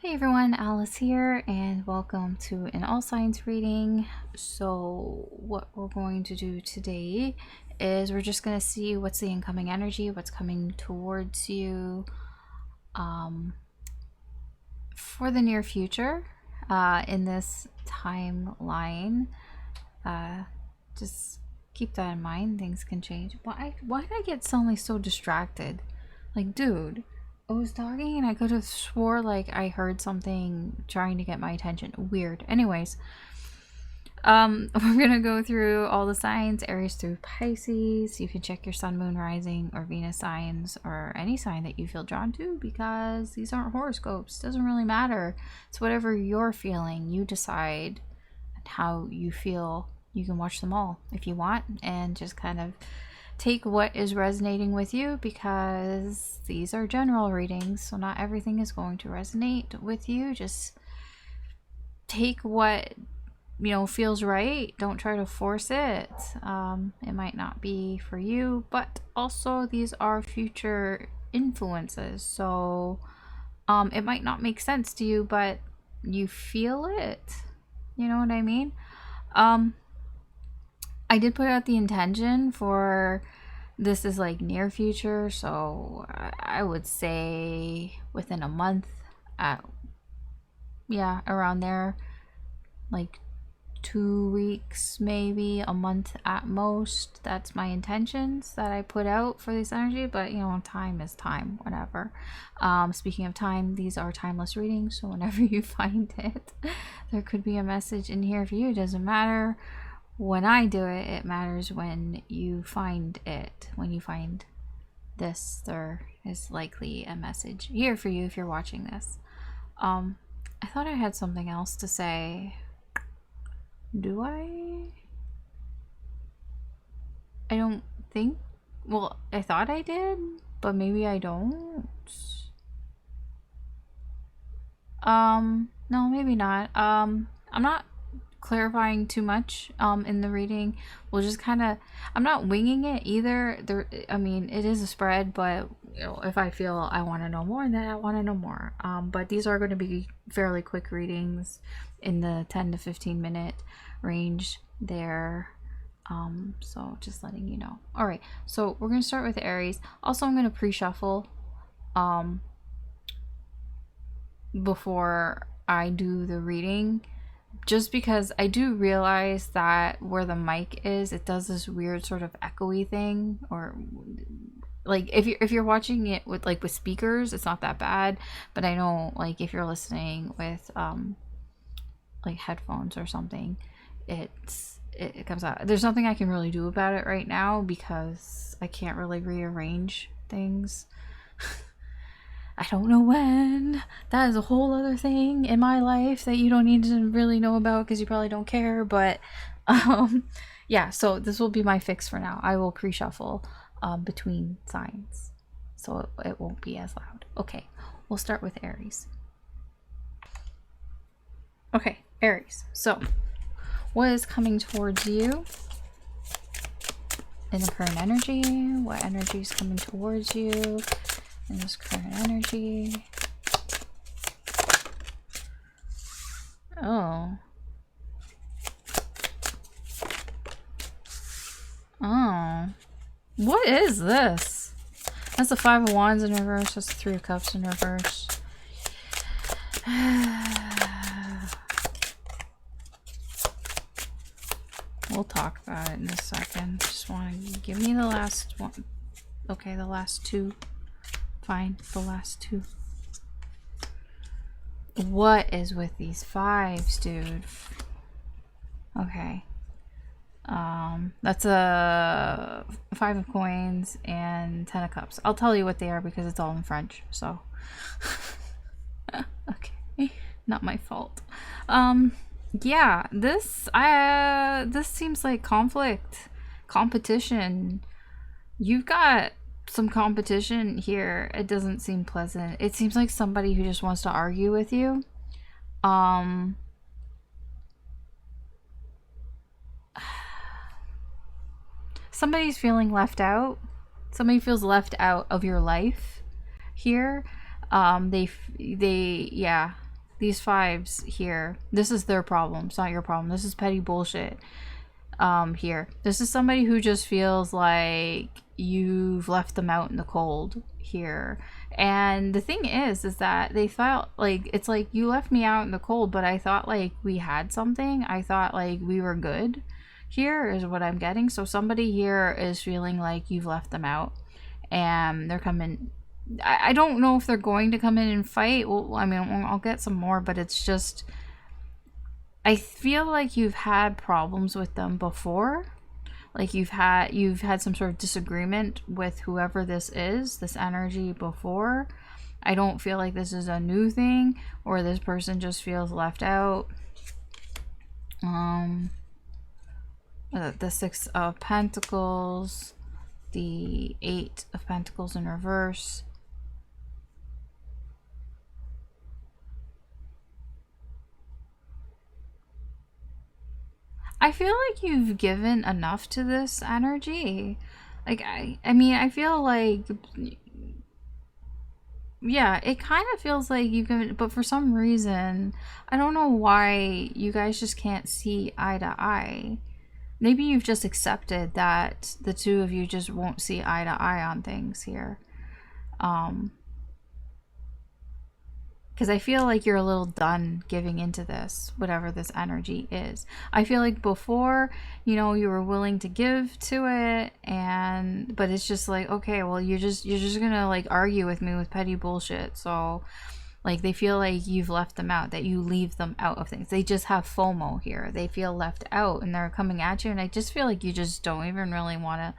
Hey everyone, Alice here, and welcome to an all signs reading. So, what we're going to do today is we're just going to see what's the incoming energy, what's coming towards you for the near future in this timeline. Just keep that in mind, things can change. Why did I get suddenly so distracted? Like, dude. I was talking and I could have swore like I heard something trying to get my attention. Weird. Anyways, we're gonna go through all the signs, Aries through Pisces. You can check your sun, moon, rising, or Venus signs, or any sign that you feel drawn to, because these aren't horoscopes. It doesn't really matter. It's whatever you're feeling. You decide how you feel. You can watch them all if you want and just kind of take what is resonating with you, because these are general readings, so not everything is going to resonate with you. Just take what feels right. Don't try to force it. It might not be for you, but also these are future influences, so it might not make sense to you, but you feel it. You know what I mean? I did put out the intention for this is like near future, so I would say within a month, around there, like 2 weeks, maybe a month at most. That's my intentions that I put out for this energy, but time is time, whatever. Speaking of time, these are timeless readings, so whenever you find it, there could be a message in here for you. It doesn't matter when I do it, it matters when you find it. When you find this, there is likely a message here for you if you're watching this. I thought I had something else to say. Do I? I don't think. Well, I thought I did, but maybe I don't. No, maybe not. I'm not clarifying too much in the reading. We'll just kind of, I'm not winging it either. It is a spread, but if I feel I want to know more, then I want to know more. But these are going to be fairly quick readings in the 10 to 15 minute range there. So just letting you know. All right, so we're going to start with Aries. Also, I'm going to pre-shuffle before I do the reading, just because I do realize that where the mic is, it does this weird sort of echoey thing. Or like if you're watching it with speakers, it's not that bad, but I know like if you're listening with like headphones or something, it comes out. There's nothing I can really do about it right now because I can't really rearrange things. I don't know when. That is a whole other thing in my life that you don't need to really know about because you probably don't care. But yeah, so this will be my fix for now. I will pre-shuffle between signs, so it won't be as loud. Okay, we'll start with Aries. Okay, Aries. So what is coming towards you in the current energy? What energy is coming towards you in this current energy? Oh. What is this? That's the Five of Wands in reverse. That's the Three of Cups in reverse. We'll talk about it in a second. Just want to give me the last one. Okay, the last two. Fine, the last two. What is with these fives, dude? Okay. That's a Five of Coins and 10 of Cups. I'll tell you what they are because it's all in French, so. Okay, not my fault. Yeah, this seems like conflict, competition. You've got some competition here. It doesn't seem pleasant. It seems like somebody who just wants to argue with you. Somebody's feeling left out. Somebody feels left out of your life here. Yeah, these fives here, this is their problem. It's not your problem. This is petty bullshit. Here, this is somebody who just feels like you've left them out in the cold here. And the thing is that they felt like, it's like, you left me out in the cold, but I thought like we had something. I thought like we were good. Here is what I'm getting. So somebody here is feeling like you've left them out, and they're coming. I don't know if they're going to come in and fight. Well, I mean, I'll get some more, but it's just, I feel like you've had problems with them before. Like you've had some sort of disagreement with whoever this is, this energy before. I don't feel like this is a new thing, or this person just feels left out. The Six of Pentacles, the Eight of Pentacles in reverse. I feel like you've given enough to this energy. Like, I mean, I feel like, yeah, it kind of feels like you've given, but for some reason, I don't know why you guys just can't see eye to eye. Maybe you've just accepted that the two of you just won't see eye to eye on things here. Because I feel like you're a little done giving into this, whatever this energy is. I feel like before, you know, you were willing to give to it, but it's just like, okay, well, you're just gonna like argue with me with petty bullshit. So like, they feel like you've left them out, that you leave them out of things. They just have FOMO here. They feel left out, and they're coming at you, and I just feel like you just don't even really want to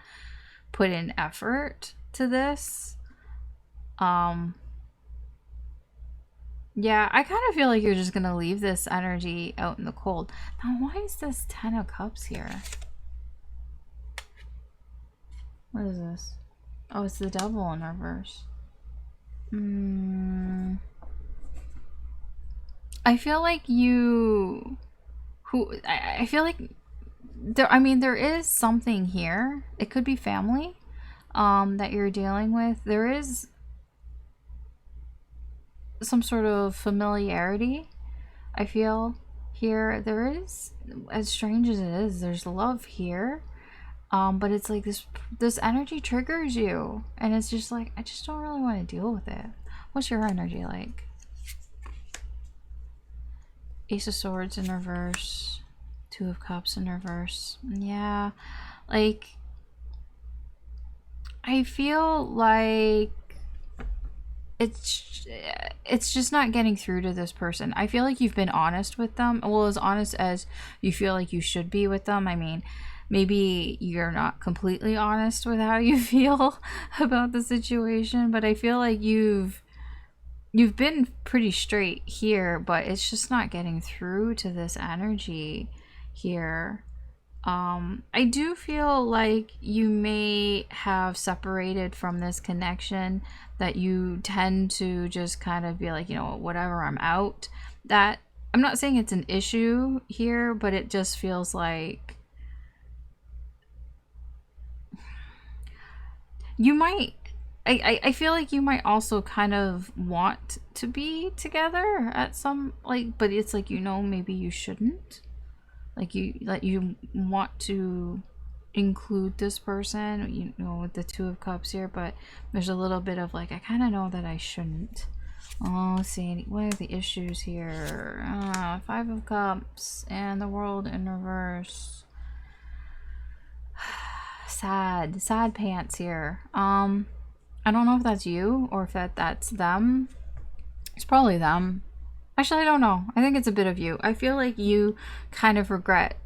put in effort to this. Yeah, I kind of feel like you're just gonna leave this energy out in the cold. Now, why is this Ten of Cups here? What is this? Oh, it's the Devil in reverse. I feel like I feel like there is something here. It could be family that you're dealing with. There is some sort of familiarity, I feel, here. There is, as strange as it is, there's love here, but it's like this energy triggers you, and it's just like, I just don't really want to deal with it. What's your energy like? Ace of Swords in reverse, Two of Cups in reverse. Yeah, like, I feel like it's just not getting through to this person. I feel like you've been honest with them. Well, as honest as you feel like you should be with them. I mean, maybe you're not completely honest with how you feel about the situation, but I feel like you've been pretty straight here, but it's just not getting through to this energy here. I do feel like you may have separated from this connection, that you tend to just kind of be like, you know, whatever, I'm out. That, I'm not saying it's an issue here, but it just feels like you might, I feel like you might also kind of want to be together at some, like, but it's like, you know, maybe you shouldn't. Like, you want to include this person, you know, with the Two of Cups here, but there's a little bit of like, I kind of know that I shouldn't. Oh, let's see, what are the issues here? Five of Cups and the World in reverse. Sad pants here. I don't know if that's you or if that's them. It's probably them. Actually, I don't know. I think it's a bit of you. I feel like you kind of regret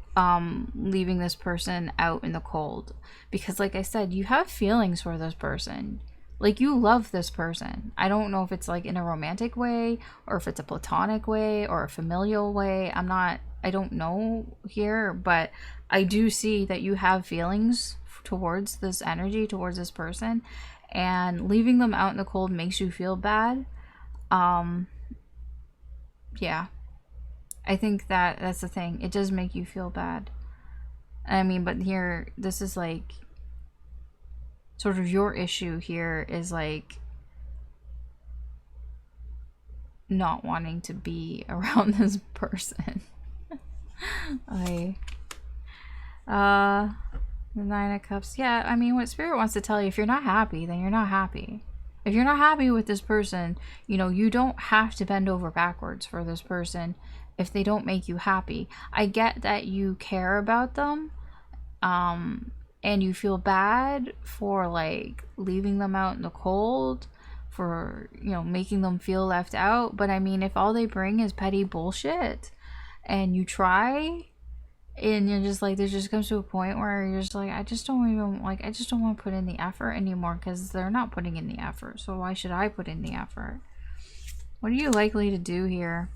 leaving this person out in the cold, because like I said, you have feelings for this person. Like, you love this person. I don't know if it's like in a romantic way, or if it's a platonic way, or a familial way. I don't know here, but I do see that you have feelings towards this energy, towards this person, and leaving them out in the cold makes you feel bad. Yeah, I think that's the thing. It does make you feel bad. I mean, but here, this is like, sort of your issue here is like, not wanting to be around this person. The Nine of Cups. Yeah, I mean, what Spirit wants to tell you, if you're not happy, then you're not happy. If you're not happy with this person, you know, you don't have to bend over backwards for this person if they don't make you happy. I get that you care about them, and you feel bad for, like, leaving them out in the cold, for, you know, making them feel left out. But I mean, if all they bring is petty bullshit, and you try, and you're just like, there just comes to a point where you're just like, I just don't want to put in the effort anymore, because they're not putting in the effort, so why should I put in the effort? What are you likely to do here?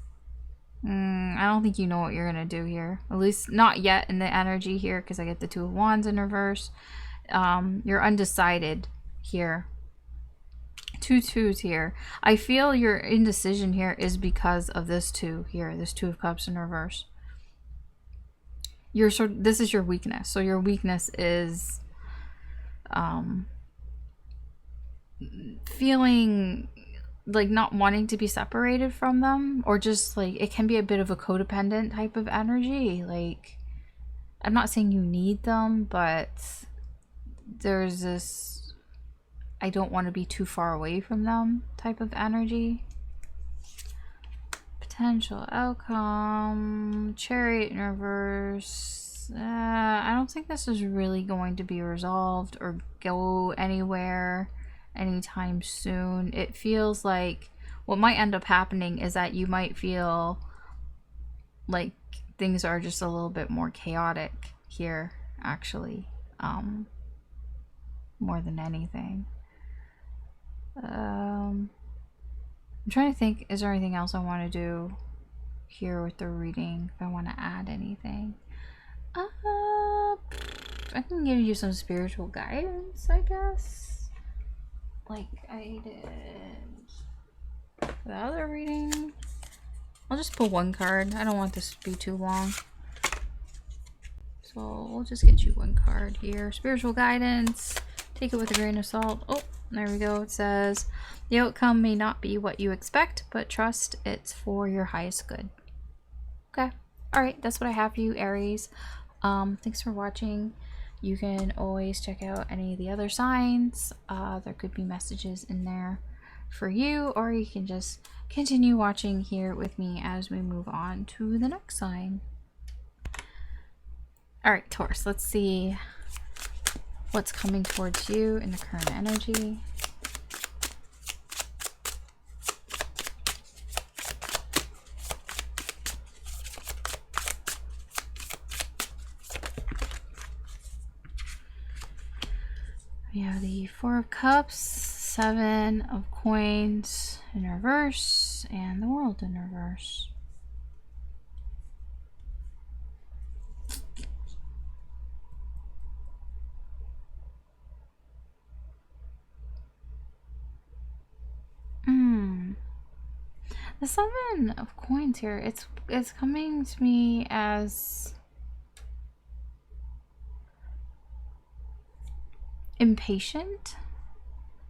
I don't think you know what you're gonna do here, at least not yet in the energy here, because I get the Two of Wands in reverse. You're undecided here. Two twos here. I feel your indecision here is because of this two here, this Two of Cups in reverse. This is your weakness. So your weakness is feeling like not wanting to be separated from them, or just like, it can be a bit of a codependent type of energy. Like, I'm not saying you need them, but there's this, I don't want to be too far away from them type of energy. Potential outcome, Chariot in reverse. I don't think this is really going to be resolved or go anywhere anytime soon. It feels like what might end up happening is that you might feel like things are just a little bit more chaotic here, actually, more than anything. I'm trying to think, is there anything else I want to do here with the reading? If I want to add anything. I can give you some spiritual guidance, I guess. Like I did the other reading. I'll just pull one card. I don't want this to be too long. So we'll just get you one card here. Spiritual guidance. Take it with a grain of salt. Oh, there we go. It says, the outcome may not be what you expect, but trust it's for your highest good. Okay. Alright, that's what I have for you, Aries. Thanks for watching. You can always check out any of the other signs. There could be messages in there for you, or you can just continue watching here with me as we move on to the next sign. Alright, Taurus, let's see what's coming towards you in the current energy. We have the Four of Cups, Seven of Coins in reverse, and the World in reverse. The Seven of Coins here, it's coming to me as impatient.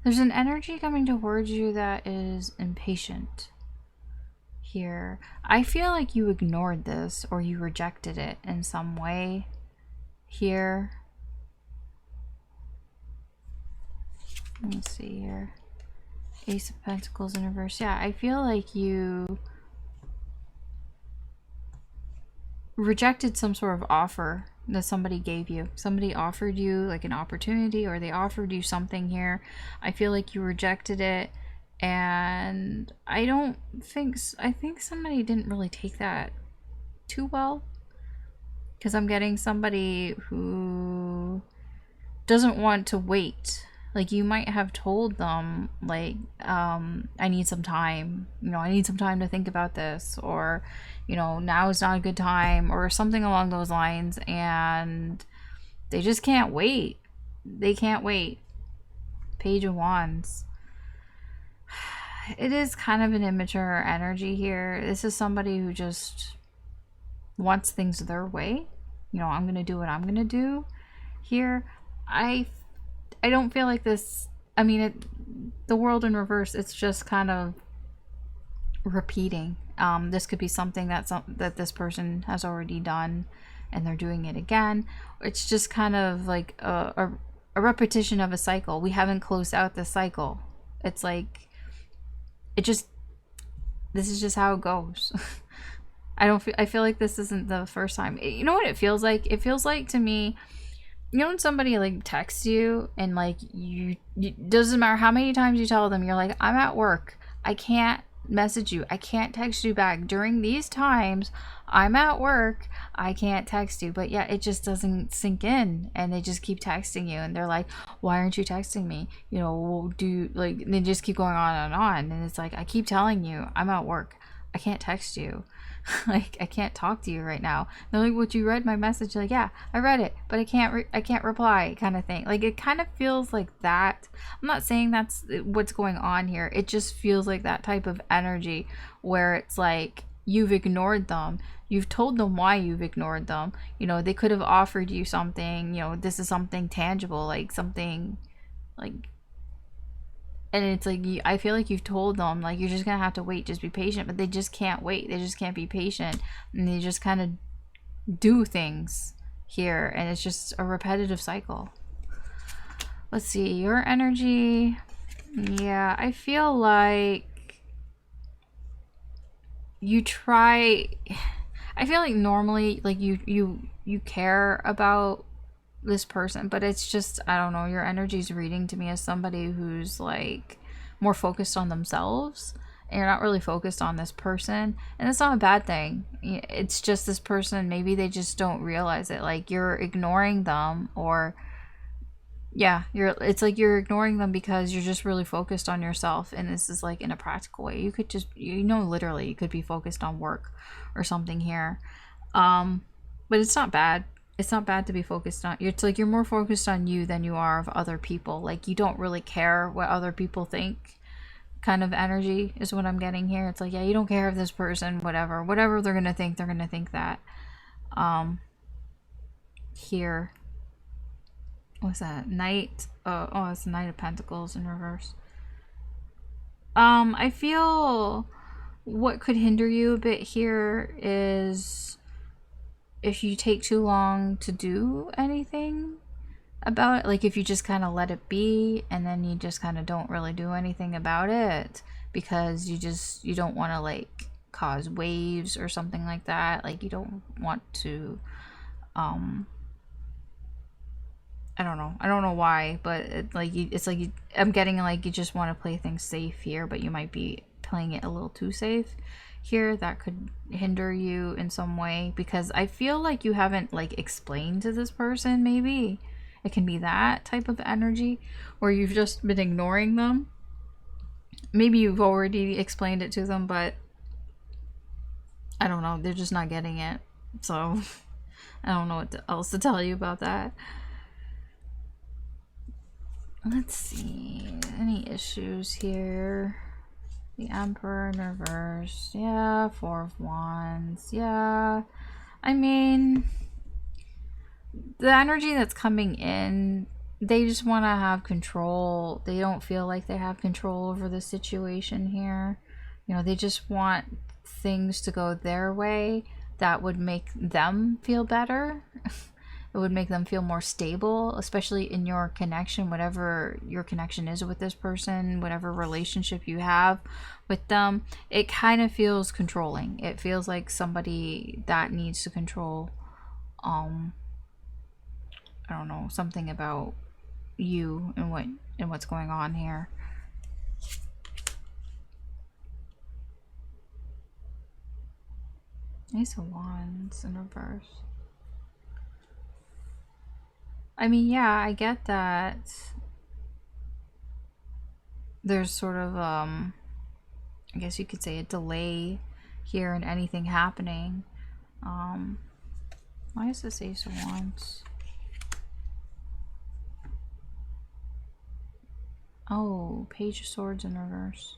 There's an energy coming towards you that is impatient here. I feel like you ignored this, or you rejected it in some way here. Let me see here. Ace of Pentacles in reverse. Yeah, I feel like you rejected some sort of offer that somebody gave you. Somebody offered you like an opportunity, or they offered you something here. I feel like you rejected it, and I think somebody didn't really take that too well, because I'm getting somebody who doesn't want to wait. Like, you might have told them, like, I need some time, you know, I need some time to think about this, or, you know, now is not a good time, or something along those lines, and they just can't wait. They can't wait. Page of Wands. It is kind of an immature energy here. This is somebody who just wants things their way. You know, I'm going to do what I'm going to do here. I don't feel like this, I mean, the World in reverse, it's just kind of repeating. This could be something that this person has already done and they're doing it again. It's just kind of like a repetition of a cycle. We haven't closed out the cycle. It's like, this is just how it goes. I feel like this isn't the first time. You know what it feels like? It feels like to me, you know, when somebody like texts you and like you doesn't matter how many times you tell them, you're like, I'm at work, I can't message you, I can't text you back during these times, I'm at work, I can't text you. But yeah, it just doesn't sink in, and they just keep texting you and they're like, why aren't you texting me? You know, well, like, they just keep going on and on, and it's like, I keep telling you I'm at work, I can't text you. Like, I can't talk to you right now. They're like, what, you read my message? Like, yeah, I read it, but I can't reply, kind of thing. Like, it kind of feels like that. I'm not saying that's what's going on here. It just feels like that type of energy where it's like, you've ignored them. You've told them why you've ignored them. You know, they could have offered you something, you know, this is something tangible, like something like, and it's like, I feel like you've told them, like, you're just gonna have to wait, just be patient, but they just can't wait. They just can't be patient, and they just kind of do things here, and it's just a repetitive cycle. Let's see, your energy. Yeah, I feel like you try, I feel like normally, like, you care about this person, but it's just, I don't know, your energy's reading to me as somebody who's like more focused on themselves, and you're not really focused on this person. And it's not a bad thing. It's just this person, maybe they just don't realize it. Like, you're ignoring them, or yeah, it's like you're ignoring them because you're just really focused on yourself. And this is like in a practical way. You could just, you know, literally you could be focused on work or something here. But it's not bad. It's not bad to be focused on. It's like you're more focused on you than you are of other people. Like, you don't really care what other people think, kind of energy is what I'm getting here. It's like, yeah, you don't care if this person, whatever they're gonna think, they're gonna think that. Here, what's that? Knight. Oh, it's the Knight of Pentacles in reverse. I feel what could hinder you a bit here is if you take too long to do anything about it. Like, if you just kind of let it be, and then you just kind of don't really do anything about it because you don't want to like cause waves or something like that. Like, you don't want to I don't know why, but I'm getting like you just want to play things safe here, but you might be playing it a little too safe here. That could hinder you in some way, because I feel like you haven't like explained to this person. Maybe it can be that type of energy where you've just been ignoring them. Maybe you've already explained it to them, but I don't know, they're just not getting it. So I don't know what else to tell you about that. Let's see, any issues here? The Emperor in reverse. Yeah, Four of Wands. Yeah, I mean, the energy that's coming in, they just want to have control. They don't feel like they have control over the situation here. You know, they just want things to go their way that would make them feel better. It would make them feel more stable, especially in your connection, whatever your connection is with this person, whatever relationship you have with them. It kind of feels controlling. It feels like somebody that needs to control, I don't know, something about you and what's going on here. Ace of Wands in reverse. I mean, yeah, I get that there's sort of, I guess you could say a delay here in anything happening. Why is this Ace of Wands? Oh, Page of Swords in reverse.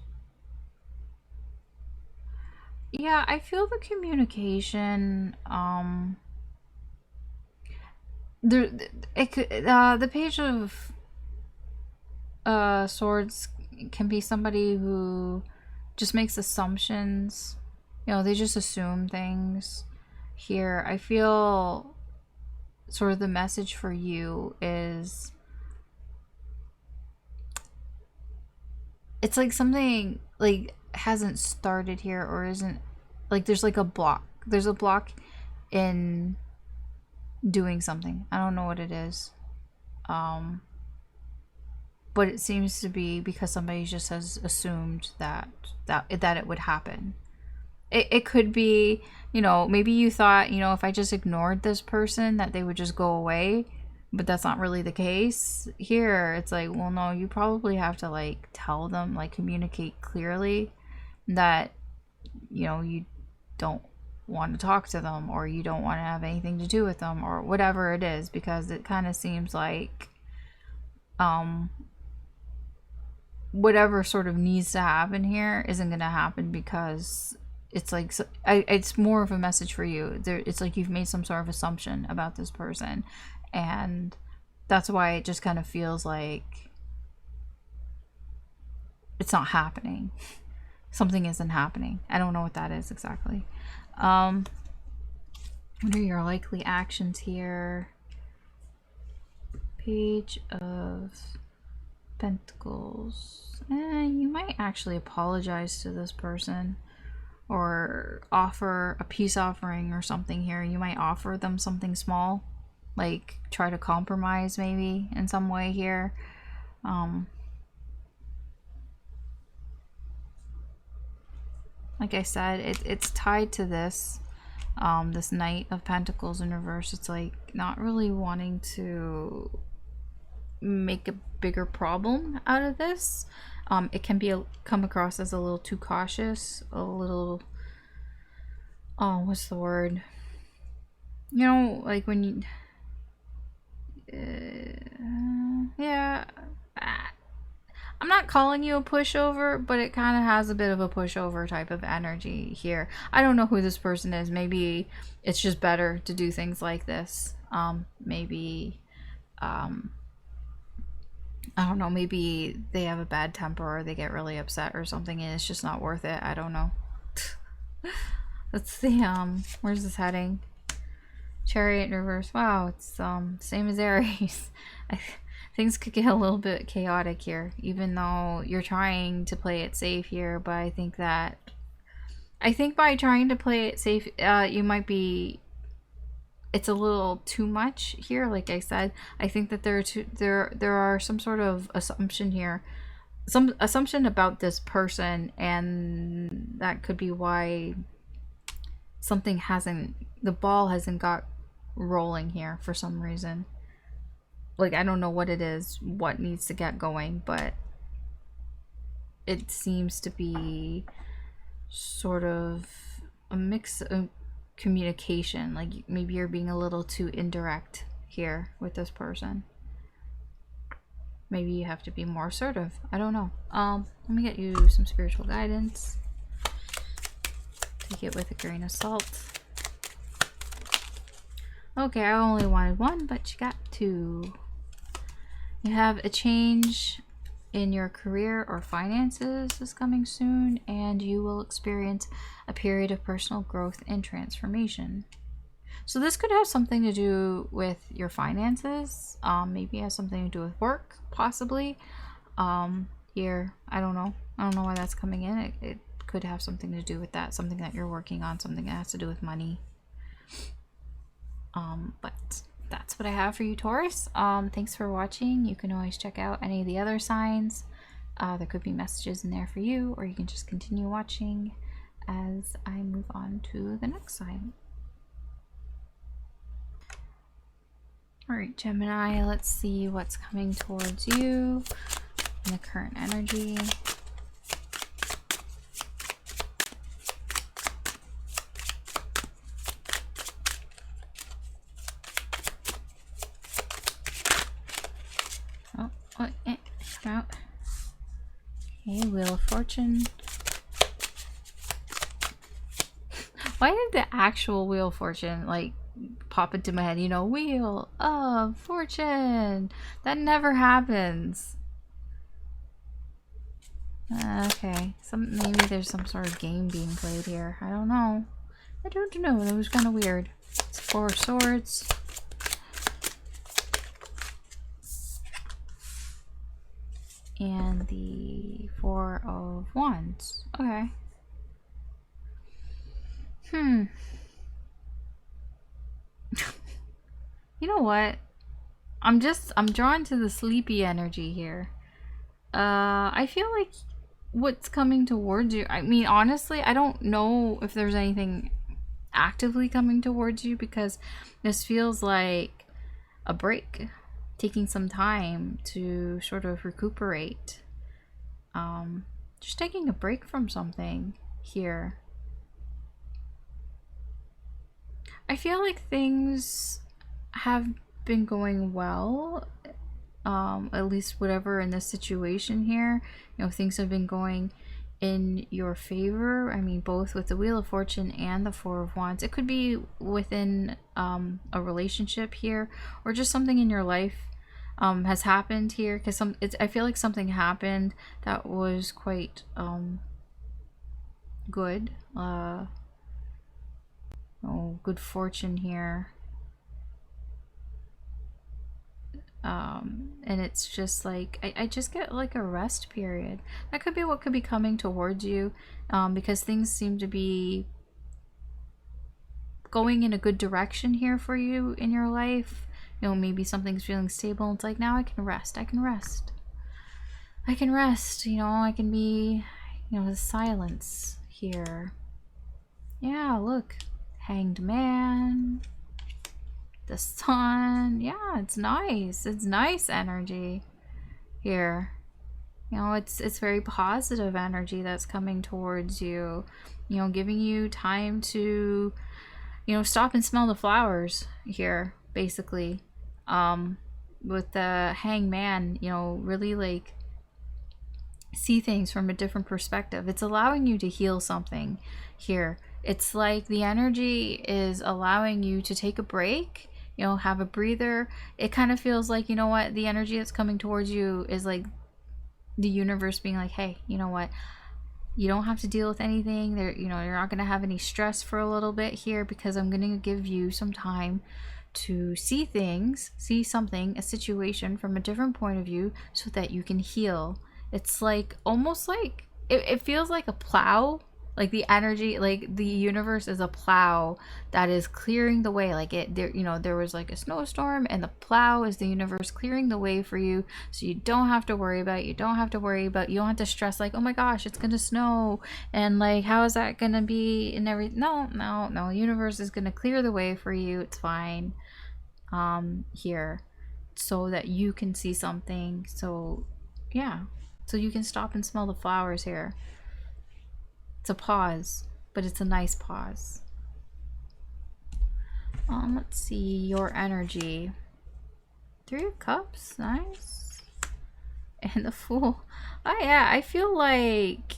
Yeah, I feel the communication, the Page of Swords can be somebody who just makes assumptions. You know, they just assume things here. I feel sort of the message for you is, it's like something like hasn't started here, or isn't, like there's like a block. There's a block in doing something. I don't know what it is. But it seems to be because somebody just has assumed that it would happen. It could be, you know, maybe you thought, you know, if I just ignored this person that they would just go away, but that's not really the case. Here it's like, well, no, you probably have to like tell them, like communicate clearly that, you know, you don't want to talk to them, or you don't want to have anything to do with them, or whatever it is, because it kind of seems like whatever sort of needs to happen here isn't going to happen, because it's like, it's more of a message for you. It's like you've made some sort of assumption about this person, and that's why it just kind of feels like it's not happening. Something isn't happening. I don't know what that is exactly. What are your likely actions here? Page of Pentacles. You might actually apologize to this person, or offer a peace offering or something here. You might offer them something small, like try to compromise maybe in some way here. Like I said, it's tied to this this Knight of Pentacles in reverse. It's like not really wanting to make a bigger problem out of this. It can be come across as a little too cautious, a little, oh, what's the word? You know, like when you, yeah. I'm not calling you a pushover, but it kind of has a bit of a pushover type of energy here. I don't know who this person is. Maybe it's just better to do things like this. Maybe, I don't know, maybe they have a bad temper, or they get really upset or something, and it's just not worth it. I don't know. Let's see, where's this heading? Chariot in reverse. Wow, it's same as Aries. Things could get a little bit chaotic here, even though you're trying to play it safe here. But I think by trying to play it safe, you might be, it's a little too much here. Like I said, I think that there are some sort of assumption here, some assumption about this person, and that could be why the ball hasn't got rolling here for some reason. Like, I don't know what it is, what needs to get going, but it seems to be sort of a mix of communication. Like, maybe you're being a little too indirect here with this person. Maybe you have to be more assertive. I don't know. Let me get you some spiritual guidance. Take it with a grain of salt. Okay, I only wanted one, but you got two. You have a change in your career or finances is coming soon, and you will experience a period of personal growth and transformation. So this could have something to do with your finances. Maybe it has something to do with work, possibly. Here, I don't know why that's coming in. It could have something to do with that, something that you're working on, something that has to do with money. But that's what I have for you, Taurus. Thanks for watching. You can always check out any of the other signs. There could be messages in there for you, or you can just continue watching as I move on to the next sign. Alright, Gemini, let's see what's coming towards you in the current energy. Come out. Okay, Wheel of Fortune. Why did the actual Wheel of Fortune like pop into my head? You know, Wheel of Fortune. That never happens. Okay, maybe there's some sort of game being played here. I don't know. I don't know. That was kind of weird. It's Four of Swords. And the Four of Wands. Okay. You know what? I'm drawn to the sleepy energy here. I feel like what's coming towards you, I mean, honestly, I don't know if there's anything actively coming towards you, because this feels like a break, taking some time to sort of recuperate, just taking a break from something here. I feel like things have been going well, at least whatever in this situation here, you know, things have been going in your favor. I mean, both with the Wheel of Fortune and the Four of Wands. It could be within a relationship here, or just something in your life has happened here, because I feel like something happened that was quite good. Good fortune here. And it's just like I just get like a rest period. That could be what could be coming towards you, because things seem to be going in a good direction here for you in your life. You know, maybe something's feeling stable. It's like, now I can rest. I can rest. I can rest. You know, I can be, you know, the silence here. Yeah, look, Hanged Man. The Sun. Yeah, it's nice. It's nice energy here. You know, it's very positive energy that's coming towards you. You know, giving you time to, you know, stop and smell the flowers here, basically. With the Hangman, you know, really like see things from a different perspective. It's allowing you to heal something here. It's like the energy is allowing you to take a break, you know, have a breather. It kind of feels like, you know what, the energy that's coming towards you is like the universe being like, hey, you know what, you don't have to deal with anything there. You know, you're not going to have any stress for a little bit here, because I'm going to give you some time to see things, see something, a situation from a different point of view, so that you can heal. It's like almost like it feels like a plow. Like the energy, like the universe is a plow that is clearing the way. Like there was like a snowstorm, and the plow is the universe clearing the way for you, so you don't have to worry about it. You don't have to stress like, oh my gosh, it's gonna snow, and like, how is that gonna be, and everything. No, universe is gonna clear the way for you. It's fine here, so that you can see something. So yeah, so you can stop and smell the flowers here. It's a pause, but it's a nice pause. Let's see your energy. Three of Cups, nice. And the Fool. Oh yeah, I feel like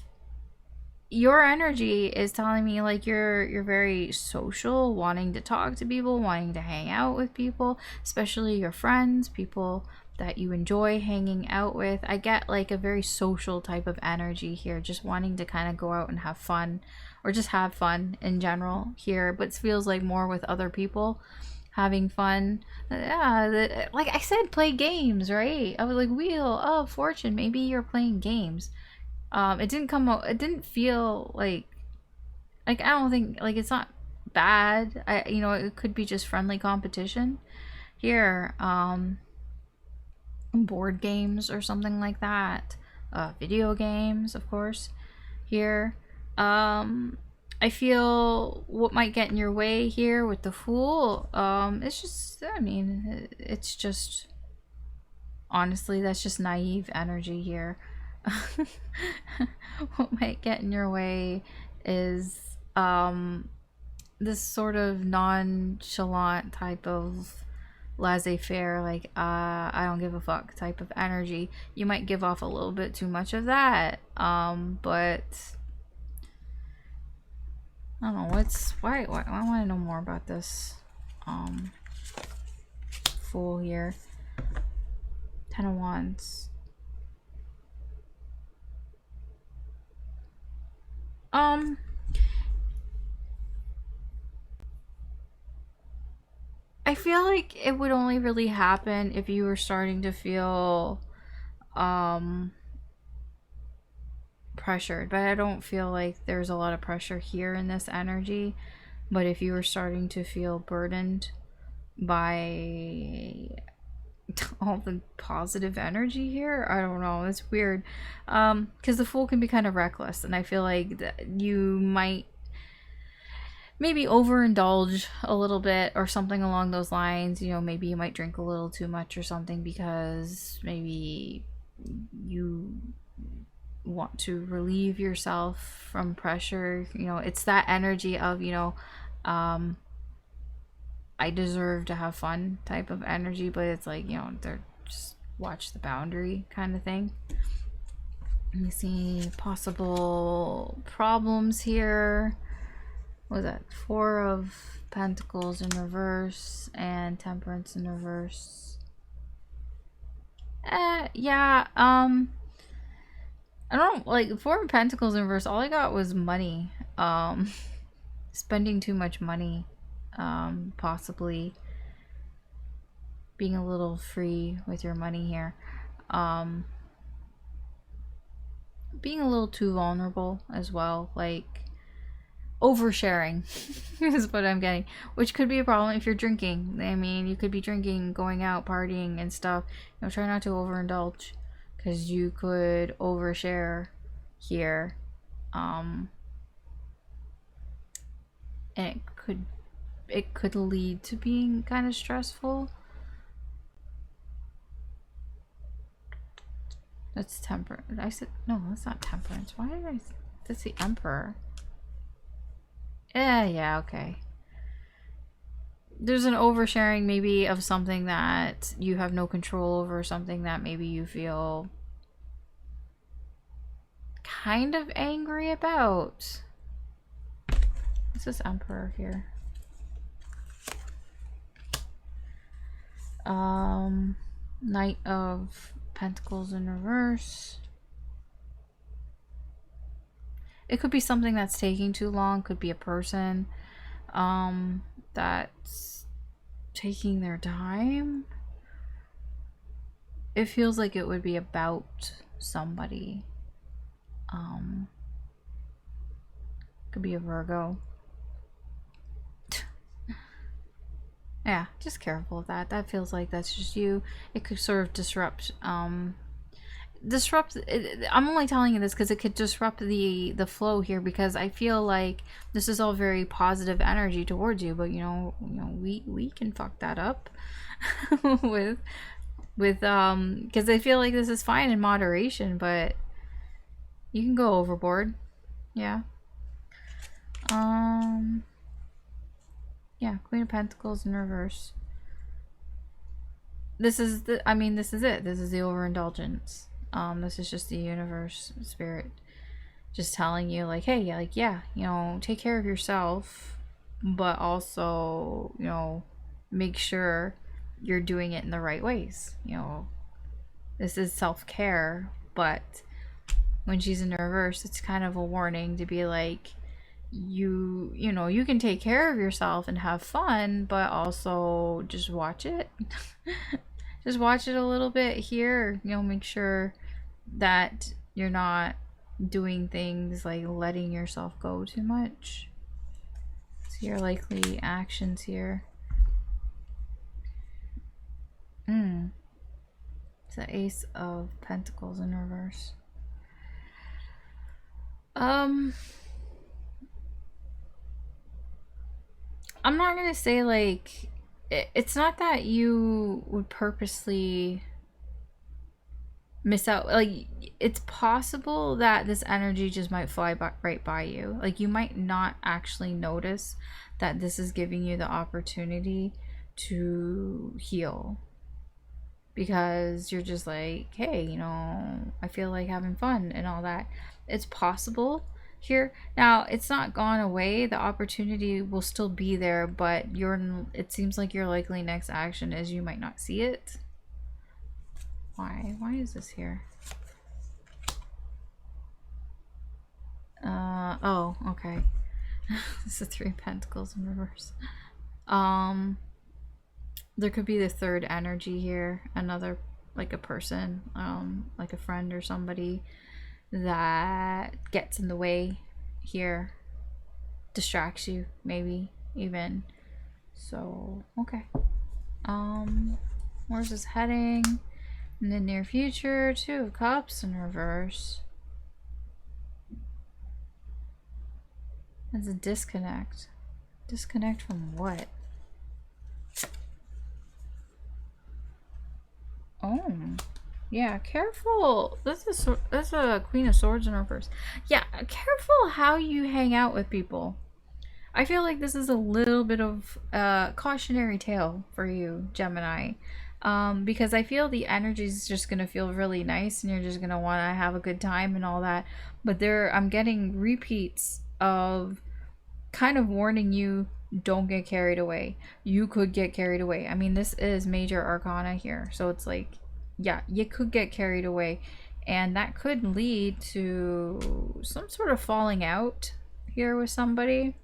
your energy is telling me like you're very social, wanting to talk to people, wanting to hang out with people, especially your friends, people that you enjoy hanging out with. I get like a very social type of energy here, just wanting to kind of go out and have fun, or just have fun in general here, but it feels like more with other people having fun. Yeah, like I said, play games, right? I was like, Wheel of Fortune, maybe you're playing games. It didn't come out, it didn't feel like I don't think, like, it's not bad. You know, it could be just friendly competition here. Board games or something like that, video games, of course, here. I feel what might get in your way here with the Fool, it's just, I mean, it's just, honestly, that's just naive energy here. What might get in your way is this sort of nonchalant type of laissez-faire, like I don't give a fuck type of energy. You might give off a little bit too much of that, but I don't know what's why I want to know more about this Fool here. 10 of Wands. I feel like it would only really happen if you were starting to feel pressured, but I don't feel like there's a lot of pressure here in this energy. But if you were starting to feel burdened by all the positive energy here, I don't know, it's weird. Because the Fool can be kind of reckless, and I feel like you might maybe overindulge a little bit or something along those lines. You know, maybe you might drink a little too much or something because maybe you want to relieve yourself from pressure. You know, it's that energy of, you know, I deserve to have fun type of energy, but it's like, you know, they're just watch the boundary kind of thing. Let me see possible problems here. What was that? 4 of Pentacles in reverse and Temperance in reverse. Yeah, I don't like 4 of Pentacles in reverse. All I got was money. Spending too much money. Possibly being a little free with your money here. Being a little too vulnerable as well. Like oversharing is what I'm getting, which could be a problem if you're drinking. I mean, you could be drinking, going out, partying and stuff. You know, try not to overindulge because you could overshare here. And it could lead to being kind of stressful. That's temperance. I said no, that's not temperance. Why did I? That's the Emperor. Yeah, okay. There's an oversharing maybe of something that you have no control over, something that maybe you feel kind of angry about. What's this Emperor here? Knight of Pentacles in reverse. It could be something that's taking too long. Could be a person that's taking their time. It feels like it would be about somebody. Could be a Virgo. Yeah, just careful with that. That feels like that's just you. It could sort of disrupt I'm only telling you this because it could disrupt the flow here, because I feel like this is all very positive energy towards you, but you know we can fuck that up with because I feel like this is fine in moderation, but you can go overboard. Yeah. Yeah, Queen of Pentacles in reverse. This is the, I mean, this is it. This is the overindulgence. This is just the universe, spirit, just telling you like, hey, like, yeah, you know, take care of yourself, but also, you know, make sure you're doing it in the right ways. You know, this is self-care, but when she's in reverse, it's kind of a warning to be like, you know, you can take care of yourself and have fun, but also just watch it. Just watch it a little bit here. You know, make sure that you're not doing things like letting yourself go too much. So your likely actions here. It's the Ace of Pentacles in reverse. I'm not gonna say like it's not that you would purposely miss out. Like, it's possible that this energy just might fly right by you. Like, you might not actually notice that this is giving you the opportunity to heal, because you're just like, hey, you know, I feel like having fun and all that. It's possible here. Now, it's not gone away. The opportunity will still be there, but it seems like your likely next action is you might not see it. Why is this here? Oh, okay. It's the Three of Pentacles in reverse. There could be the third energy here, another, like a person, like a friend or somebody that gets in the way here, distracts you, maybe even. So, okay. Where's this heading? In the near future, Two of Cups in reverse. That's a disconnect. Disconnect from what? Oh, yeah, careful. That's a Queen of Swords in reverse. Yeah, careful how you hang out with people. I feel like this is a little bit of a cautionary tale for you, Gemini. Because I feel the energy is just gonna feel really nice and you're just gonna want to have a good time and all that. But I'm getting repeats of kind of warning you, don't get carried away. You could get carried away. I mean, this is major arcana here, so it's like, yeah, you could get carried away, and that could lead to some sort of falling out here with somebody.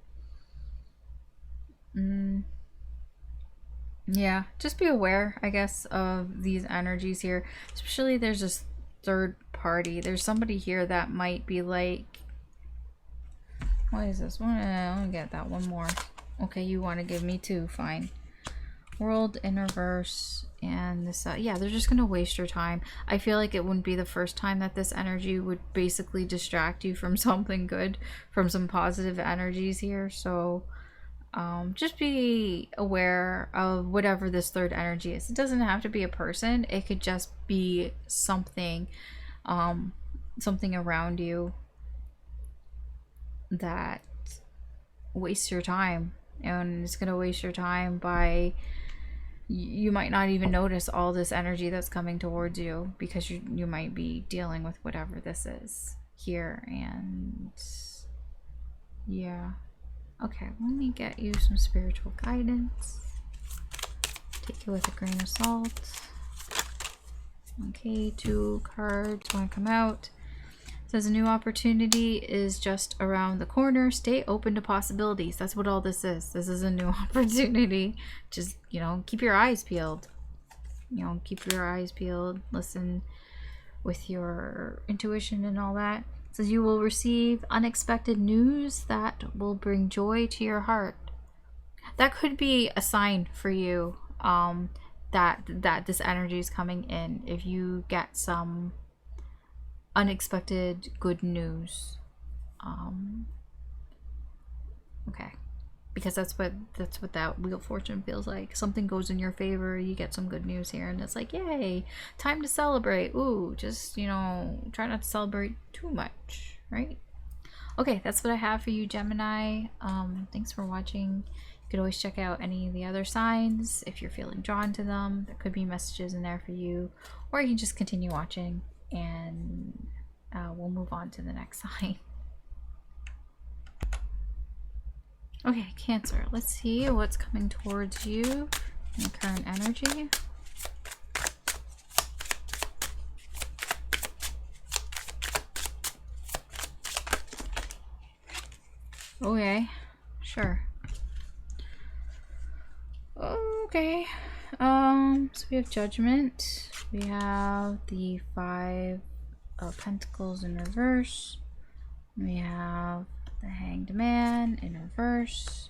Yeah, just be aware, I guess, of these energies here. Especially there's this third party. There's somebody here that might be like, what is this one? Let me get that one more. Okay, you want to give me two, fine. World in reverse, and this, yeah, they're just gonna waste your time. I feel like it wouldn't be the first time that this energy would basically distract you from something good, from some positive energies here. So just be aware of whatever this third energy is. It doesn't have to be a person. It could just be something, something around you that wastes your time, and it's gonna waste your time by, you might not even notice all this energy that's coming towards you because you might be dealing with whatever this is here. And yeah, okay, let me get you some spiritual guidance. Take it with a grain of salt. Okay, 2 cards want to come out. It says a new opportunity is just around the corner. Stay open to possibilities. That's what all this is. This is a new opportunity. Just, you know, keep your eyes peeled. You know, keep your eyes peeled. Listen with your intuition and all that. It says you will receive unexpected news that will bring joy to your heart. That could be a sign for you, that this energy is coming in. If you get some unexpected good news, okay, because that's what that Wheel of Fortune feels like. Something goes in your favor, you get some good news here, and it's like, yay, time to celebrate. Ooh, just, you know, try not to celebrate too much, right? Okay, that's what I have for you, Gemini. Thanks for watching. You could always check out any of the other signs if you're feeling drawn to them. There could be messages in there for you, or you can just continue watching and we'll move on to the next sign. Okay, Cancer, let's see what's coming towards you in current energy. Okay, sure. Okay, so we have Judgment. We have the 5 of Pentacles in reverse. We have the Hanged Man in reverse.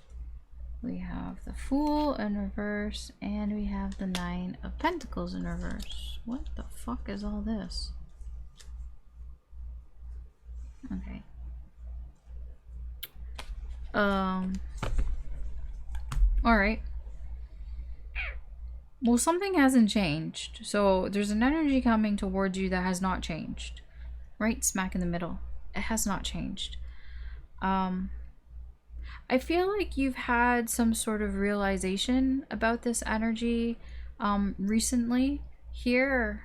We have the Fool in reverse, and we have the 9 of Pentacles in reverse. What the fuck is all this? Okay. Alright. Well, something hasn't changed. So there's an energy coming towards you that has not changed. Right smack in the middle. It has not changed. I feel like you've had some sort of realization about this energy recently. Here,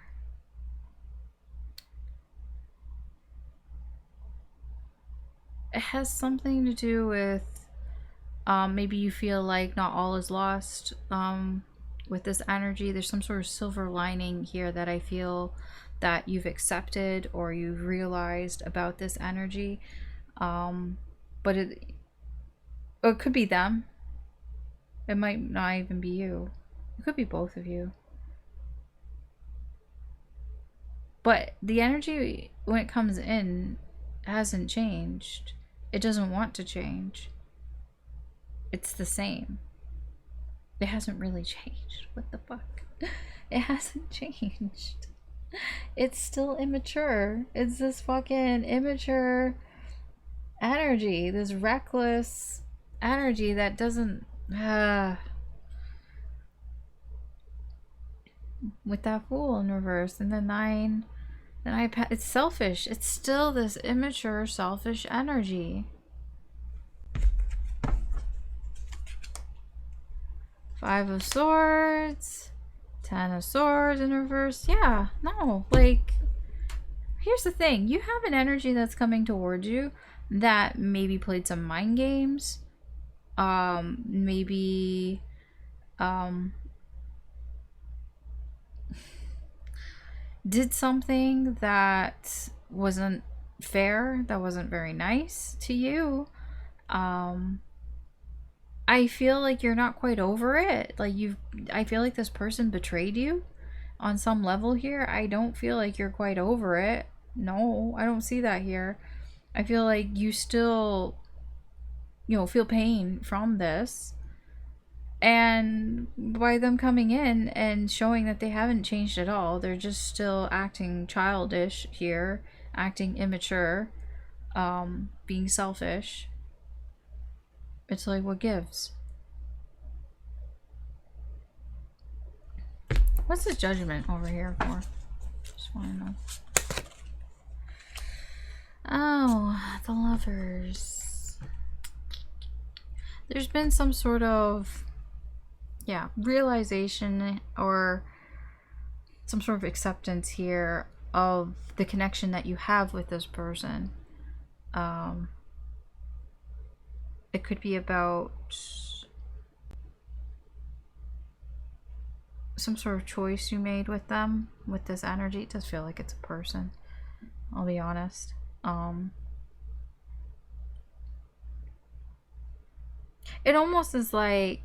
it has something to do with maybe you feel like not all is lost with this energy. There's some sort of silver lining here that I feel that you've accepted or you've realized about this energy. But it could be them. It might not even be you. It could be both of you. But the energy when it comes in hasn't changed. It doesn't want to change. It's the same. It hasn't really changed. What the fuck? It hasn't changed. It's still immature. It's this fucking immature energy. This reckless energy that doesn't... with that Fool in reverse and the 9... then it's selfish. It's still this immature, selfish energy. 5 of Swords, 10 of Swords in reverse. Yeah, no, like, here's the thing. You have an energy that's coming towards you that maybe played some mind games. Maybe, did something that wasn't fair, that wasn't very nice to you. I feel like you're not quite over it. Like I feel like this person betrayed you on some level here. I don't feel like you're quite over it. No, I don't see that here. I feel like you still, you know, feel pain from this. And by them coming in and showing that they haven't changed at all, they're just still acting childish here, acting immature, being selfish. It's like, what gives? What's the Judgment over here for? Just want to know. Oh, the Lovers. There's been some sort of, yeah, realization or some sort of acceptance here of the connection that you have with this person. It could be about some sort of choice you made with them, with this energy. It does feel like it's a person, I'll be honest. It almost is like,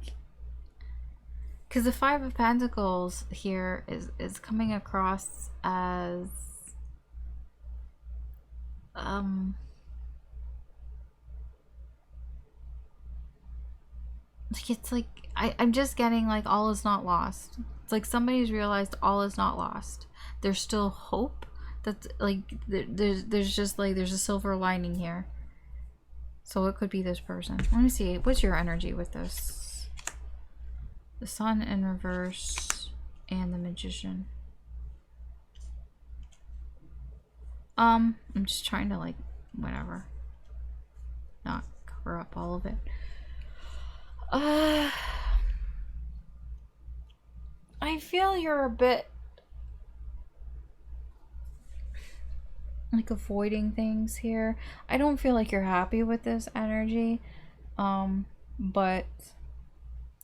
because the 5 of Pentacles here is coming across as like, it's like I'm just getting like all is not lost. It's like somebody's realized all is not lost. There's still hope. That's like there's just like there's a silver lining here. So it could be this person. Let me see. What's your energy with this? The Sun in reverse and the Magician. I'm just trying to like whatever. Not cover up all of it. I feel you're a bit like avoiding things here. I don't feel like you're happy with this energy, but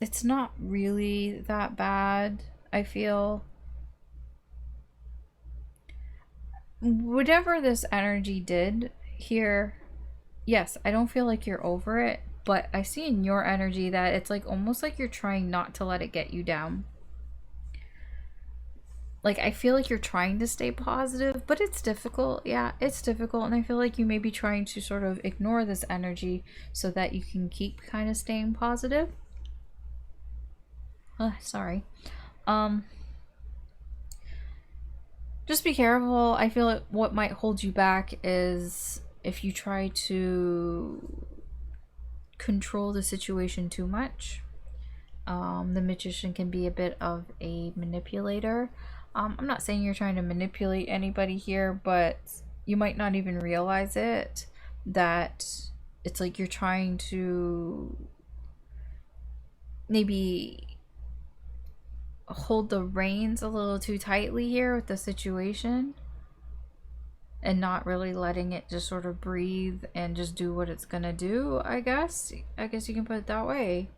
it's not really that bad. I feel whatever this energy did here, yes, I don't feel like you're over it, but I see in your energy that it's like almost like you're trying not to let it get you down. Like, I feel like you're trying to stay positive, but it's difficult. Yeah, it's difficult. And I feel like you may be trying to sort of ignore this energy so that you can keep kind of staying positive. Sorry. Just be careful. I feel like what might hold you back is if you try to control the situation too much. The Magician can be a bit of a manipulator. I'm not saying you're trying to manipulate anybody here, but you might not even realize it, that it's like you're trying to maybe hold the reins a little too tightly here with the situation and not really letting it just sort of breathe and just do what it's gonna do, I guess you can put it that way.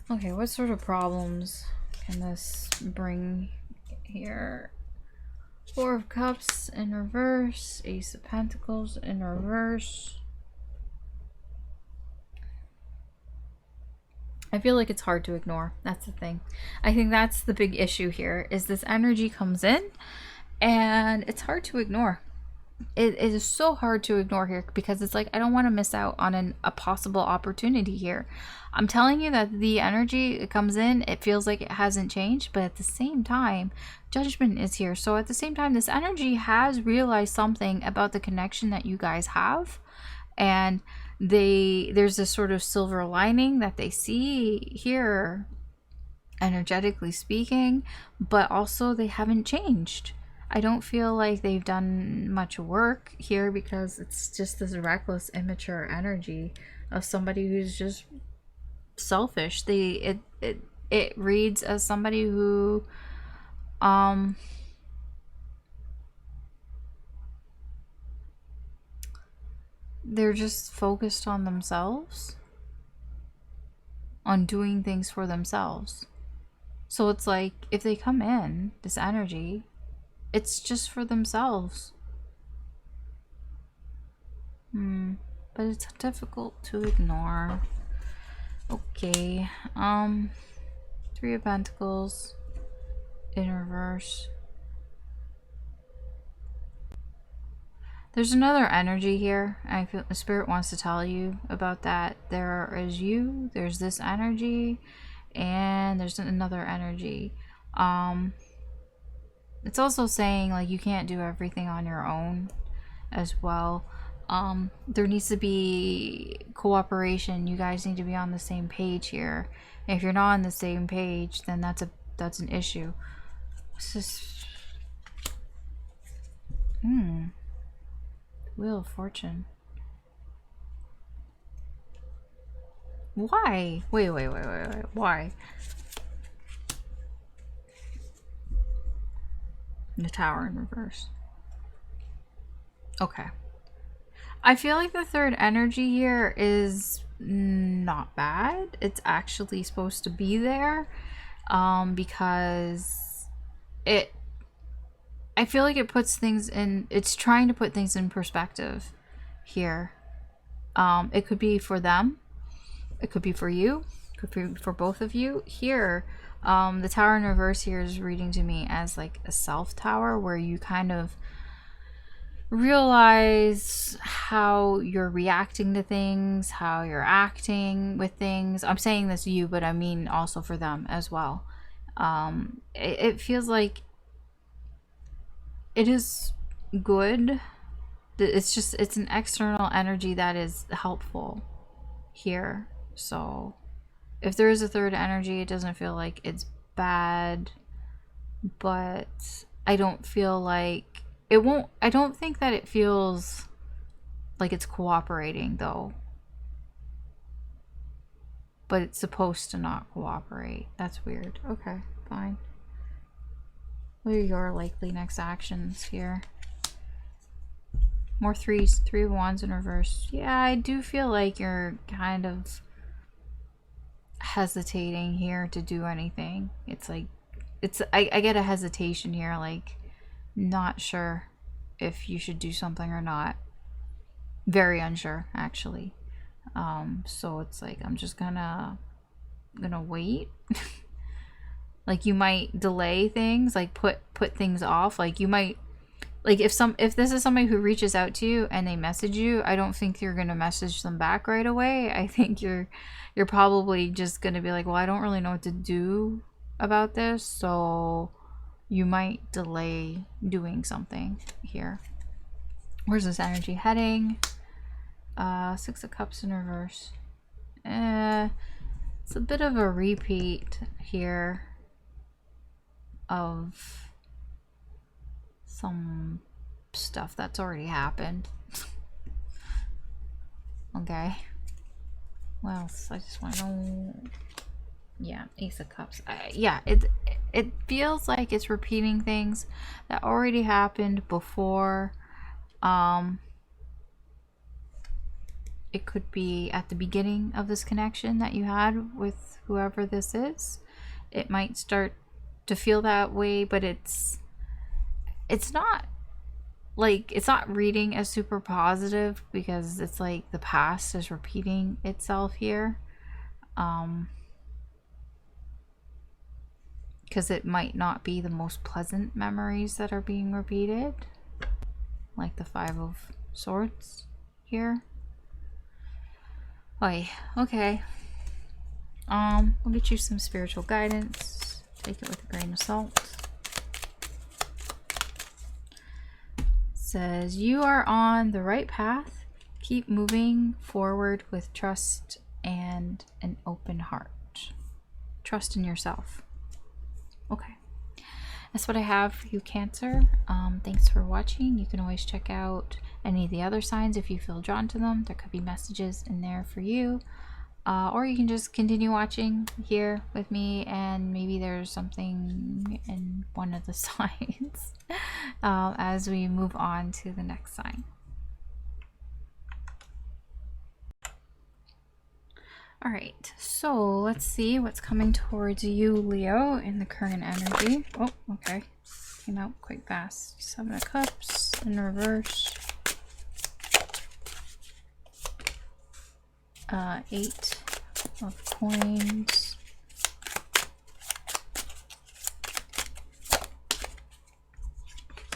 Okay, what sort of problems can this bring here? Four of Cups in reverse, Ace of Pentacles in reverse. I feel like it's hard to ignore. That's the thing. I think that's the big issue here, is this energy comes in and it's hard to ignore. It is so hard to ignore here because it's like, I don't want to miss out on a possible opportunity here. I'm telling you that the energy, it comes in, it feels like it hasn't changed, but at the same time, Judgment is here. So at the same time, this energy has realized something about the connection that you guys have, and there's this sort of silver lining that they see here, energetically speaking, but also they haven't changed. I don't feel like they've done much work here because it's just this reckless, immature energy of somebody who's just selfish. It reads as somebody who they're just focused on themselves, on doing things for themselves. So it's like, if they come in, this energy, it's just for themselves. But it's difficult to ignore. Okay. Three of Pentacles in reverse. There's another energy here. I feel the Spirit wants to tell you about that. There is you, there's this energy, and there's another energy. It's also saying like you can't do everything on your own as well. There needs to be cooperation. You guys need to be on the same page here. And if you're not on the same page, then that's an issue. What's this? Wheel of Fortune. Why? Wait. Why? The Tower in reverse. Okay. I feel like the third energy here is not bad. It's actually supposed to be there, because I feel like it puts things in, it's trying to put things in perspective here. It could be for them, it could be for you, it could be for both of you. Here, the Tower in reverse here is reading to me as like a self tower, where you kind of realize how you're reacting to things, how you're acting with things. I'm saying this to you, but I mean also for them as well. It feels like it is good. It's an external energy that is helpful here. So if there is a third energy, it doesn't feel like it's bad, but I don't feel like I don't think that it feels like it's cooperating though. But it's supposed to not cooperate. That's weird. Okay, fine. What are your likely next actions here? More threes. Three of Wands in reverse. Yeah, I do feel like you're kind of hesitating here to do anything. It's like, I get a hesitation here, like not sure if you should do something or not. Very unsure, actually. So it's like, I'm just gonna wait. Like you might delay things, like put things off. Like you might, like if this is somebody who reaches out to you and they message you, I don't think you're gonna message them back right away. I think you're probably just gonna be like, well, I don't really know what to do about this, so you might delay doing something here. Where's this energy heading? Six of Cups in reverse. It's a bit of a repeat here of some stuff that's already happened. Okay. What else? I just want to know. Yeah, Ace of Cups. Yeah, it feels like it's repeating things that already happened before. It could be at the beginning of this connection that you had with whoever this is. It might start to feel that way, but it's it's not like, it's not reading as super positive because it's like the past is repeating itself here. Because it might not be the most pleasant memories that are being repeated, like the Five of Swords here. Okay. We'll get you some spiritual guidance. Take it with a grain of salt. It says, you are on the right path. Keep moving forward with trust and an open heart. Trust in yourself. Okay. That's what I have for you, Cancer. Thanks for watching. You can always check out any of the other signs if you feel drawn to them. There could be messages in there for you. Or you can just continue watching here with me, and maybe there's something in one of the signs as we move on to the next sign. All right, so let's see what's coming towards you, Leo, in the current energy. Oh, okay. Came out quite fast. Seven of Cups in reverse. Eight of Coins.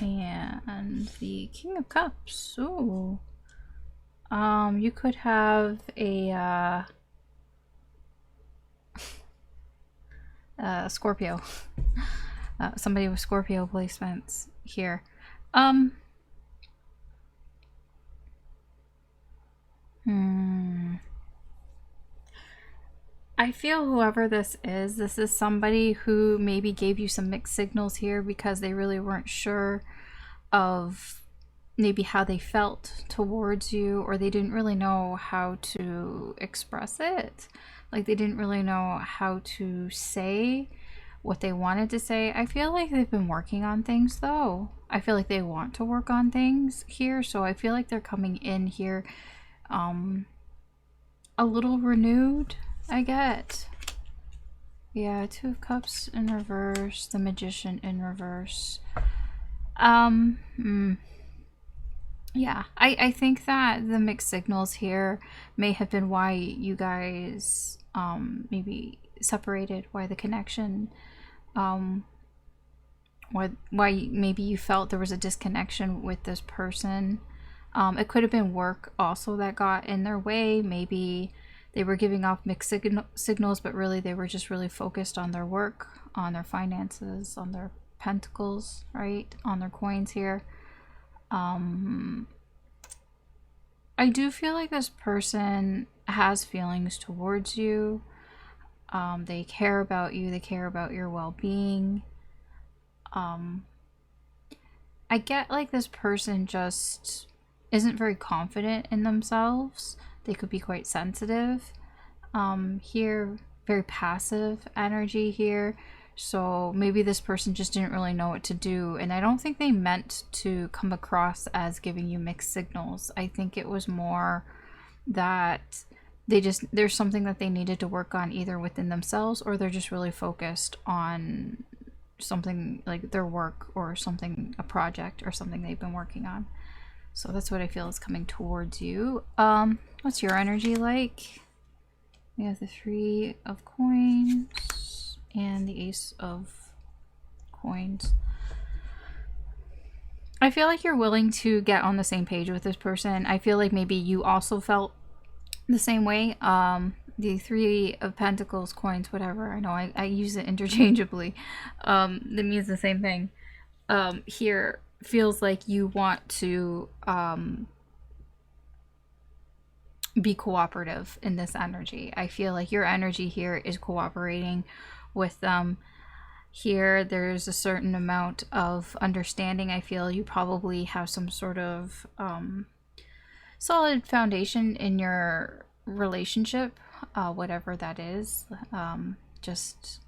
And the King of Cups. Ooh. You could have a Scorpio. Somebody with Scorpio placements here. I feel whoever this is somebody who maybe gave you some mixed signals here because they really weren't sure of maybe how they felt towards you, or they didn't really know how to express it. Like, they didn't really know how to say what they wanted to say. I feel like they've been working on things, though. I feel like they want to work on things here, so I feel like they're coming in here a little renewed, I get. Yeah, Two of Cups in reverse, the Magician in reverse. Yeah, I think that the mixed signals here may have been why you guys maybe separated, why the connection, why maybe you felt there was a disconnection with this person. It could have been work also that got in their way. Maybe they were giving off mixed signals, but really they were just really focused on their work, on their finances, on their pentacles, right? On their coins here. I do feel like this person has feelings towards you. They care about you. They care about your well-being. I get like this person just isn't very confident in themselves. They could be quite sensitive. Here, very passive energy here. So maybe this person just didn't really know what to do. And I don't think they meant to come across as giving you mixed signals. I think it was more that there's something that they needed to work on either within themselves, or they're just really focused on something like their work or something, a project or something they've been working on. So that's what I feel is coming towards you. What's your energy like? We have the Three of Coins and the Ace of Coins. I feel like you're willing to get on the same page with this person. I feel like maybe you also felt the same way. The Three of Pentacles, Coins, whatever. I know I use it interchangeably. That means the same thing. Here feels like you want to be cooperative in this energy. I feel like your energy here is cooperating with them. Here there's a certain amount of understanding. I feel you probably have some sort of solid foundation in your relationship, whatever that is. Just,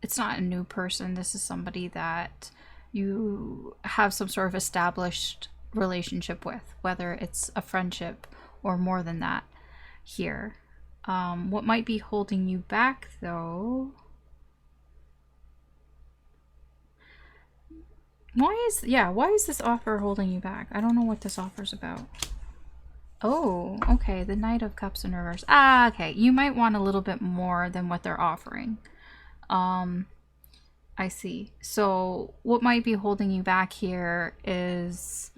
it's not a new person. This is somebody that you have some sort of established relationship with, whether it's a friendship or more than that here. What might be holding you back though? Why is this offer holding you back? I don't know what this offer's about. Oh, okay, the Knight of Cups in reverse. Ah, okay, you might want a little bit more than what they're offering. I see. So what might be holding you back here is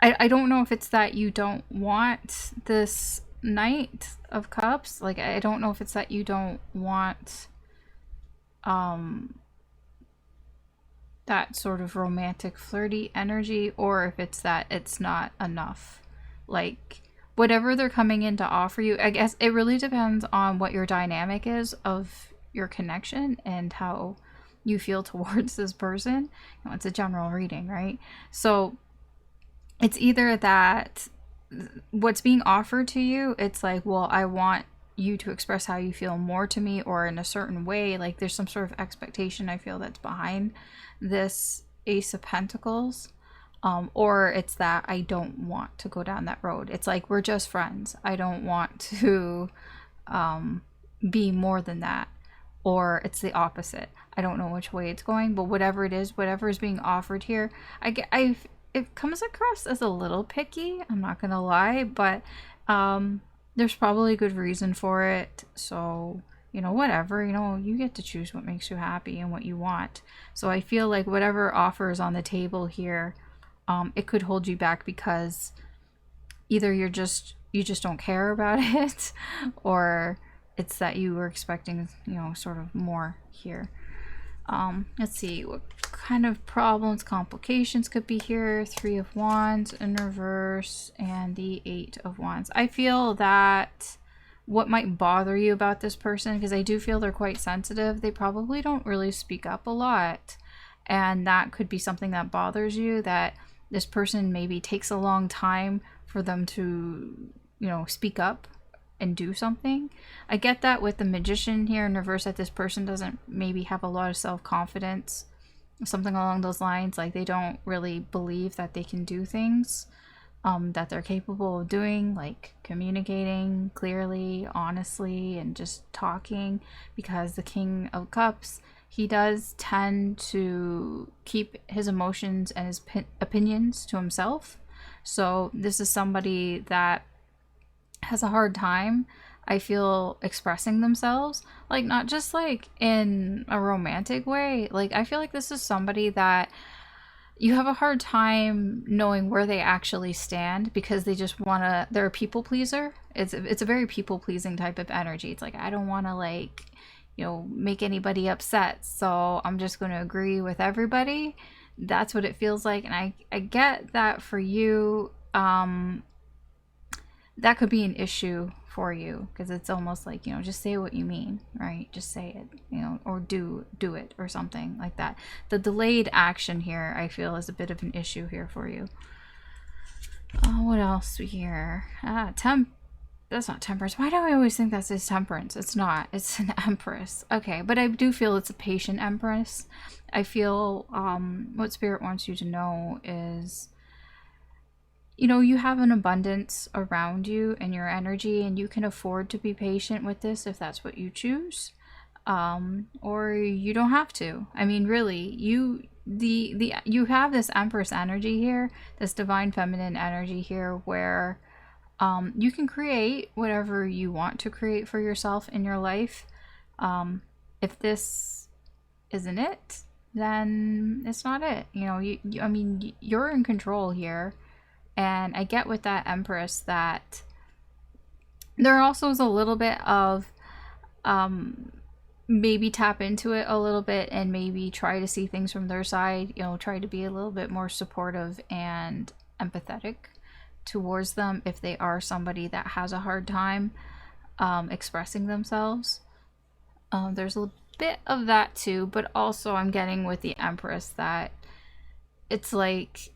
I don't know if it's that you don't want this Knight of Cups. Like, I don't know if it's that you don't want that sort of romantic flirty energy, or if it's that it's not enough. Like, whatever they're coming in to offer you, I guess it really depends on what your dynamic is of your connection and how you feel towards this person. You know, it's a general reading, right? So it's either that what's being offered to you, it's like, well, I want you to express how you feel more to me, or in a certain way. Like, there's some sort of expectation I feel that's behind this Ace of Pentacles. Or it's that I don't want to go down that road. It's like, we're just friends. I don't want to be more than that. Or it's the opposite. I don't know which way it's going, but whatever it is, whatever is being offered here, it comes across as a little picky, I'm not gonna lie, but there's probably a good reason for it. So, you know, whatever, you know, you get to choose what makes you happy and what you want. So I feel like whatever offer is on the table here, it could hold you back because either you just don't care about it, or it's that you were expecting, you know, sort of more here. Let's see what kind of problems, complications could be here. 3 of Wands in reverse and the 8 of Wands. I feel that what might bother you about this person, because I do feel they're quite sensitive, they probably don't really speak up a lot, and that could be something that bothers you, that this person maybe takes a long time for them to, you know, speak up and do something. I get that with the Magician here in reverse, that this person doesn't maybe have a lot of self-confidence, something along those lines. Like, they don't really believe that they can do things that they're capable of doing, like communicating clearly, honestly, and just talking, because the King of Cups, he does tend to keep his emotions and his opinions to himself. So this is somebody that has a hard time, I feel, expressing themselves, like, not just like in a romantic way. Like, I feel like this is somebody that you have a hard time knowing where they actually stand, because they just want to, they're a people pleaser. It's a very people pleasing type of energy. It's like, I don't want to, like, you know, make anybody upset, so I'm just going to agree with everybody. That's what it feels like. And I get that for you, that could be an issue for you, because it's almost like, you know, just say what you mean, right? Just say it, you know, or do it, or something like that. The delayed action here, I feel, is a bit of an issue here for you. What else here? That's not Temperance. Why do I always think that says Temperance? It's not. It's an Empress. Okay, but I do feel it's a patient Empress. I feel what Spirit wants you to know is, you know, you have an abundance around you and your energy, and you can afford to be patient with this if that's what you choose. Or you don't have to. I mean, really, you have this Empress energy here, this divine feminine energy here, where you can create whatever you want to create for yourself in your life. If this isn't it, then it's not it. You know, I mean, you're in control here. And I get with that Empress that there also is a little bit of maybe tap into it a little bit and maybe try to see things from their side, you know, try to be a little bit more supportive and empathetic towards them if they are somebody that has a hard time expressing themselves. There's a bit of that too, but also I'm getting with the Empress that it's like,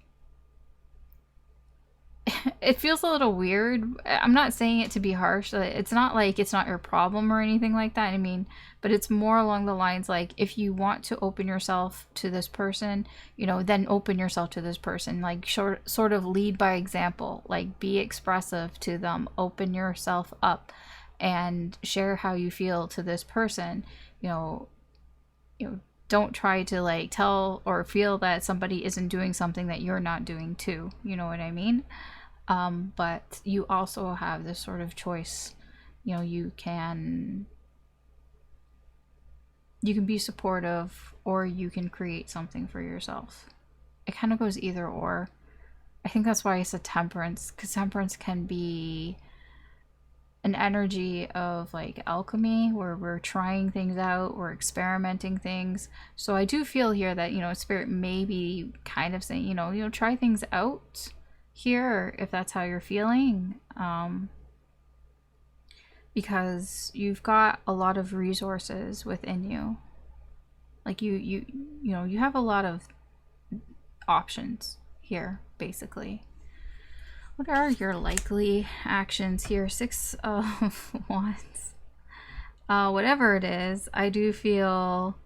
it feels a little weird. I'm not saying it to be harsh. It's not like it's not your problem or anything like that. I mean, but it's more along the lines like, if you want to open yourself to this person, you know, then open yourself to this person. Like, sort of lead by example. Like, be expressive to them. Open yourself up and share how you feel to this person. You know, don't try to like tell or feel that somebody isn't doing something that you're not doing too. You know what I mean? But you also have this sort of choice. You know, you can be supportive, or you can create something for yourself. It kind of goes either or. I think that's why I said temperance, because temperance can be an energy of like alchemy, where we're trying things out, we're experimenting things. So I do feel here that, you know, spirit may be kind of saying, you know, try things out here if that's how you're feeling. Because you've got a lot of resources within you. Like you know, you have a lot of options here, basically. What are your likely actions here? 6 of Wands. Whatever it is, I do feel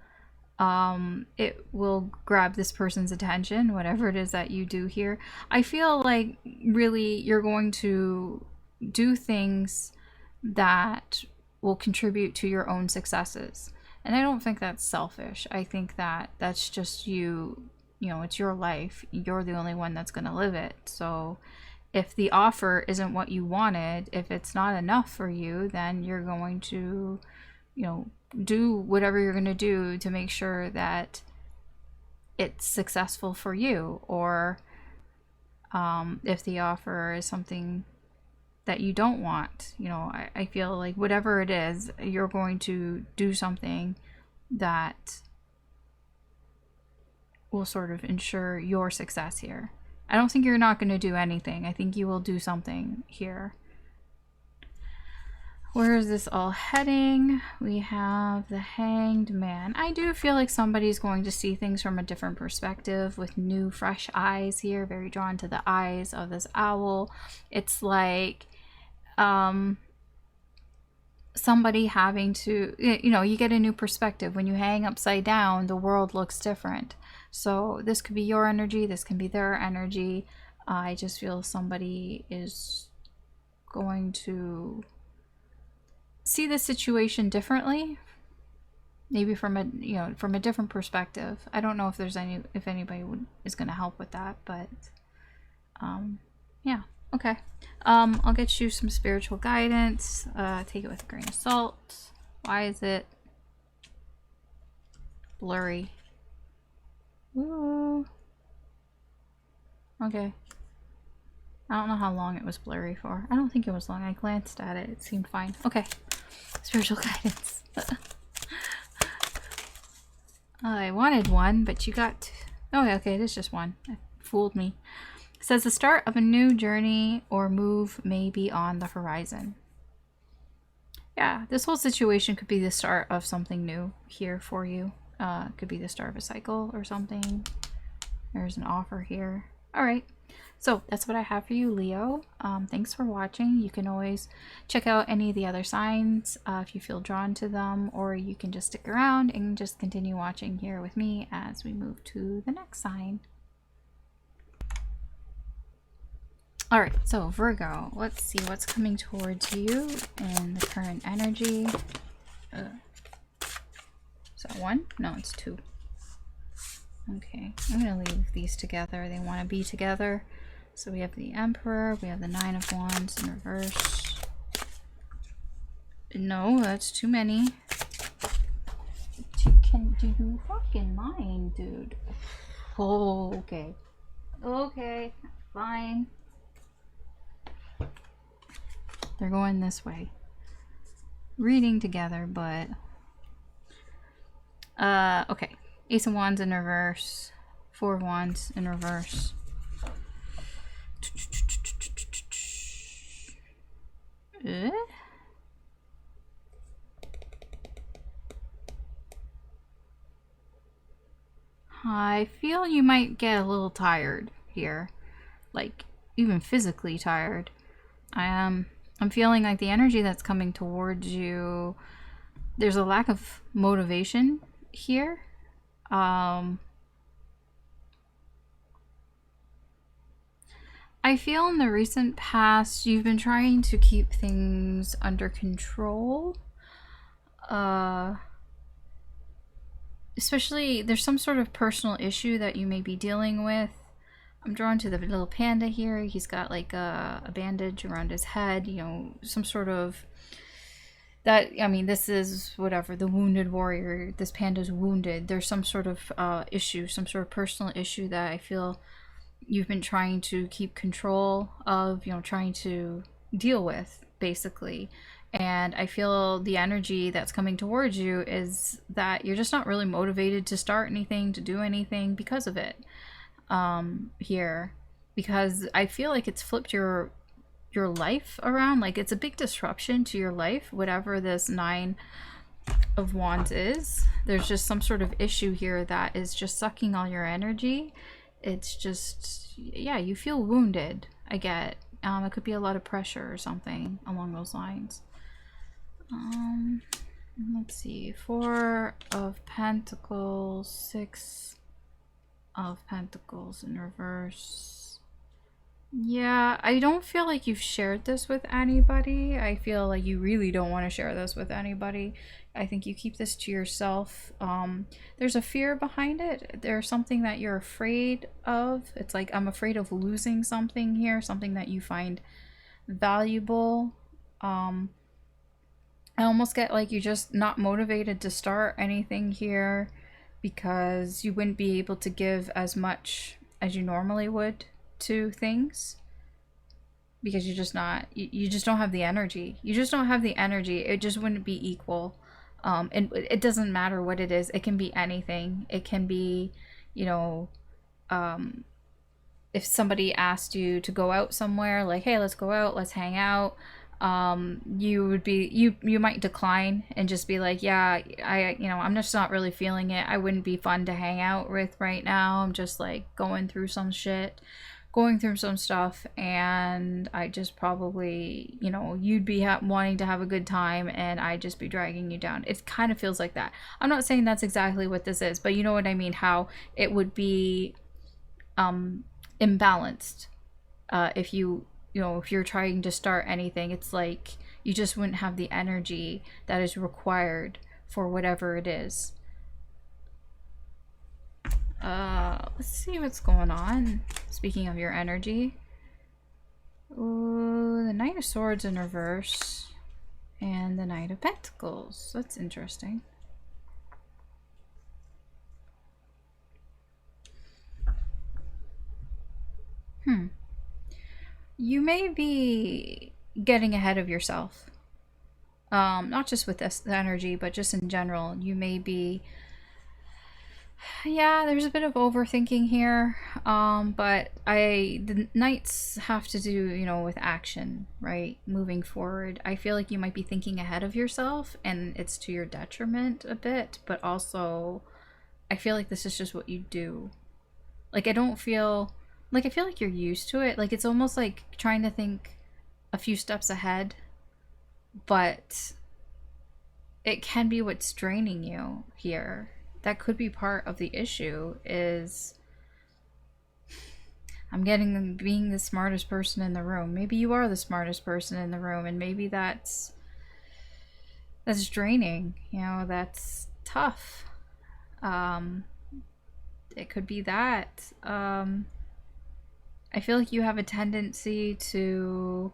it will grab this person's attention, whatever it is that you do here. I feel like really you're going to do things that will contribute to your own successes. And I don't think that's selfish. I think that that's just you. You know, it's your life. You're the only one that's going to live it. So if the offer isn't what you wanted, if it's not enough for you, then you're going to, you know, do whatever you're going to do to make sure that it's successful for you. Or if the offer is something that you don't want, you know, I feel like whatever it is, you're going to do something that will sort of ensure your success here. I don't think you're not going to do anything. I think you will do something here. Where is this all heading? We have the Hanged Man. I do feel like somebody's going to see things from a different perspective with new, fresh eyes here. Very drawn to the eyes of this owl. It's like somebody having to, you know, you get a new perspective. When you hang upside down, the world looks different. So this could be your energy, this can be their energy. I just feel somebody is going to see the situation differently, maybe from a, you know, from a different perspective. I don't know if there's if anybody is going to help with that, but yeah. Okay. I'll get you some spiritual guidance. Take it with a grain of salt. Why is it blurry? Ooh. Okay. I don't know how long it was blurry for. I don't think it was long. I glanced at it. It seemed fine. Okay. Spiritual guidance. I wanted one, but you got... Oh, okay. It is just one. It fooled me. It says the start of a new journey or move may be on the horizon. Yeah, this whole situation could be the start of something new here for you. Could be the start of a cycle or something. There's an offer here. All right. So that's what I have for you, Leo. Thanks for watching. You can always check out any of the other signs if you feel drawn to them, or you can just stick around and just continue watching here with me as we move to the next sign. All right, so Virgo, let's see what's coming towards you in the current energy. Is that one? No, it's two. Okay, I'm gonna leave these together. They want to be together. So we have the Emperor, we have the Nine of Wands in reverse. No, that's too many. Do you fucking mind, dude? Oh, okay. Okay, fine. They're going this way. Reading together, but... okay. Ace of Wands in reverse. Four of Wands in reverse. I feel you might get a little tired here. Like, even physically tired. I'm feeling like the energy that's coming towards you, there's a lack of motivation here. I feel in the recent past you've been trying to keep things under control. especially there's some sort of personal issue that you may be dealing with. I'm drawn to the little panda here. He's got like a bandage around his head, you know, some sort of that. I mean, this is whatever, the wounded warrior. This panda's wounded. There's some sort of issue, some sort of personal issue that I feel you've been trying to keep control of, you know, trying to deal with, basically. And I feel the energy that's coming towards you is that you're just not really motivated to start anything, to do anything because of it. Here, because I feel like it's flipped your life around. Like it's a big disruption to your life, whatever this Nine of Wands is. There's just some sort of issue here that is just sucking all your energy. It's just, yeah, you feel wounded. I get it could be a lot of pressure or something along those lines. Let's see, Four of Pentacles, Six of Pentacles in reverse. Yeah, I don't feel like you've shared this with anybody. I feel like you really don't want to share this with anybody. I think you keep this to yourself. There's a fear behind it. There's something that you're afraid of. It's like, I'm afraid of losing something here, something that you find valuable. I almost get like you're just not motivated to start anything here because you wouldn't be able to give as much as you normally would to things, because you're just not, you just don't have the energy. You just don't have the energy. It just wouldn't be equal. And it doesn't matter what it is. It can be anything. It can be, you know, if somebody asked you to go out somewhere, like, hey, let's go out, let's hang out, you would be, you might decline and just be like, yeah, I'm just not really feeling it. I wouldn't be fun to hang out with right now. I'm just like going through some stuff, and I just probably, you'd be wanting to have a good time and I'd just be dragging you down. It kind of feels like that. I'm not saying that's exactly what this is, but you know what I mean, how it would be imbalanced if if you're trying to start anything. It's like you just wouldn't have the energy that is required for whatever it is. Let's see what's going on. Speaking of your energy. Ooh, the Knight of Swords in reverse. And the Knight of Pentacles. That's interesting. You may be getting ahead of yourself. Not just with this energy, but just in general. You may be... Yeah, there's a bit of overthinking here. But the Knights have to do, with action, right? Moving forward. I feel like you might be thinking ahead of yourself, and it's to your detriment a bit, but also I feel like this is just what you do. Like, I feel like you're used to it. Like, it's almost like trying to think a few steps ahead, but it can be what's draining you here. That could be part of the issue, is I'm getting being the smartest person in the room. Maybe you are the smartest person in the room, and maybe that's draining, that's tough. It could be that. I feel like you have a tendency to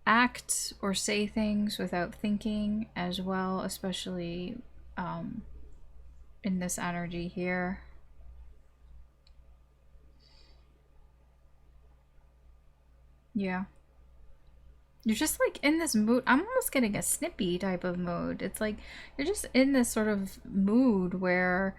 act or say things without thinking as well, especially in this energy here. Yeah. You're just like in this mood. I'm almost getting a snippy type of mood. It's like you're just in this sort of mood where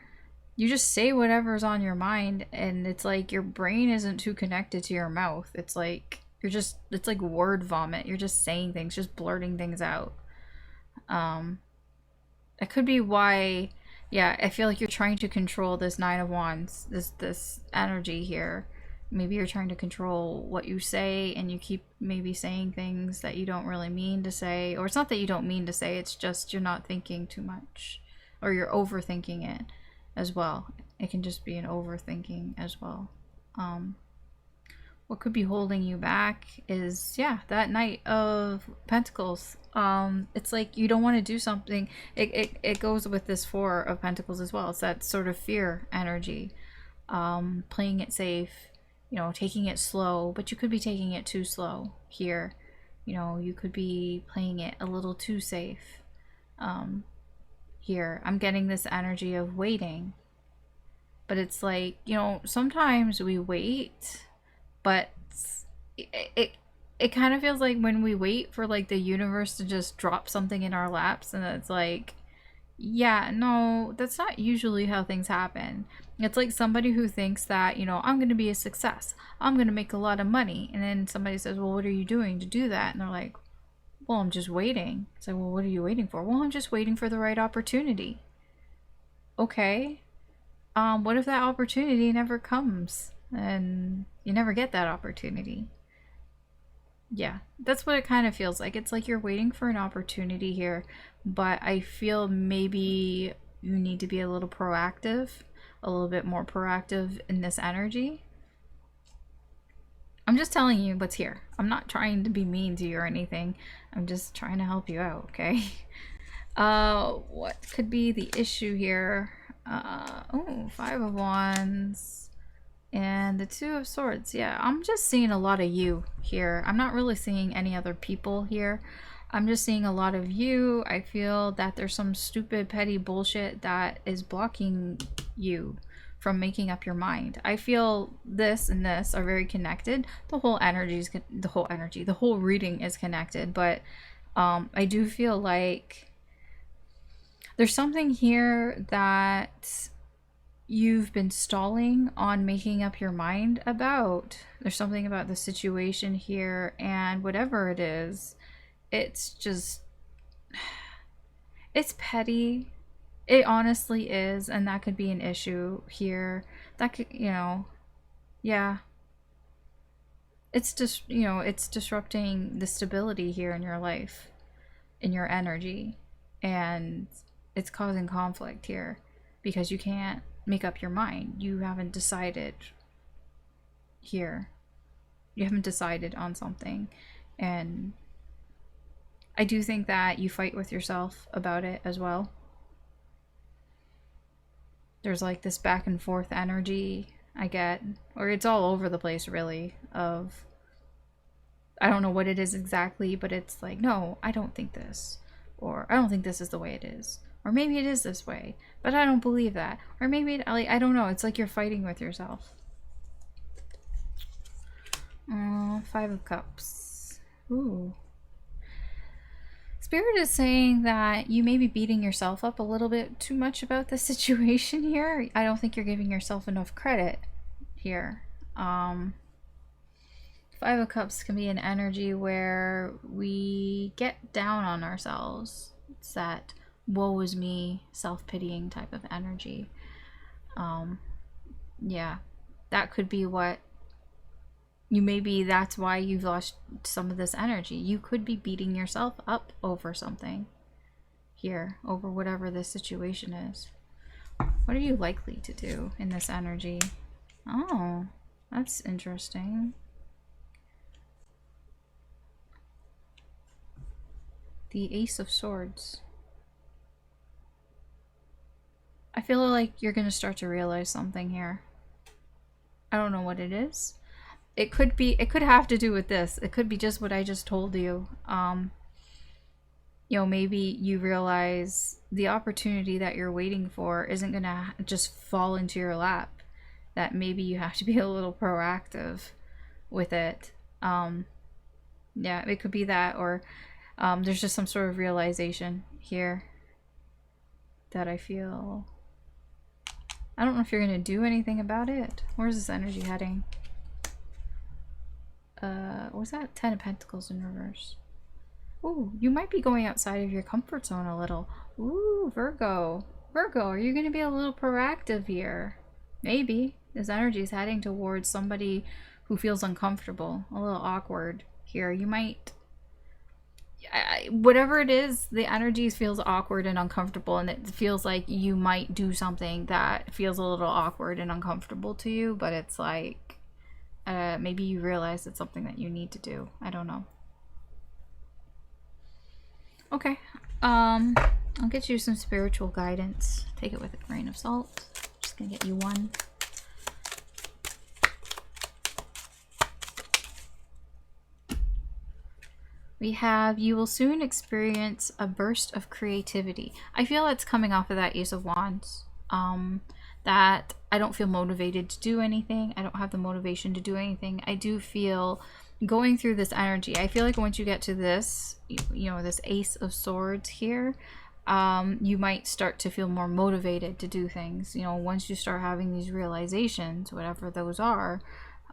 you just say whatever's on your mind, and it's like your brain isn't too connected to your mouth. It's like it's like word vomit. You're just saying things, just blurting things out. That could be why, yeah, I feel like you're trying to control this Nine of Wands, this energy here. Maybe you're trying to control what you say, and you keep maybe saying things that you don't really mean to say. Or it's not that you don't mean to say, it's just you're not thinking too much. Or you're overthinking it as well. It can just be an overthinking as well. what could be holding you back is, yeah, that Knight of Pentacles. It's like you don't want to do something. It goes with this Four of Pentacles as well. It's that sort of fear energy. Playing it safe, you know, taking it slow, but you could be taking it too slow here. You know, you could be playing it a little too safe. Here, I'm getting this energy of waiting. But it's like, you know, sometimes we wait, but it kind of feels like when we wait for like the universe to just drop something in our laps, and it's like, yeah, no, that's not usually how things happen. It's like somebody who thinks that, you know, I'm going to be a success, I'm going to make a lot of money, and then somebody says, well, what are you doing to do that? And they're like, well, I'm just waiting. It's like, well, what are you waiting for? Well, I'm just waiting for the right opportunity. Okay. What if that opportunity never comes and you never get that opportunity? Yeah, that's what it kind of feels like. It's like you're waiting for an opportunity here, but I feel maybe you need to be a little proactive, a little bit more proactive in this energy. I'm just telling you what's here. I'm not trying to be mean to you or anything. I'm just trying to help you out, okay? What could be the issue here? Oh, Five of Wands and the Two of Swords. Yeah, I'm just seeing a lot of you here. I'm not really seeing any other people here. I'm just seeing a lot of you. I feel that there's some stupid, petty bullshit that is blocking you from making up your mind. I feel this and this are very connected. The whole reading is connected, but I do feel like there's something here that you've been stalling on making up your mind about. There's something about the situation here, and whatever it is, it's just, it's petty. It honestly is, and that could be an issue here. That could, you know, yeah. It's just, you know, it's disrupting the stability here in your life, in your energy, and it's causing conflict here because you can't make up your mind. You haven't decided here. You haven't decided on something. And I do think that you fight with yourself about it as well. There's like this back and forth energy I get, or it's all over the place really, of I don't know what it is exactly, but it's like, no, I don't think this, or I don't think this is the way it is, or maybe it is this way, but I don't believe that, or maybe it, like, I don't know. It's like you're fighting with yourself. Five of Cups. Ooh. Spirit is saying that you may be beating yourself up a little bit too much about the situation here. I don't think you're giving yourself enough credit here. Five of Cups can be an energy where we get down on ourselves. It's that woe is me, self-pitying type of energy. Yeah, that could be what you, maybe that's why you've lost some of this energy. You could be beating yourself up over something here, over whatever this situation is. What are you likely to do in this energy? Oh, that's interesting. The Ace of Swords. I feel like you're going to start to realize something here. I don't know what it is. It could be, it could have to do with this. It could be just what I just told you. You know, maybe you realize the opportunity that you're waiting for isn't going to just fall into your lap. That maybe you have to be a little proactive with it. Yeah, it could be that, or there's just some sort of realization here that I feel. I don't know if you're going to do anything about it. Where's this energy heading? Was that 10 of Pentacles in reverse? Ooh, you might be going outside of your comfort zone a little. Ooh, Virgo. Virgo, are you going to be a little proactive here? Maybe. This energy is heading towards somebody who feels uncomfortable, a little awkward here. You might... whatever it is, the energy feels awkward and uncomfortable, and it feels like you might do something that feels a little awkward and uncomfortable to you, but it's like, Maybe you realize it's something that you need to do. I don't know. Okay. I'll get you some spiritual guidance. Take it with a grain of salt. Just gonna get you one. We have, you will soon experience a burst of creativity. I feel it's coming off of that Ace of Wands. That I don't feel motivated to do anything. I don't have the motivation to do anything. I do feel going through this energy. I feel like once you get to this, you know, this Ace of Swords here, you might start to feel more motivated to do things. You know, once you start having these realizations, whatever those are,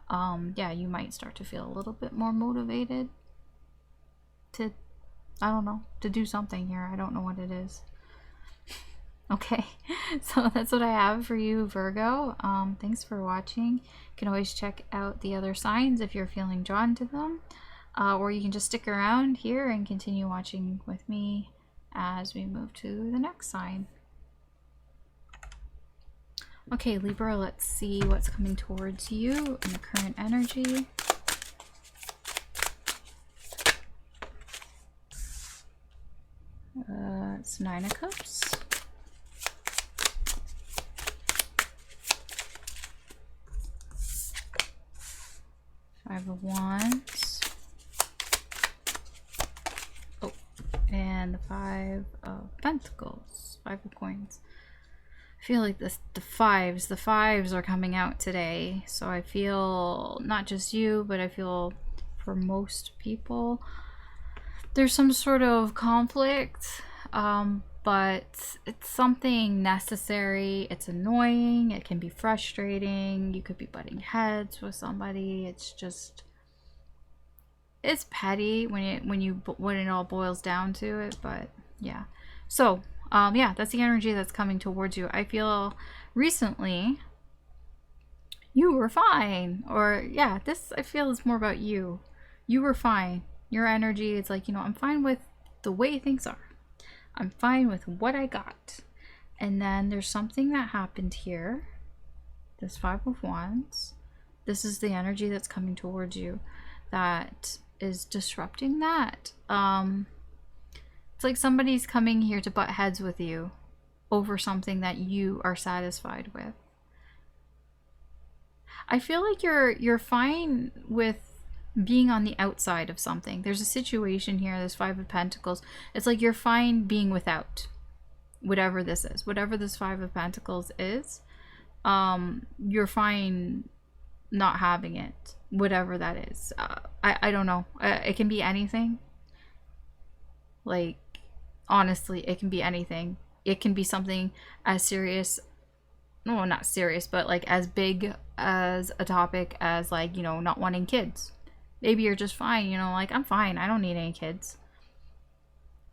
yeah, you might start to feel a little bit more motivated to, I don't know, to do something here. I don't know what it is. Okay, so that's what I have for you, Virgo. Thanks for watching. You can always check out the other signs if you're feeling drawn to them, or you can just stick around here and continue watching with me as we move to the next sign. Okay, Libra, let's see what's coming towards you in the current energy. It's 9 of Cups. Five of Wands. Oh, and the Five of Pentacles. Five of Coins. I feel like the fives are coming out today. So I feel, not just you, but I feel for most people, there's some sort of conflict, but it's something necessary. It's annoying. It can be frustrating. You could be butting heads with somebody. It's just, it's petty when it all boils down to it. But yeah, so yeah, that's the energy that's coming towards you. I feel recently you were fine, or yeah, this I feel is more about you. You were fine. Your energy is like, you know, I'm fine with the way things are. I'm fine with what I got. And then there's something that happened here. This Five of Wands. This is the energy that's coming towards you that is disrupting that. It's like somebody's coming here to butt heads with you over something that you are satisfied with. I feel like you're fine with being on the outside of something. There's a situation here, this Five of Pentacles. It's like you're fine being without whatever this is. Whatever this Five of Pentacles is, you're fine not having it. Whatever that is. I don't know. It can be anything. Like, honestly, it can be anything. It can be something as serious, no, not serious, but like as big as a topic as, like, you know, not wanting kids. Maybe you're just fine, you know, like, I'm fine, I don't need any kids.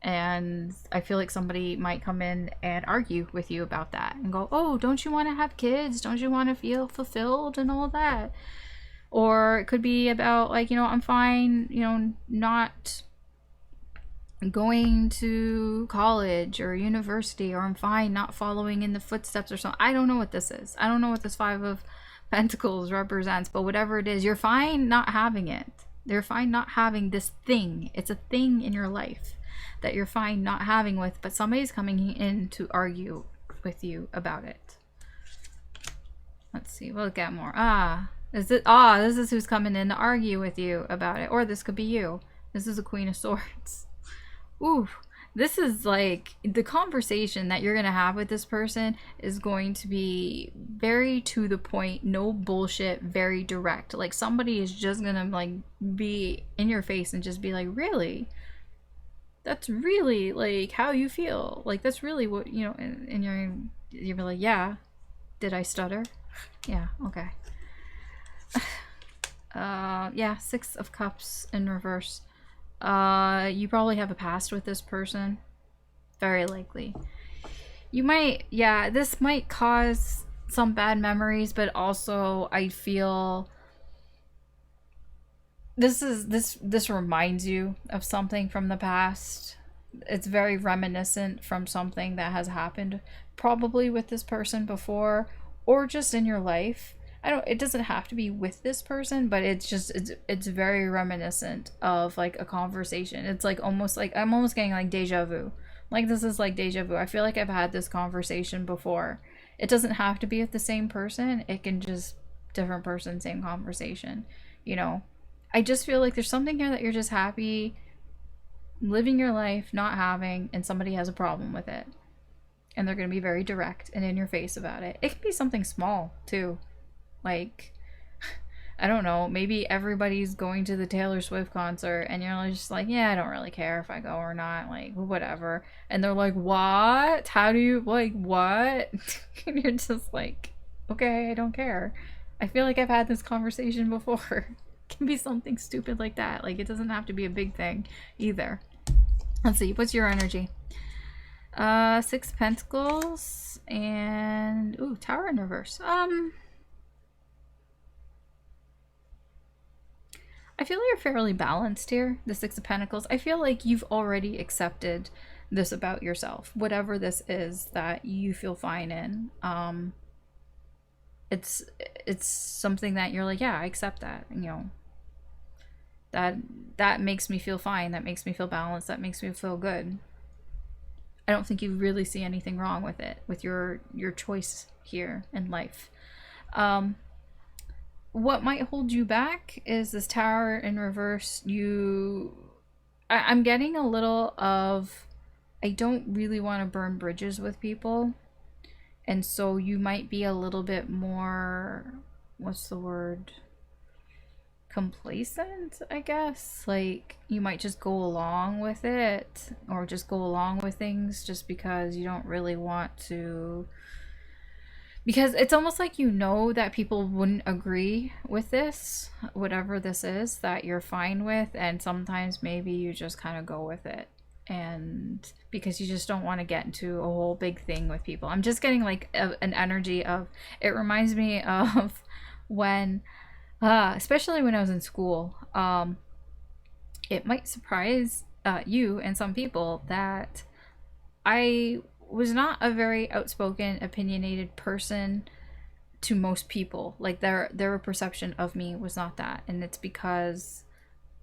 And I feel like somebody might come in and argue with you about that and go, oh, don't you want to have kids? Don't you want to feel fulfilled and all that? Or it could be about, like, you know, I'm fine, you know, not going to college or university, or I'm fine not following in the footsteps or something. I don't know what this is. I don't know what this Five of Pentacles represents, but whatever it is, you're fine not having it. They're fine not having this thing. It's a thing in your life that you're fine not having with, but somebody's coming in to argue with you about it. Let's see, we'll get more. This is who's coming in to argue with you about it. Or this could be you. This is a Queen of Swords. Ooh, this is like the conversation that you're going to have with this person is going to be very to the point, no bullshit, very direct. Like, somebody is just going to, like, be in your face and just be like, really? That's really, like, how you feel? Like, that's really what, you know, and you're like, yeah. Did I stutter? Yeah, okay. Yeah, Six of Cups in reverse. You probably have a past with this person. Very likely. You might, yeah, this might cause some bad memories, but also I feel this reminds you of something from the past. It's very reminiscent from something that has happened probably with this person before, or just in your life. it doesn't have to be with this person, but it's just, it's very reminiscent of like a conversation. It's like almost like, I'm almost getting like deja vu. Like this is like deja vu. I feel like I've had this conversation before. It doesn't have to be with the same person. It can just, different person, same conversation, you know. I just feel like there's something here that you're just happy living your life, not having, and somebody has a problem with it. And they're going to be very direct and in your face about it. It can be something small too. Like, I don't know, maybe everybody's going to the Taylor Swift concert and you're just like, yeah, I don't really care if I go or not, like, whatever. And they're like, what? How do you, like, what? And you're just like, okay, I don't care. I feel like I've had this conversation before. It can be something stupid like that. Like, it doesn't have to be a big thing either. Let's see, what's your energy? 6 Pentacles and, ooh, Tower in reverse. I feel like you're fairly balanced here, the 6 of Pentacles. I feel like you've already accepted this about yourself, whatever this is that you feel fine in. It's something that you're like, yeah, I accept that, you know. That makes me feel fine, that makes me feel balanced, that makes me feel good. I don't think you really see anything wrong with it, with your choice here in life. What might hold you back is this Tower in reverse. I'm getting a little of, I don't really want to burn bridges with people. And so you might be a little bit more, what's the word? Complacent, I guess. Like, you might just go along with it, or just go along with things just because you don't really want to, because it's almost like you know that people wouldn't agree with this, whatever this is that you're fine with, and sometimes maybe you just kind of go with it, and because you just don't want to get into a whole big thing with people. I'm just getting like an energy of, it reminds me of when especially when I was in school, it might surprise you and some people that I was not a very outspoken, opinionated person to most people. Like their perception of me was not that, and it's because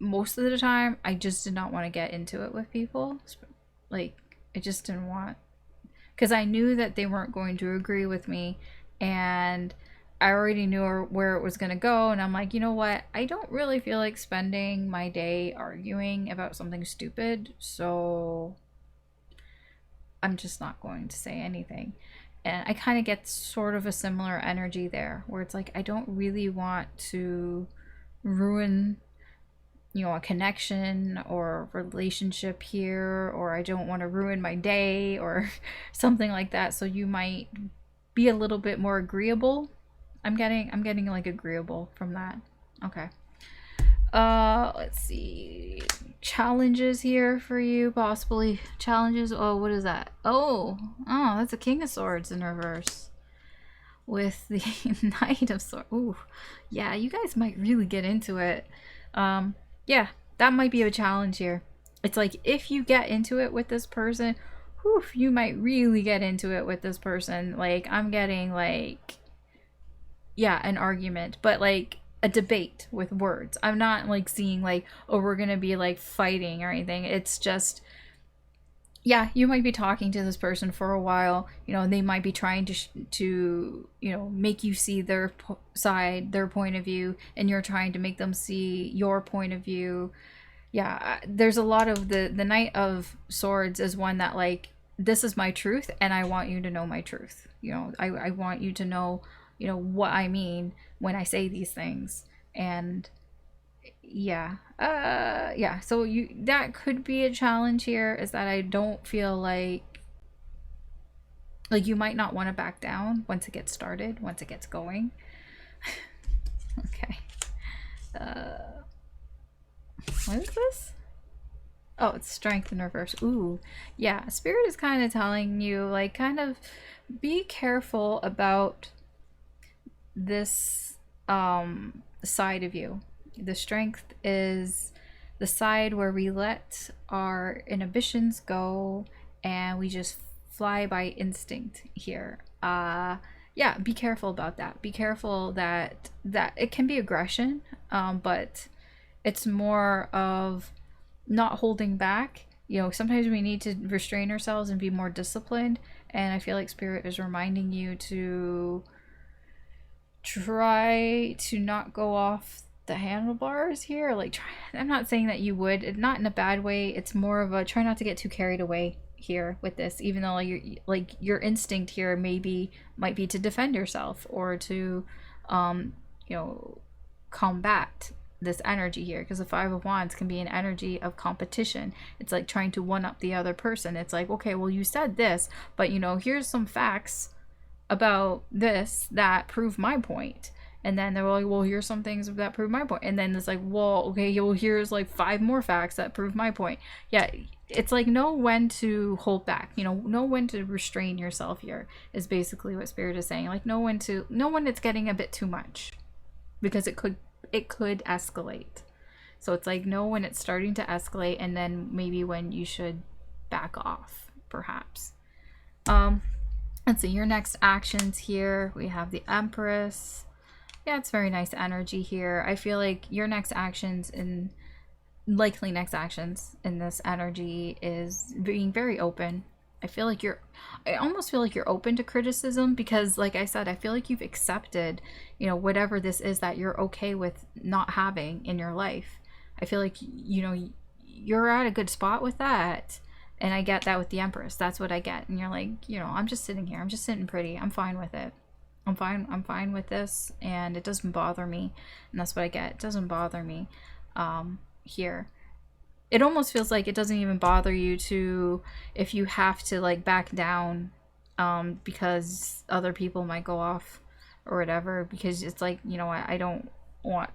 most of the time I just did not want to get into it with people. Like, I just didn't want, because I knew that they weren't going to agree with me, and I already knew where it was going to go, and I'm like, you know what? I don't really feel like spending my day arguing about something stupid, so I'm just not going to say anything. And I kind of get sort of a similar energy there, where it's like, I don't really want to ruin, you know, a connection or a relationship here, or I don't want to ruin my day or something like that. So you might be a little bit more agreeable. I'm getting like agreeable from that. Okay. Let's see. Challenges here for you, possibly. Challenges. Oh, what is that? Oh, that's a King of Swords in reverse. With the Knight of Swords. Ooh, yeah, you guys might really get into it. Yeah, that might be a challenge here. It's like, if you get into it with this person, whew, you might really get into it with this person. Like, I'm getting like, yeah, an argument, but like a debate with words. I'm not like seeing like, oh, we're gonna be like fighting or anything. It's just, yeah, you might be talking to this person for a while, you know, they might be trying to you know, make you see their side, their point of view, and you're trying to make them see your point of view. Yeah, there's a lot of the Knight of Swords is one that like, this is my truth, and I want you to know my truth. You know, I want you to know, you know, what I mean when I say these things. And yeah, yeah, so that could be a challenge here, is that I don't feel like you might not want to back down once it gets started, once it gets going. Okay. What is this? Oh, it's Strength in reverse. Ooh, yeah, Spirit is kind of telling you, like, kind of be careful about this side of you. The Strength is the side where we let our inhibitions go and we just fly by instinct here. yeah, be careful about that. Be careful that it can be aggression, but it's more of not holding back. You know, sometimes we need to restrain ourselves and be more disciplined. And I feel like Spirit is reminding you to try to not go off the handlebars here. Like, try, I'm not saying that you would, not in a bad way. It's more of a try not to get too carried away here with this, even though like your instinct here might be to defend yourself or to you know, combat this energy here, because the Five of Wands can be an energy of competition. It's like trying to one up the other person. It's like, okay, well, you said this, but you know, here's some facts about this that prove my point. And then they're like, well, here's some things that prove my point. And then it's like, well, okay, well, here's like 5 more facts that prove my point. Yeah, it's like know when to hold back. You know when to restrain yourself here is basically what Spirit is saying. Like know when it's getting a bit too much, because it could escalate. So it's like know when it's starting to escalate, and then maybe when you should back off, perhaps. Let's see your next actions here. We have the Empress. Yeah, it's very nice energy here. I feel like your next actions in likely next actions in this energy is being very open. I almost feel like you're open to criticism, because like I said, I feel like you've accepted, you know, whatever this is that you're okay with not having in your life. I feel like, you know, you're at a good spot with that. And I get that with the Empress. That's what I get. And you're like, you know, I'm just sitting here. I'm just sitting pretty. I'm fine with it. I'm fine with this, and it doesn't bother me. And that's what I get. It doesn't bother me here. It almost feels like it doesn't even bother you to, if you have to like back down because other people might go off or whatever, because it's like, you know, I don't want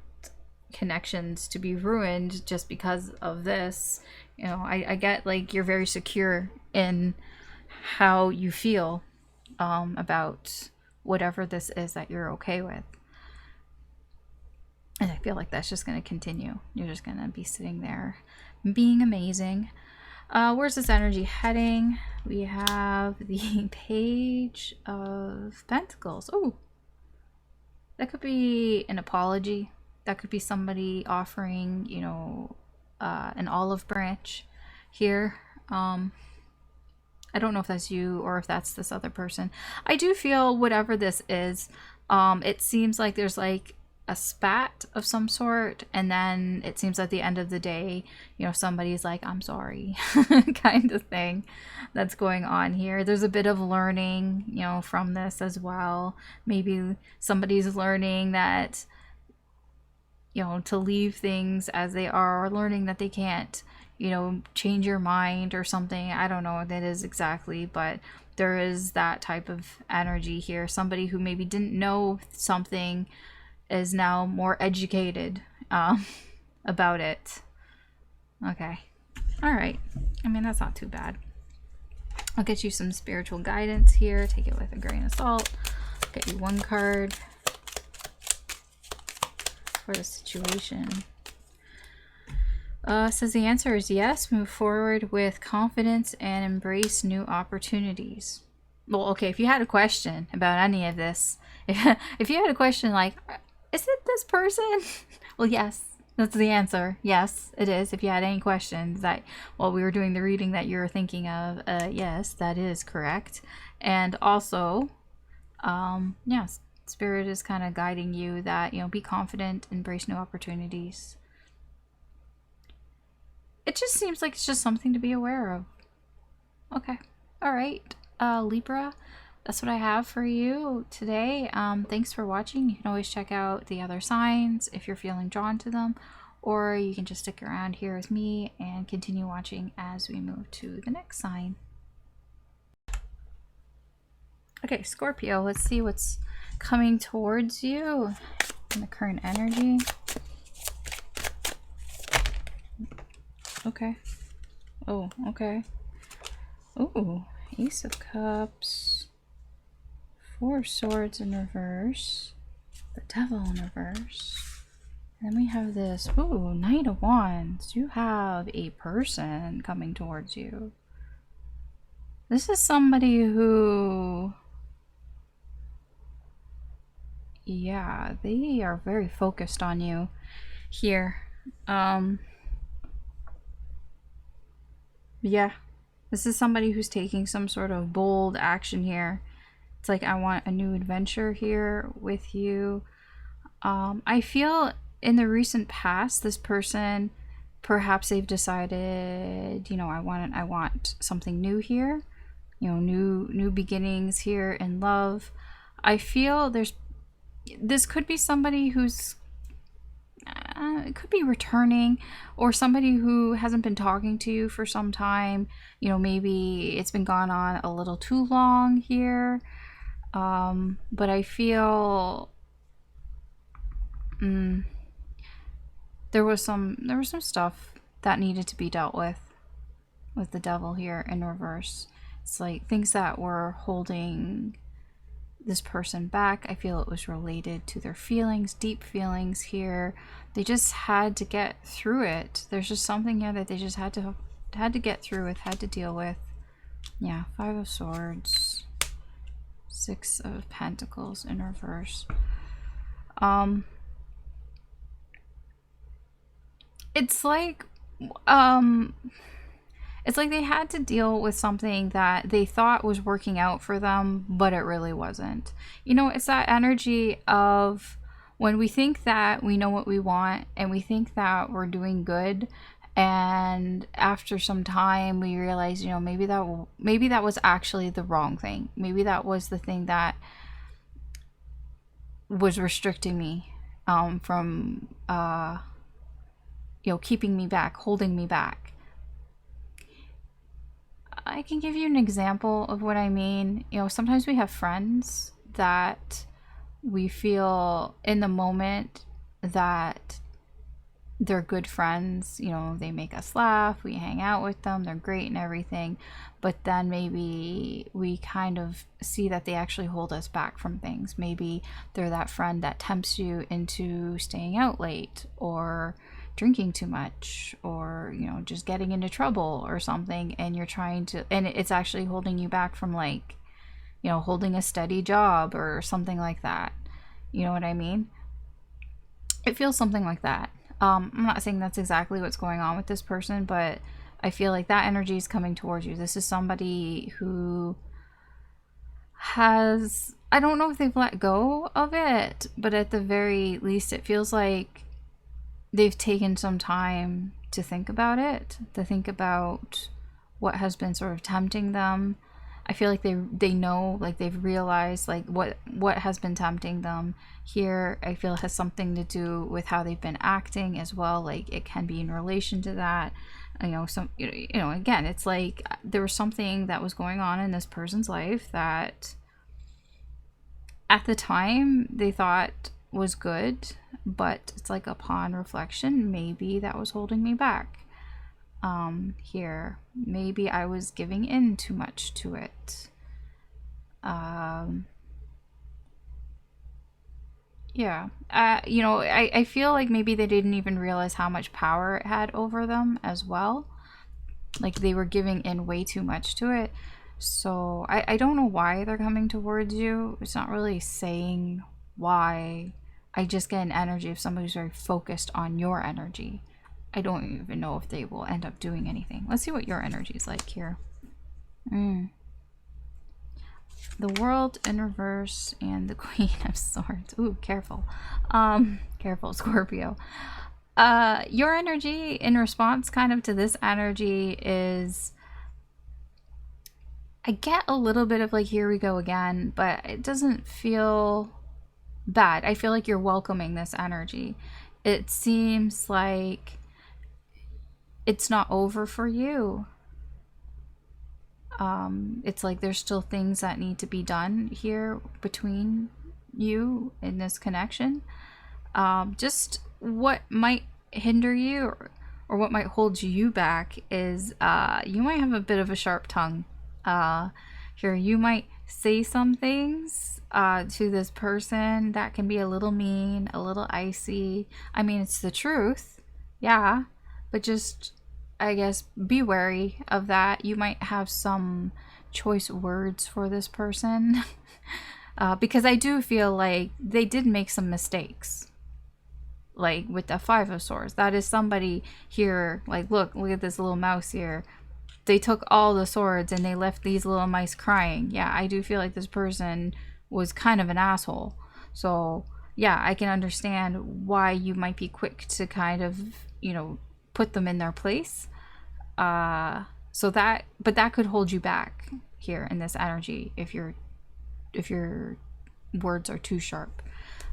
connections to be ruined just because of this. You know, I get like you're very secure in how you feel about whatever this is that you're okay with. And I feel like that's just going to continue. You're just going to be sitting there being amazing. Where's this energy heading? We have the Page of Pentacles. Oh, that could be an apology. That could be somebody offering, you know, an olive branch here. I don't know if that's you or if that's this other person. I do feel whatever this is, it seems like there's like a spat of some sort, and then it seems at the end of the day, you know, somebody's like, I'm sorry, kind of thing that's going on here. There's a bit of learning, you know, from this as well. Maybe somebody's learning that, you know, to leave things as they are, or learning that they can't, you know, change your mind or something. I don't know what that is exactly, but there is that type of energy here. Somebody who maybe didn't know something is now more educated about it. Okay. All right. I mean, that's not too bad. I'll get you some spiritual guidance here. Take it with a grain of salt. Get you one card for the situation. Says the answer is yes. Move forward with confidence and embrace new opportunities. Well, okay, if you had a question about any of this, if you had a question like, is it this person? Well, yes, that's the answer. Yes, it is. If you had any questions that while we were doing the reading that you were thinking of, yes, that is correct. And also, yes, Spirit is kind of guiding you that, you know, be confident, embrace new opportunities. It just seems like it's just something to be aware of. Okay. All right. Libra, that's what I have for you today. Thanks for watching. You can always check out the other signs if you're feeling drawn to them, or you can just stick around here with me and continue watching as we move to the next sign. Okay, Scorpio, let's see what's coming towards you in the current energy. Okay. Oh, okay. Oh, Ace of Cups. 4 Swords in reverse. The Devil in reverse. And then we have this. Ooh, Knight of Wands. You have a person coming towards you. This is somebody who Yeah, they are very focused on you here. Yeah, this is somebody who's taking some sort of bold action here. It's like, I want a new adventure here with you. I feel in the recent past, this person, perhaps they've decided, you know, I want something new here. You know, new beginnings here in love. I feel this could be somebody who's it could be returning, or somebody who hasn't been talking to you for some time. You know, maybe it's been gone on a little too long here. But I feel there was some stuff that needed to be dealt with the devil here in reverse. It's like things that were holding this person back. I feel it was related to their feelings, deep feelings here. They just had to get through it. There's just something here that they just had to get through with, had to deal with. Yeah, 5 of Swords, 6 of Pentacles in reverse. It's like they had to deal with something that they thought was working out for them, but it really wasn't. You know, it's that energy of when we think that we know what we want and we think that we're doing good, and after some time we realize, you know, maybe that was actually the wrong thing. Maybe that was the thing that was restricting me from you know, keeping me back, holding me back. I can give you an example of what I mean. You know, sometimes we have friends that we feel in the moment that they're good friends. You know, they make us laugh, we hang out with them, they're great and everything. But then maybe we kind of see that they actually hold us back from things. Maybe they're that friend that tempts you into staying out late, or drinking too much, or, you know, just getting into trouble or something, and you're trying to, and it's actually holding you back from, like, you know, holding a steady job or something like that. You know what I mean? It feels something like that. I'm not saying that's exactly what's going on with this person, but I feel like that energy is coming towards you. This is somebody who has, I don't know if they've let go of it, but at the very least it feels like they've taken some time to think about it, to think about what has been sort of tempting them. I feel like they know, like they've realized like what has been tempting them here. I feel it has something to do with how they've been acting as well. Like it can be in relation to that. You know, some, you know, again, it's like there was something that was going on in this person's life that at the time they thought was good, but it's like upon reflection, maybe that was holding me back. Here, maybe I was giving in too much to it. Yeah, you know, I feel like maybe they didn't even realize how much power it had over them as well. Like they were giving in way too much to it. So I don't know why they're coming towards you. It's not really saying why. I just get an energy of somebody who's very focused on your energy. I don't even know if they will end up doing anything. Let's see what your energy is like here. The World in reverse and the Queen of Swords. Ooh, careful. Careful, Scorpio. Your energy in response kind of to this energy is, I get a little bit of like, here we go again, but it doesn't feel bad. I feel like you're welcoming this energy. It seems like it's not over for you. It's like there's still things that need to be done here between you in this connection. Just what might hinder you, or what might hold you back is you might have a bit of a sharp tongue. Here, you might say some things to this person that can be a little mean, a little icy. I mean, it's the truth, yeah, but just, I guess, be wary of that. You might have some choice words for this person. Because I do feel like they did make some mistakes. Like with the Five of Swords, that is somebody here, like, look at this little mouse here. They took all the swords and they left these little mice crying. Yeah, I do feel like this person was kind of an asshole. So yeah, I can understand why you might be quick to kind of, you know, put them in their place. But that could hold you back here in this energy if your words are too sharp.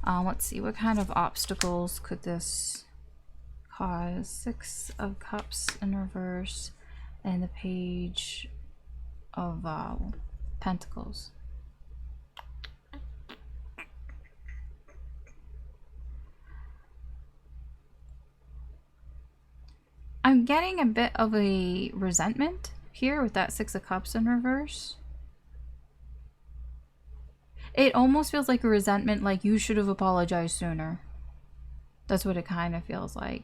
Let's see, what kind of obstacles could this cause? Six of Cups in reverse and the Page of Pentacles. I'm getting a bit of a resentment here with that Six of Cups in reverse. It almost feels like a resentment, like you should have apologized sooner. That's what it kind of feels like.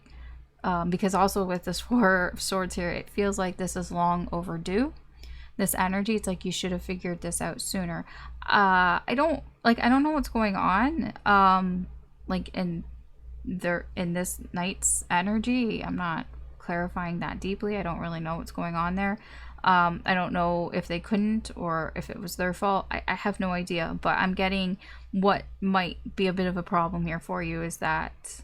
Because also with this Four of Swords here, it feels like this is long overdue. This energy, it's like you should have figured this out sooner. I don't know what's going on. Like in this night's energy, I'm not clarifying that deeply. I don't really know what's going on there. I don't know if they couldn't or if it was their fault. I have no idea, but I'm getting what might be a bit of a problem here for you is that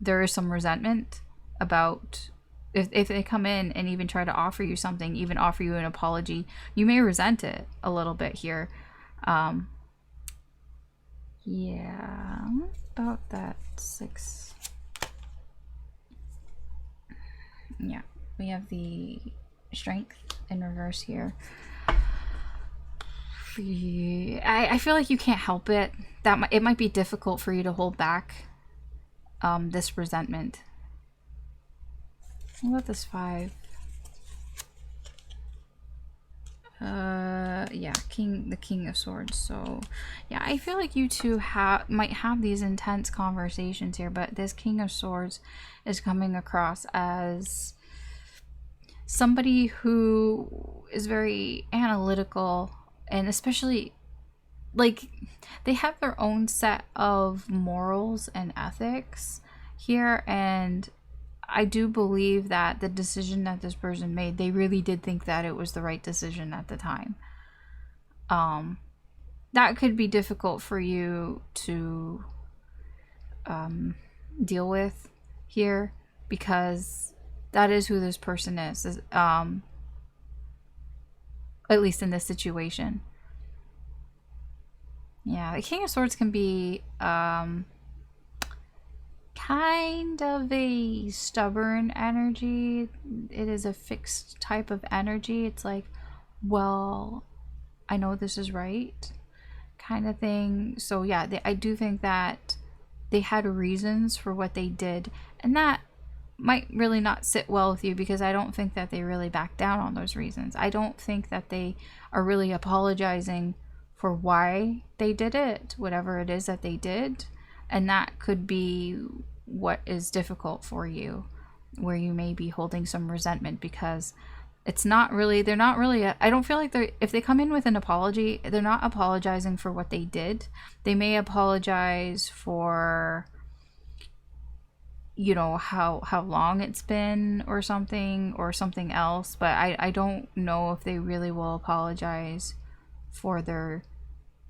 there is some resentment about if they come in and even try to offer you something, even offer you an apology, you may resent it a little bit here. Yeah, about that six. Yeah, we have the Strength in reverse here. I feel like you can't help it. It might be difficult for you to hold back this resentment. What about this five? Yeah, the King of Swords. So yeah, I feel like you two might have these intense conversations here, but this King of Swords is coming across as somebody who is very analytical, and especially like they have their own set of morals and ethics here, and I do believe that the decision that this person made, they really did think that it was the right decision at the time. That could be difficult for you to deal with here, because that is who this person is, at least in this situation. Yeah, the King of Swords can be kind of a stubborn energy. It is a fixed type of energy. It's like, well, I know this is right, kind of thing. So yeah, I do think that they had reasons for what they did, and that might really not sit well with you, because I don't think that they really back down on those reasons. I don't think that they are really apologizing for why they did it, whatever it is that they did. And that could be what is difficult for you, where you may be holding some resentment, because it's not really, they're not really, I don't feel like if they come in with an apology, they're not apologizing for what they did. They may apologize for, you know, how long it's been or something else, but I don't know if they really will apologize for their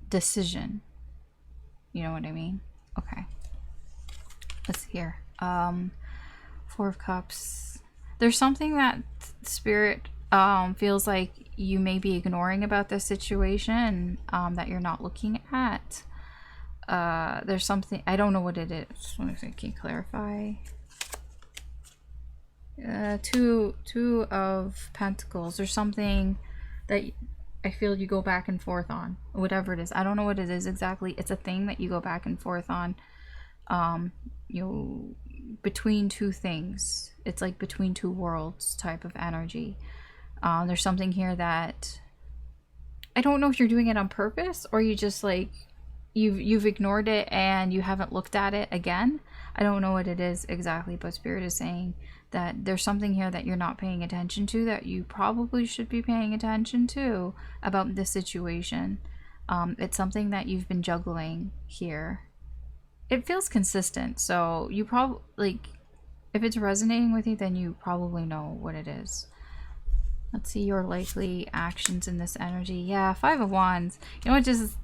decision. You know what I mean? Okay, let's see here. Four of Cups. There's something that Spirit feels like you may be ignoring about this situation, that you're not looking at. There's something, I don't know what it is. Let me see, can you clarify? Two of Pentacles. There's something that I feel you go back and forth on, whatever it is. I don't know what it is exactly. It's a thing that you go back and forth on, you know, between two things. It's like between two worlds type of energy. There's something here that I don't know if you're doing it on purpose, or you just like you've ignored it and you haven't looked at it again. I don't know what it is exactly, but Spirit is saying that there's something here that you're not paying attention to, that you probably should be paying attention to about this situation. It's something that you've been juggling here. It feels consistent, so you probably, like, if it's resonating with you, then you probably know what it is. Let's see your likely actions in this energy. Yeah, Five of Wands. You know what just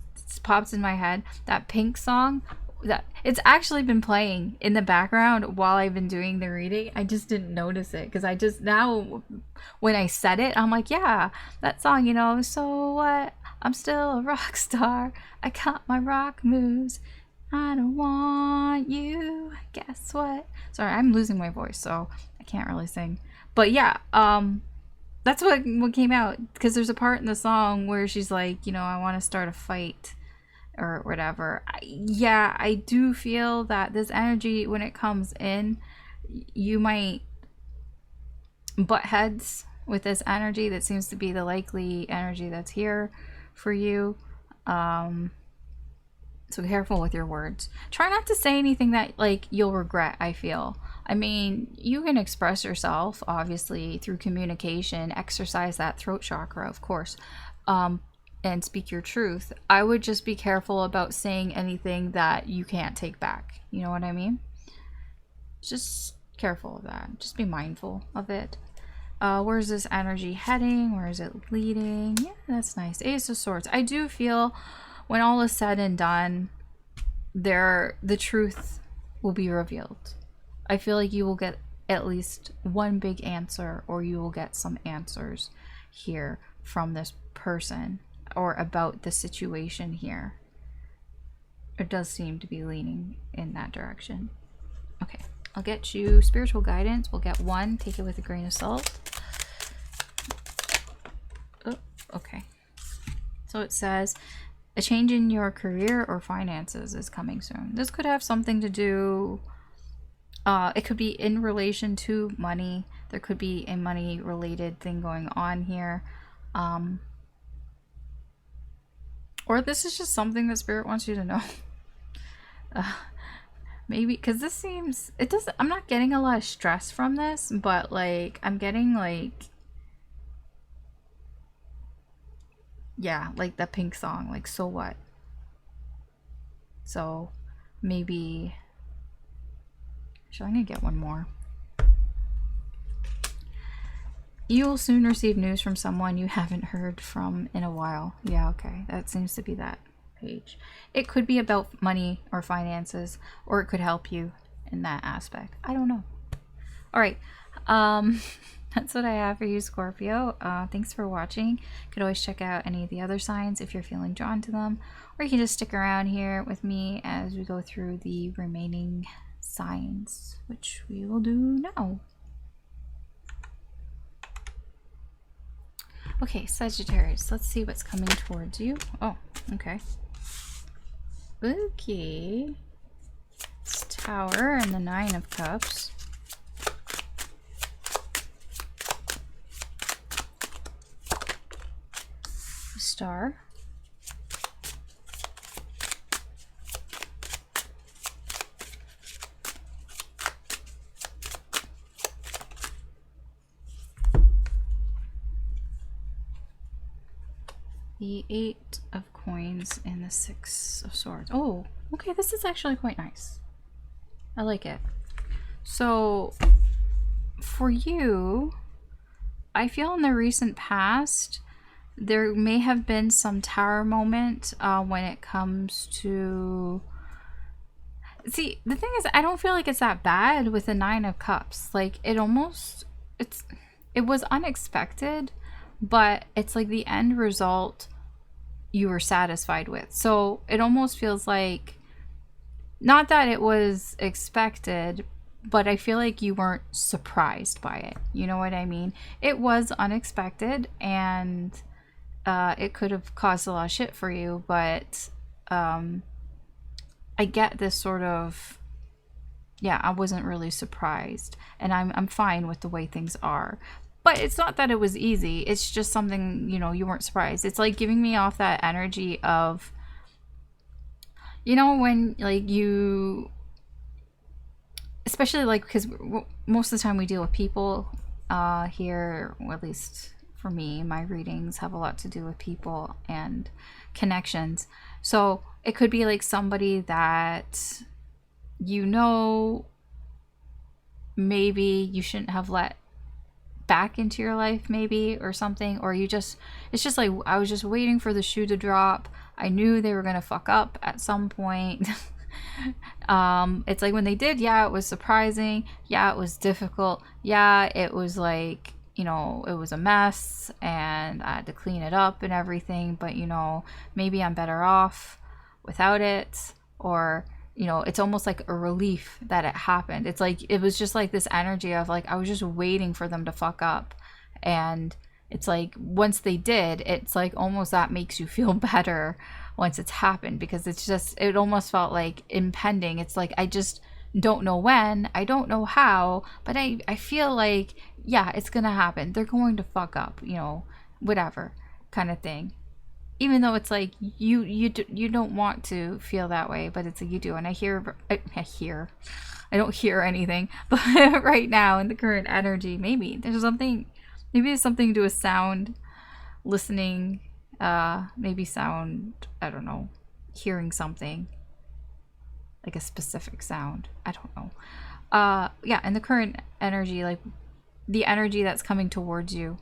pops in my head? That Pink song. That it's actually been playing in the background while I've been doing the reading. I just didn't notice it because I just now, when I said it, I'm like, yeah, that song, you know, so what? I'm still a rock star. I got my rock moves. I don't want you. Guess what? Sorry, I'm losing my voice, so I can't really sing. But yeah, that's what came out, because there's a part in the song where she's like, you know, I want to start a fight or whatever. Yeah, I do feel that this energy, when it comes in, you might butt heads with this energy. That seems to be the likely energy that's here for you. So careful with your words. Try not to say anything that, like, you'll regret, I feel. I mean, you can express yourself, obviously, through communication, exercise that throat chakra, of course, and speak your truth. I would just be careful about saying anything that you can't take back. You know what I mean? Just careful of that. Just be mindful of it. Where's this energy heading? Where is it leading? Yeah, that's nice. Ace of Swords. I do feel when all is said and done, the truth will be revealed. I feel like you will get at least one big answer, or you will get some answers here from this person or about the situation here. It does seem to be leaning in that direction. Okay, I'll get you spiritual guidance. We'll get one. Take it with a grain of salt. Oh, okay. So it says, a change in your career or finances is coming soon. This could have something to do, it could be in relation to money. There could be a money related thing going on here. Or this is just something that Spirit wants you to know. Maybe, because this seems, it doesn't, I'm not getting a lot of stress from this, but like, I'm getting like, yeah, like the Pink song, like, so what? So maybe, I'm gonna get one more. You will soon receive news from someone you haven't heard from in a while. Yeah, okay, that seems to be that page. It could be about money or finances, or it could help you in that aspect. I don't know. All right, that's what I have for you, Scorpio. Thanks for watching. You could always check out any of the other signs if you're feeling drawn to them, or you can just stick around here with me as we go through the remaining signs, which we will do now. Okay, Sagittarius, let's see what's coming towards you. Oh, okay. Okay. It's Tower and the Nine of Cups. Star. The Eight of Coins and the Six of Swords. Oh, okay, this is actually quite nice. I like it. So, for you, I feel in the recent past, there may have been some tower moment when it comes to... See, the thing is, I don't feel like it's that bad with the Nine of Cups. Like, it almost... It was unexpected, but it's like the end result you were satisfied with. So it almost feels like, not that it was expected, but I feel like you weren't surprised by it. You know what I mean? It was unexpected, and it could have caused a lot of shit for you, but I get this sort of, yeah, I wasn't really surprised, and I'm fine with the way things are. But it's not that it was easy. It's just something, you know, you weren't surprised. It's like giving me off that energy of, you know, when like you, especially like, because most of the time we deal with people here, or at least for me. My readings have a lot to do with people and connections. So it could be like somebody that, you know, maybe you shouldn't have let back into your life, maybe, or something. Or you just, it's just like, I was just waiting for the shoe to drop. I knew they were gonna fuck up at some point. It's like when they did, yeah, it was surprising, yeah, it was difficult, yeah, it was like, you know, it was a mess and I had to clean it up and everything, but you know, maybe I'm better off without it. Or, you know, it's almost like a relief that it happened. It's like, it was just like this energy of like, I was just waiting for them to fuck up. And it's like, once they did, it's like almost that makes you feel better once it's happened, because it's just, it almost felt like impending. It's like, I just don't know when, I don't know how, but I feel like, yeah, it's gonna happen. They're going to fuck up, you know, whatever kind of thing. Even though it's like you don't want to feel that way, but it's like you do. And I don't hear anything, but right now in the current energy, maybe there's something, maybe it's something to do with sound, listening, maybe sound, I don't know, hearing something, like a specific sound, I don't know. Yeah, in the current energy, like the energy that's coming towards you,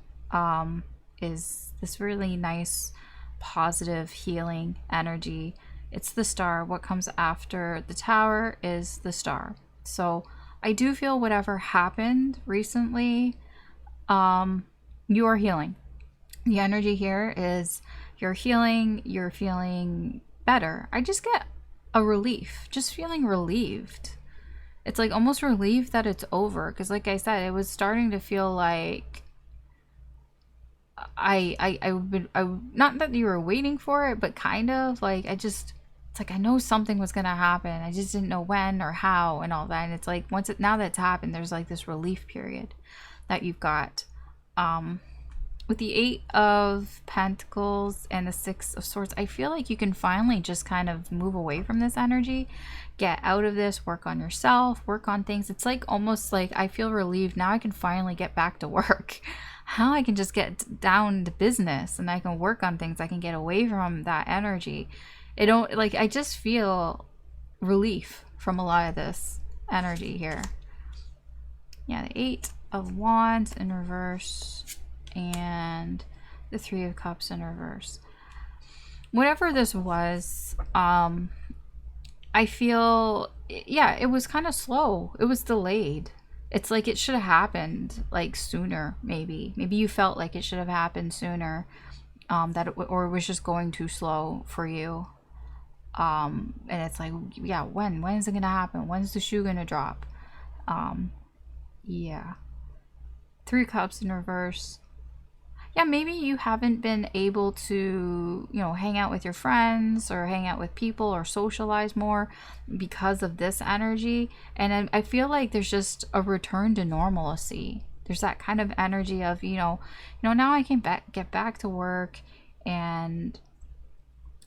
is this really nice, positive, healing energy. It's the star. What comes after the tower is the star. So I do feel whatever happened recently, you are healing. The energy here is you're healing, you're feeling better. I just get a relief, just feeling relieved. It's like almost relieved that it's over, because like I said, it was starting to feel like I not that you were waiting for it, but kind of like, it's like I know something was gonna happen, I just didn't know when or how and all that. And it's like now that it's happened, there's like this relief period that you've got. With the 8 of Pentacles and the 6 of Swords, I feel like you can finally just kind of move away from this energy, get out of this, work on yourself, work on things. It's like almost like I feel relieved now. I can finally get back to work. How I can just get down to business and I can work on things. I can get away from that energy. It don't, like, I just feel relief from a lot of this energy here. Yeah, the 8 of Wands in reverse and the 3 of Cups in reverse. Whatever this was, I feel, yeah, it was kind of slow. It was delayed. It's like it should have happened like sooner, maybe. Maybe you felt like it should have happened sooner, that or it was just going too slow for you. And it's like, yeah, when is it gonna happen? When's the shoe gonna drop? Yeah. 3 Cups in reverse. Yeah, maybe you haven't been able to, you know, hang out with your friends or hang out with people or socialize more because of this energy. And I feel like there's just a return to normalcy. There's that kind of energy of, you know, now I can get back to work and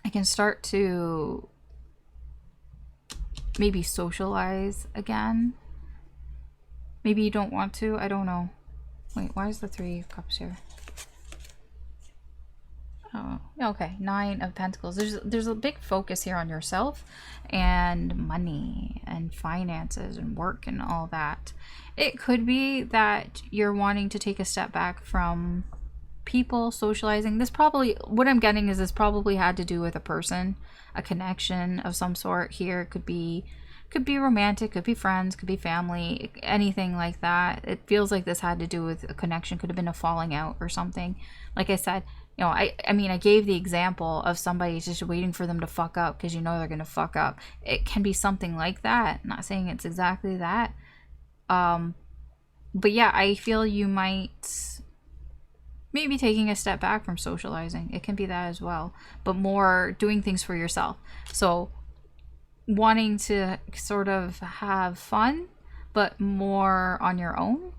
I can start to maybe socialize again. Maybe you don't want to, I don't know. Wait, why is the 3 of Cups here? Oh, okay. 9 of Pentacles. There's a big focus here on yourself and money and finances and work and all that. It could be that you're wanting to take a step back from people, socializing. This probably, what I'm getting is this probably had to do with a person, a connection of some sort here. It could be romantic, could be friends, could be family, anything like that. It feels like this had to do with a connection, could have been a falling out or something. Like I said, you know, I mean, I gave the example of somebody just waiting for them to fuck up because you know they're going to fuck up. It can be something like that. I'm not saying it's exactly that. But yeah, I feel you might maybe taking a step back from socializing. It can be that as well, but more doing things for yourself. So wanting to sort of have fun, but more on your own,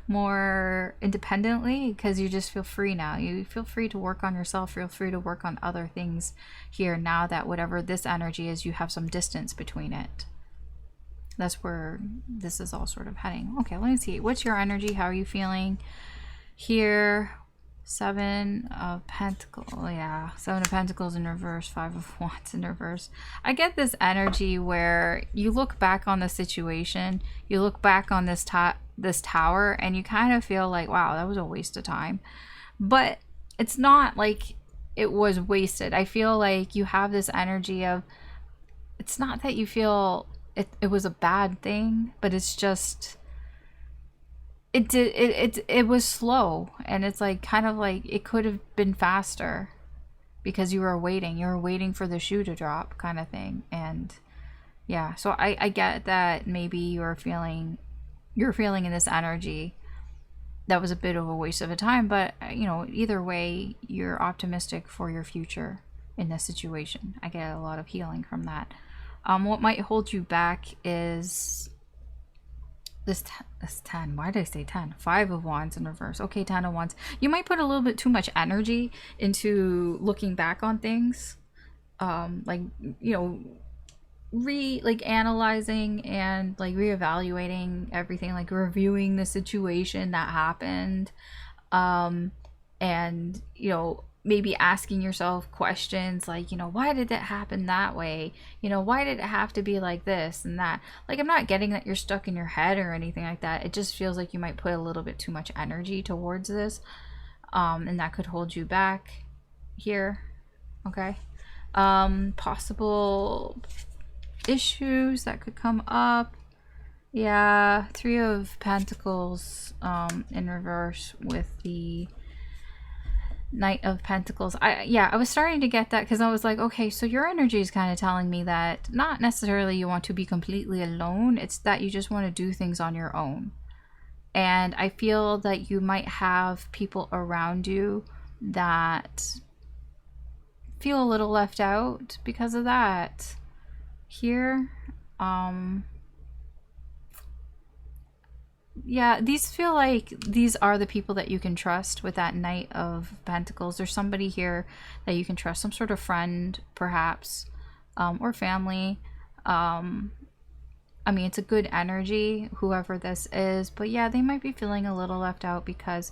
more independently, because you just feel free now. You feel free to work on yourself, feel free to work on other things here now that whatever this energy is, you have some distance between it. That's where this is all sort of heading. Okay, let me see. What's your energy? How are you feeling here? Seven of Pentacles, yeah. Seven of Pentacles in reverse, Five of Wands in reverse. I get this energy where you look back on the situation, you look back on this tower, and you kind of feel like, wow, that was a waste of time. But it's not like it was wasted. I feel like you have this energy of, it's not that you feel it was a bad thing, but it's just, it was slow, and it's like kind of like it could have been faster because you were waiting for the shoe to drop, kind of thing. And yeah, so I get that maybe you're feeling in this energy that was a bit of a waste of a time, but you know, either way, you're optimistic for your future in this situation. I get a lot of healing from that. What might hold you back is this 10. Why did I say 10? Five of Wands in reverse. Okay, 10 of Wands. You might put a little bit too much energy into looking back on things. Like, you know, analyzing and like reevaluating everything, like reviewing the situation that happened. And, you know, maybe asking yourself questions like, you know, why did it happen that way? You know, why did it have to be like this and that? Like, I'm not getting that you're stuck in your head or anything like that. It just feels like you might put a little bit too much energy towards this. And that could hold you back here. Okay. Possible issues that could come up. Yeah, Three of Pentacles in reverse with the Knight of Pentacles. I was starting to get that because I was like, okay, so your energy is kind of telling me that not necessarily you want to be completely alone, it's that you just want to do things on your own. And I feel that you might have people around you that feel a little left out because of that. Here, yeah, these feel like these are the people that you can trust with that Knight of Pentacles. There's somebody here that you can trust, some sort of friend, perhaps, or family. I mean, it's a good energy, whoever this is. But yeah, they might be feeling a little left out because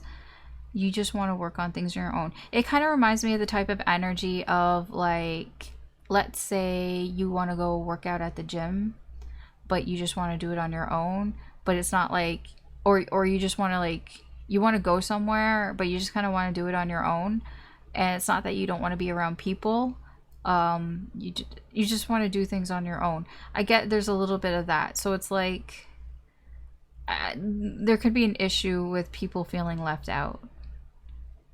you just want to work on things on your own. It kind of reminds me of the type of energy of, like, let's say you want to go work out at the gym, but you just want to do it on your own. But it's not like, or you just want to, like, you want to go somewhere, but you just kind of want to do it on your own. And it's not that you don't want to be around people. You just want to do things on your own. I get there's a little bit of that. So it's like, there could be an issue with people feeling left out.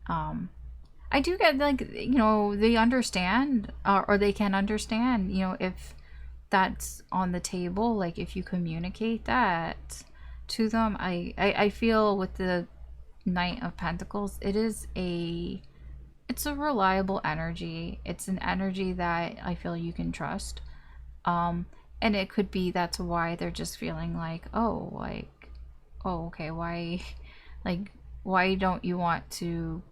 I do get, like, you know, they understand, or they can understand, you know, if that's on the table, like if you communicate that to them. I feel with the Knight of Pentacles, it's a reliable energy. It's an energy that I feel you can trust. And it could be that's why they're just feeling like, oh, like, oh, okay, why, like, why don't you want to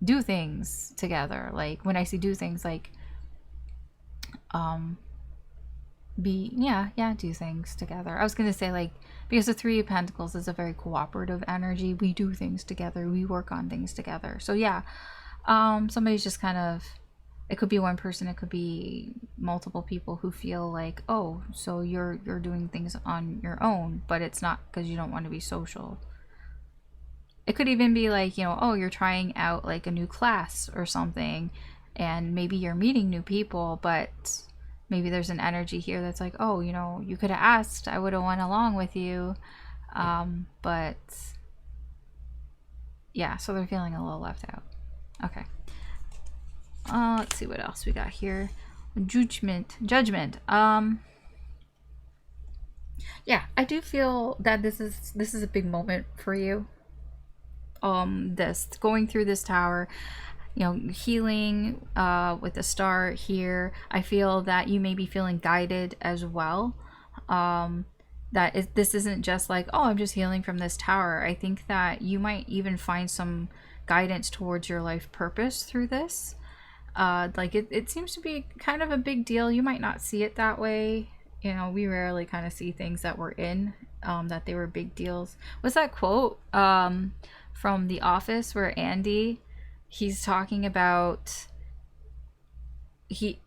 do things together? Like, when I say do things, like, do things together. I was gonna say, like, because the Three of Pentacles is a very cooperative energy. We do things together, we work on things together. So yeah, somebody's just kind of, it could be one person, it could be multiple people who feel like, oh, so you're doing things on your own, but it's not because you don't want to be social. It could even be like, you know, oh, you're trying out like a new class or something, and maybe you're meeting new people, but maybe there's an energy here that's like, oh, you know, you could have asked, I would have went along with you. But yeah, so they're feeling a little left out. Okay. Let's see what else we got here. Judgment. Yeah, I do feel that this is a big moment for you. This going through this tower, you know, healing with the star here. I feel that you may be feeling guided as well. This isn't just like, oh, I'm just healing from this tower. I think that you might even find some guidance towards your life purpose through this. Like it seems to be kind of a big deal. You might not see it that way. You know, we rarely kind of see things that we're in, that they were big deals. What's that quote from The Office where Andy he's talking about he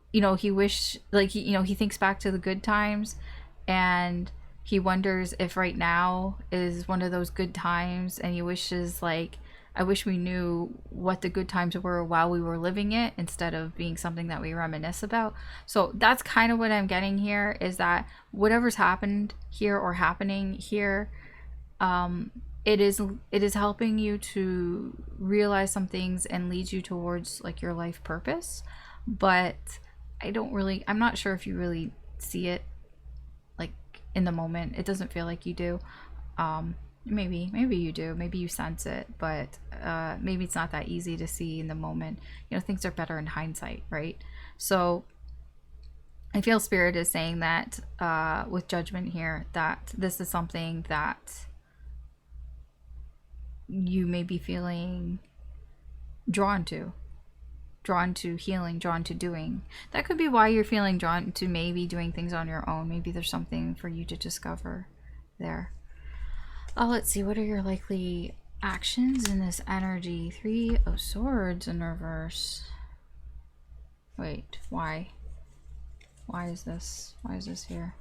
wish like he thinks back to the good times, and he wonders if right now is one of those good times, and he wishes like, I wish we knew what the good times were while we were living it instead of being something that we reminisce about. So that's kind of what I'm getting here, is that whatever's happened here or happening here, it is helping you to realize some things and lead you towards like your life purpose. But I'm not sure if you really see it like in the moment. It doesn't feel like you do. Maybe you do, maybe you sense it, but maybe it's not that easy to see in the moment. Things are better in hindsight, right? So I feel Spirit is saying that with Judgment here, that this is something that you may be feeling drawn to healing, drawn to doing. That could be why you're feeling drawn to maybe doing things on your own. Maybe there's something for you to discover there. Let's see, what are your likely actions in this energy? 3 of Swords in reverse. Wait, why? Why is this here?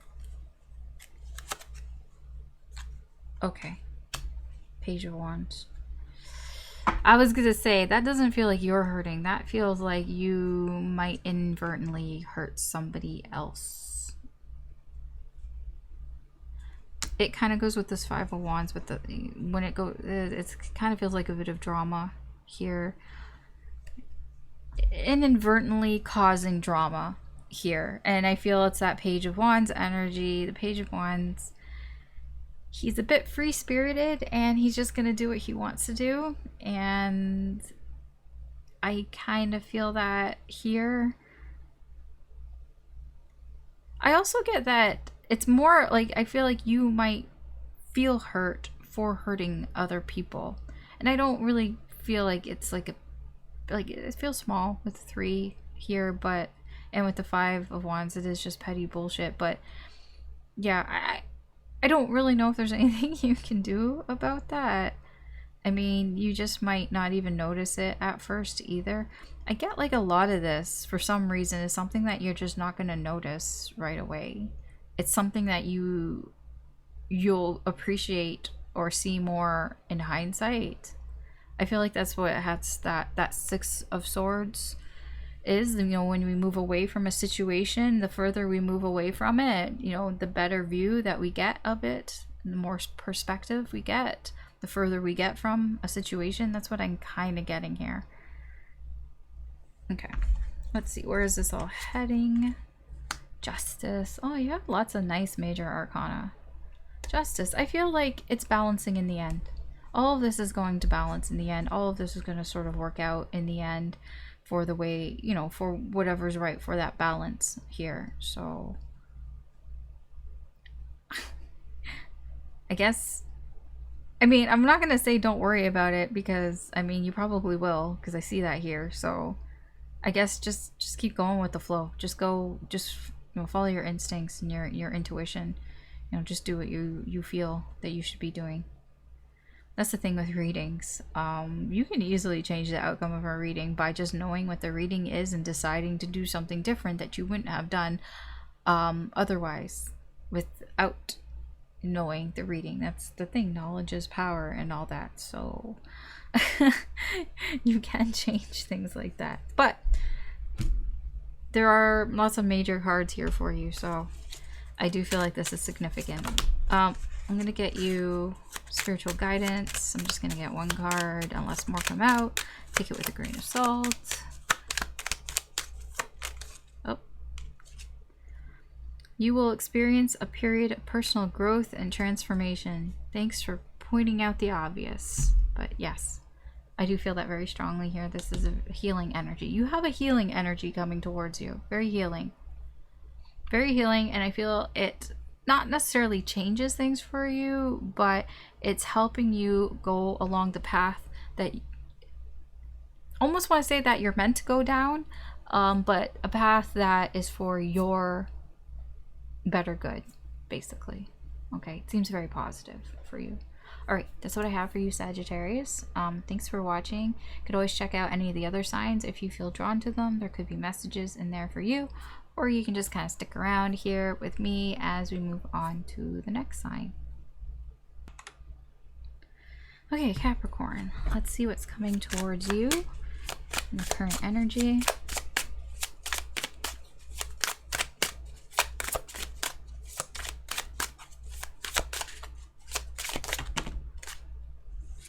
Okay. Page of Wands. I was gonna say, that doesn't feel like you're hurting. That feels like you might inadvertently hurt somebody else. It kind of goes with this 5 of Wands, but when it goes, it kind of feels like a bit of drama here. Inadvertently causing drama here. And I feel it's that Page of Wands energy. The Page of Wands, he's a bit free-spirited and he's just gonna do what he wants to do. And I kind of feel that here. I also get that it's more like, I feel like you might feel hurt for hurting other people. And I don't really feel like it's like it feels small with 3 here, but, and with the 5 of Wands, it is just petty bullshit. But yeah, I don't really know if there's anything you can do about that. I mean, you just might not even notice it at first either. I get like a lot of this, for some reason, is something that you're just not going to notice right away. It's something that you'll appreciate or see more in hindsight. I feel like that's what has that 6 of Swords is. When we move away from a situation, the further we move away from it, the better view that we get of it, the more perspective we get, the further we get from a situation. That's what I'm kind of getting here. Okay, let's see, where is this all heading? Justice. Oh, you have lots of nice major arcana. Justice. I feel like it's balancing in the end. All of this is going to balance in the end. All of this is going to sort of work out in the end for the way, for whatever's right for that balance here. So I guess, I mean, I'm not going to say don't worry about it, because I mean, you probably will, because I see that here. So I guess just keep going with the flow. Just follow your instincts and your intuition. Just do what you feel that you should be doing. That's the thing with readings. You can easily change the outcome of a reading by just knowing what the reading is and deciding to do something different that you wouldn't have done otherwise without knowing the reading. That's the thing. Knowledge is power and all that. So you can change things like that. But there are lots of major cards here for you, so I do feel like this is significant. I'm going to get you spiritual guidance. I'm just going to get 1 card unless more come out. Take it with a grain of salt. Oh. You will experience a period of personal growth and transformation. Thanks for pointing out the obvious. But yes, I do feel that very strongly here. This is a healing energy. You have a healing energy coming towards you. Very healing. Very healing, and I feel it not necessarily changes things for you, but it's helping you go along the path that almost want to say that you're meant to go down, but a path that is for your better good, basically. Okay, it seems very positive for you. All right, that's what I have for you, Sagittarius. Thanks for watching. You could always check out any of the other signs if you feel drawn to them. There could be messages in there for you, or you can just kind of stick around here with me as we move on to the next sign. Okay, Capricorn, let's see what's coming towards you in the current energy.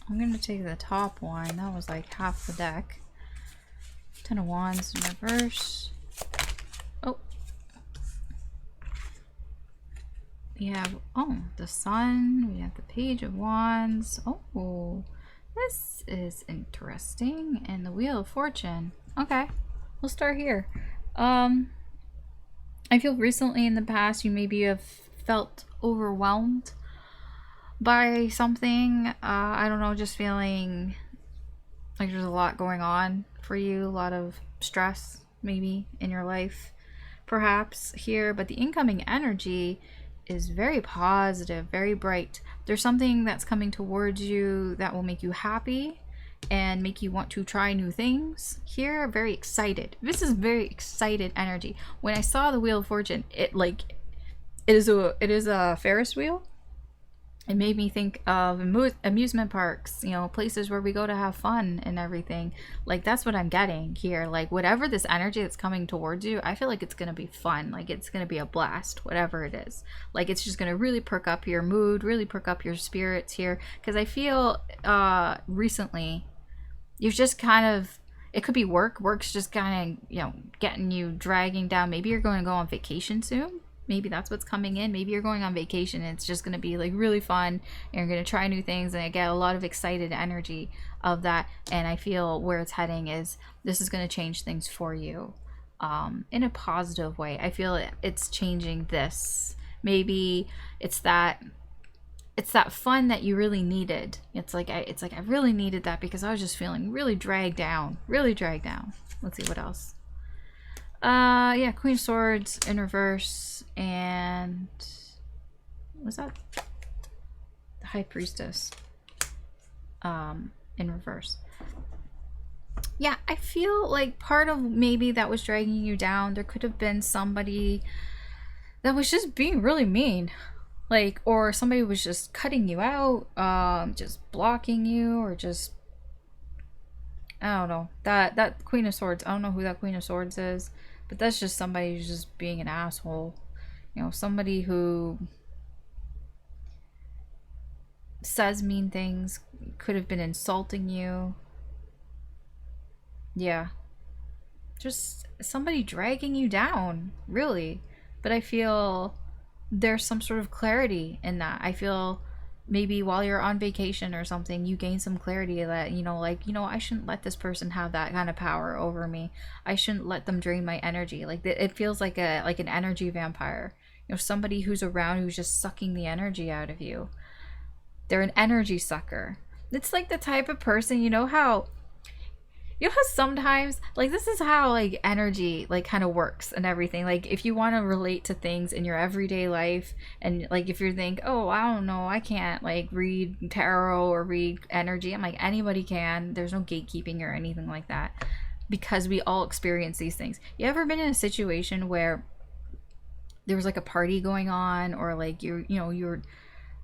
I'm going to take the top one. That was like half the deck. Ten of Wands in reverse. Oh. We have, oh, the Sun. We have the Page of Wands. Oh, this is interesting. And the Wheel of Fortune. Okay, we'll start here. I feel recently in the past you maybe have felt overwhelmed by something. I don't know, just feeling like there's a lot going on for you, a lot of stress maybe in your life perhaps here, but the incoming energy is very positive, very bright. There's something that's coming towards you that will make you happy and make you want to try new things here. Very excited. This is very excited energy. When I saw the Wheel of Fortune, it is a Ferris wheel. It made me think of amusement parks, you know, places where we go to have fun and everything. Like, that's what I'm getting here. Like, whatever this energy that's coming towards you, I feel like it's going to be fun. Like, it's going to be a blast, whatever it is. Like, it's just going to really perk up your mood, really perk up your spirits here. Because I feel recently, you've just kind of, it could be work. Work's just kind of, you know, getting you, dragging down. Maybe you're going to go on vacation soon. Maybe that's what's coming in. Maybe you're going on vacation and it's just going to be like really fun and you're going to try new things, and I get a lot of excited energy of that. And I feel where it's heading is this is going to change things for you in a positive way. I feel it's changing this. Maybe it's that fun that you really needed. It's like I really needed that because I was just feeling really dragged down. Let's see what else. Yeah, Queen of Swords in reverse, and was that the High Priestess in reverse. Yeah, I feel like part of maybe that was dragging you down. There could have been somebody that was just being really mean, like, or somebody was just cutting you out, just blocking you, or just, I don't know, that Queen of Swords. I don't know who that Queen of Swords is. But that's just somebody who's just being an asshole. You know, somebody who says mean things, could have been insulting you. Yeah. Just somebody dragging you down, really. But I feel there's some sort of clarity in that. I feel maybe while you're on vacation or something, you gain some clarity that, you know, like, you know, I shouldn't let this person have that kind of power over me. I shouldn't let them drain my energy. Like, it feels like an energy vampire. You know, somebody who's around who's just sucking the energy out of you. They're an energy sucker. It's like the type of person, you know how sometimes, like, this is how, like, energy, like, kind of works and everything. Like, if you want to relate to things in your everyday life, and, like, if you think, oh, I don't know, I can't, like, read tarot or read energy, I'm like, anybody can. There's no gatekeeping or anything like that, because we all experience these things. You ever been in a situation where there was, like, a party going on, or, like,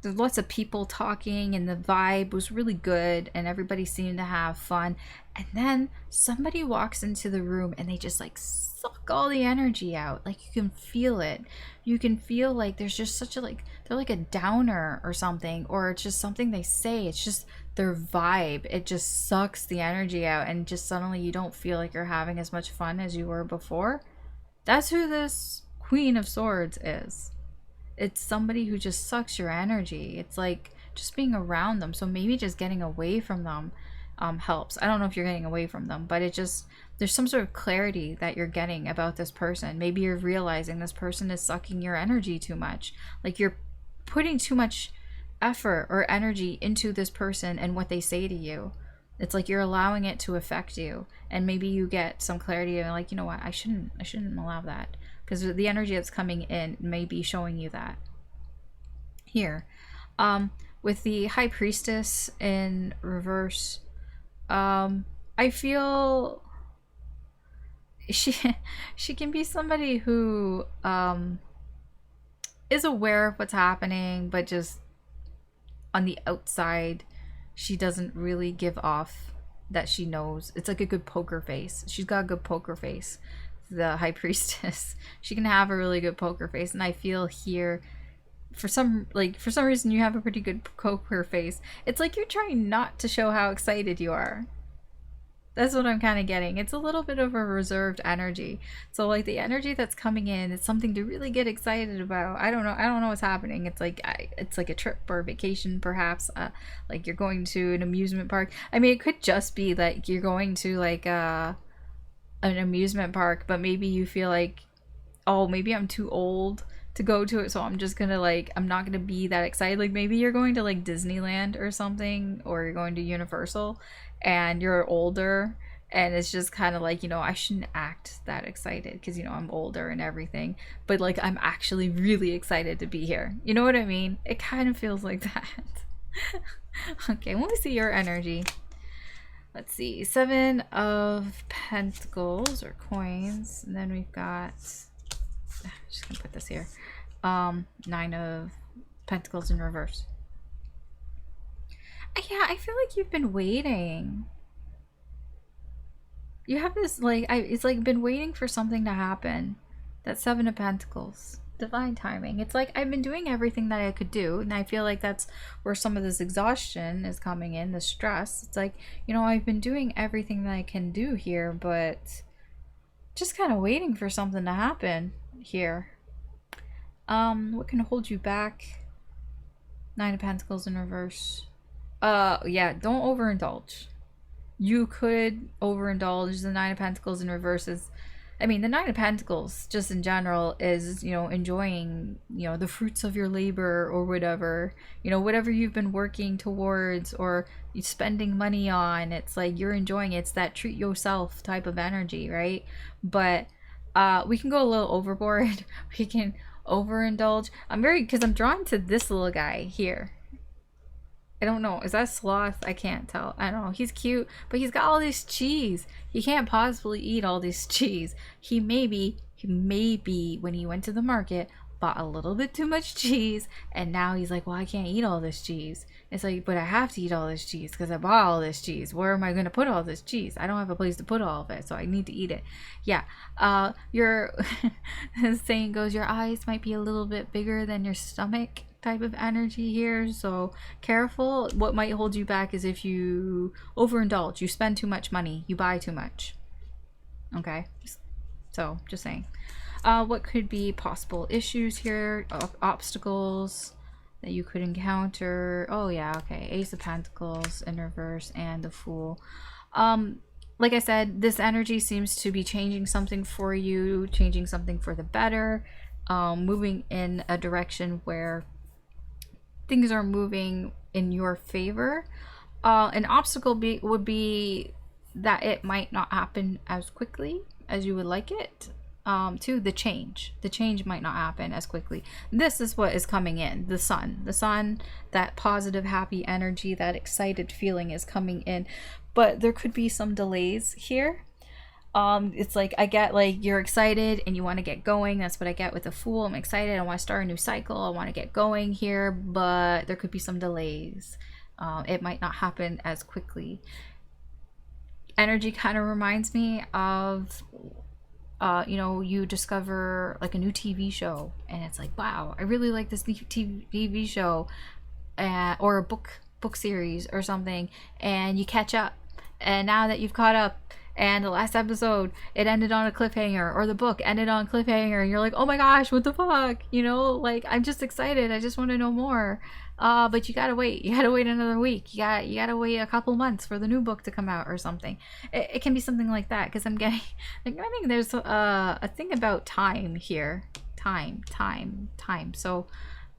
there's lots of people talking and the vibe was really good and everybody seemed to have fun, and then somebody walks into the room and they just, like, suck all the energy out. Like, you can feel it. You can feel like there's just such a, like, they're like a downer or something, or it's just something they say. It's just their vibe. It just sucks the energy out, and just suddenly you don't feel like you're having as much fun as you were before. That's who this Queen of Swords is. It's somebody who just sucks your energy. It's like just being around them. So maybe just getting away from them helps. I don't know if you're getting away from them, but it just, there's some sort of clarity that you're getting about this person. Maybe you're realizing this person is sucking your energy too much. Like, you're putting too much effort or energy into this person and what they say to you. It's like you're allowing it to affect you, and maybe you get some clarity and, like, you know what, I shouldn't allow that, because the energy that's coming in may be showing you that here. with the High Priestess in reverse, I feel she she can be somebody who is aware of what's happening, but just on the outside, she doesn't really give off that she knows. It's like a good poker face. She's got a good poker face. The High Priestess. She can have a really good poker face, and I feel here for some reason you have a pretty good poker face. It's like you're trying not to show how excited you are. That's what I'm kind of getting. It's a little bit of a reserved energy. So like the energy that's coming in, it's something to really get excited about. I don't know what's happening. It's like a trip or a vacation, perhaps. Like you're going to an amusement park. I mean, it could just be like you're going to like an amusement park, but maybe you feel like, oh, maybe I'm too old to go to it, so I'm just gonna like, I'm not gonna be that excited. Like maybe you're going to like Disneyland or something, or you're going to Universal and you're older, and it's just kind of like, you know, I shouldn't act that excited because, you know, I'm older and everything, but like I'm actually really excited to be here. You know what I mean? It kind of feels like that. Okay, let me see your energy. Let's see, 7 of Pentacles or coins, and then we've got, I'm just gonna put this here, 9 of Pentacles in reverse. Yeah, I feel like you've been waiting. You have this like, it's like been waiting for something to happen. That 7 of Pentacles, divine timing. It's like I've been doing everything that I could do, and I feel like that's where some of this exhaustion is coming in, the stress. It's like, you know, I've been doing everything that I can do here, but just kind of waiting for something to happen here. What can hold you back? 9 of Pentacles in reverse. Yeah, don't overindulge. You could overindulge. The 9 of Pentacles in reverse is, I mean, the 9 of Pentacles just in general is, you know, enjoying, you know, the fruits of your labor or whatever, you know, whatever you've been working towards or you spending money on. It's like you're enjoying it. It's that treat yourself type of energy, right? But we can go a little overboard. We can overindulge. Because I'm drawn to this little guy here. I don't know. Is that sloth? I can't tell. I don't know. He's cute, but he's got all this cheese. He can't possibly eat all this cheese. He maybe, when he went to the market, bought a little bit too much cheese, and now he's like, well, I can't eat all this cheese. It's like, but I have to eat all this cheese because I bought all this cheese. Where am I going to put all this cheese? I don't have a place to put all of it, so I need to eat it. Yeah. Your saying goes, your eyes might be a little bit bigger than your stomach type of energy here, so careful. What might hold you back is if you overindulge, you spend too much money, you buy too much. Okay, so just saying. What could be possible issues here, obstacles that you could encounter? Oh yeah, okay, Ace of Pentacles in reverse and the Fool. Like I said, this energy seems to be changing something for you, changing something for the better, moving in a direction where things are moving in your favor. An obstacle would be that it might not happen as quickly as you would like it. To the change might not happen as quickly. This is what is coming in. The sun, that positive, happy energy, that excited feeling is coming in, but there could be some delays here. It's like I get like you're excited and you want to get going. That's what I get with the Fool. I'm excited. I want to start a new cycle. I want to get going here, but there could be some delays. It might not happen as quickly. Energy kind of reminds me of, you know, you discover like a new TV show and it's like, wow, I really like this new TV show, or a book series or something, and you catch up, and now that you've caught up, and the last episode, it ended on a cliffhanger, or the book ended on a cliffhanger, and you're like, oh my gosh, what the fuck? You know, like, I'm just excited. I just want to know more. But you gotta wait. You gotta wait another week. You gotta wait a couple months for the new book to come out or something. It can be something like that, because I think there's a thing about time here. Time. So,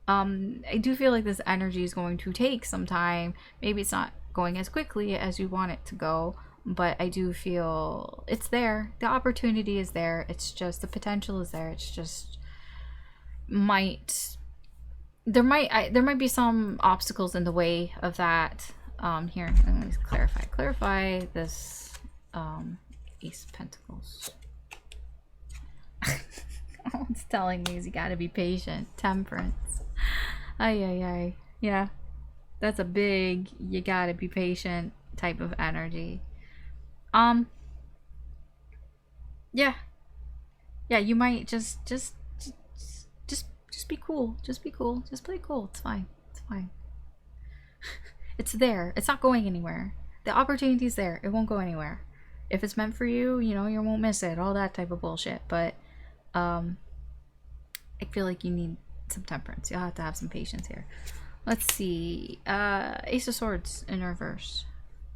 I do feel like this energy is going to take some time. Maybe it's not going as quickly as you want it to go, but I do feel it's there. The opportunity is there. It's just the potential is there. It's just might there might be some obstacles in the way of that. Here, let me clarify this. Ace of Pentacles. All it's telling me is you gotta be patient. Temperance. Ay. Yeah, that's a big you gotta be patient type of energy. Yeah, you might just be cool. Just be cool. Just play cool. It's fine. It's fine. It's there. It's not going anywhere. The opportunity's there. It won't go anywhere. If it's meant for you, you know, you won't miss it. All that type of bullshit. But I feel like you need some temperance. You'll have to have some patience here. Let's see. Ace of Swords in reverse.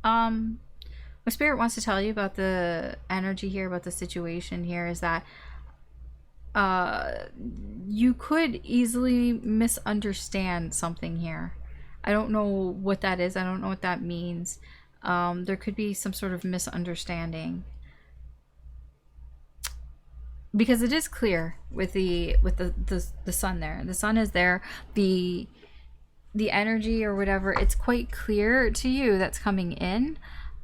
What Spirit wants to tell you about the energy here, about the situation here, is that you could easily misunderstand something here. I don't know what that is. I don't know what that means. There could be some sort of misunderstanding, because it is clear with the sun there. The sun is there. The energy or whatever, it's quite clear to you that's coming in,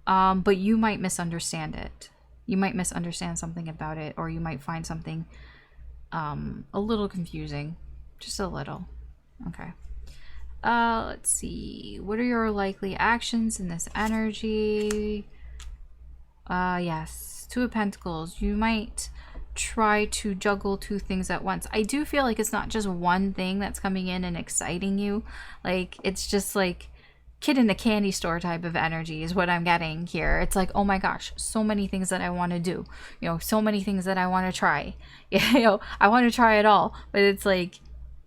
but you might misunderstand it. You might misunderstand something about it, or you might find something a little confusing, just a little. Okay. Let's see. What are your likely actions in this energy? Yes. Two of Pentacles. You might try to juggle two things at once. I do feel like it's not just one thing that's coming in and exciting you. Like, it's just like kid in the candy store type of energy is what I'm getting here. It's like, oh my gosh, so many things that I want to do. You know, so many things that I want to try. You know, I want to try it all. But it's like,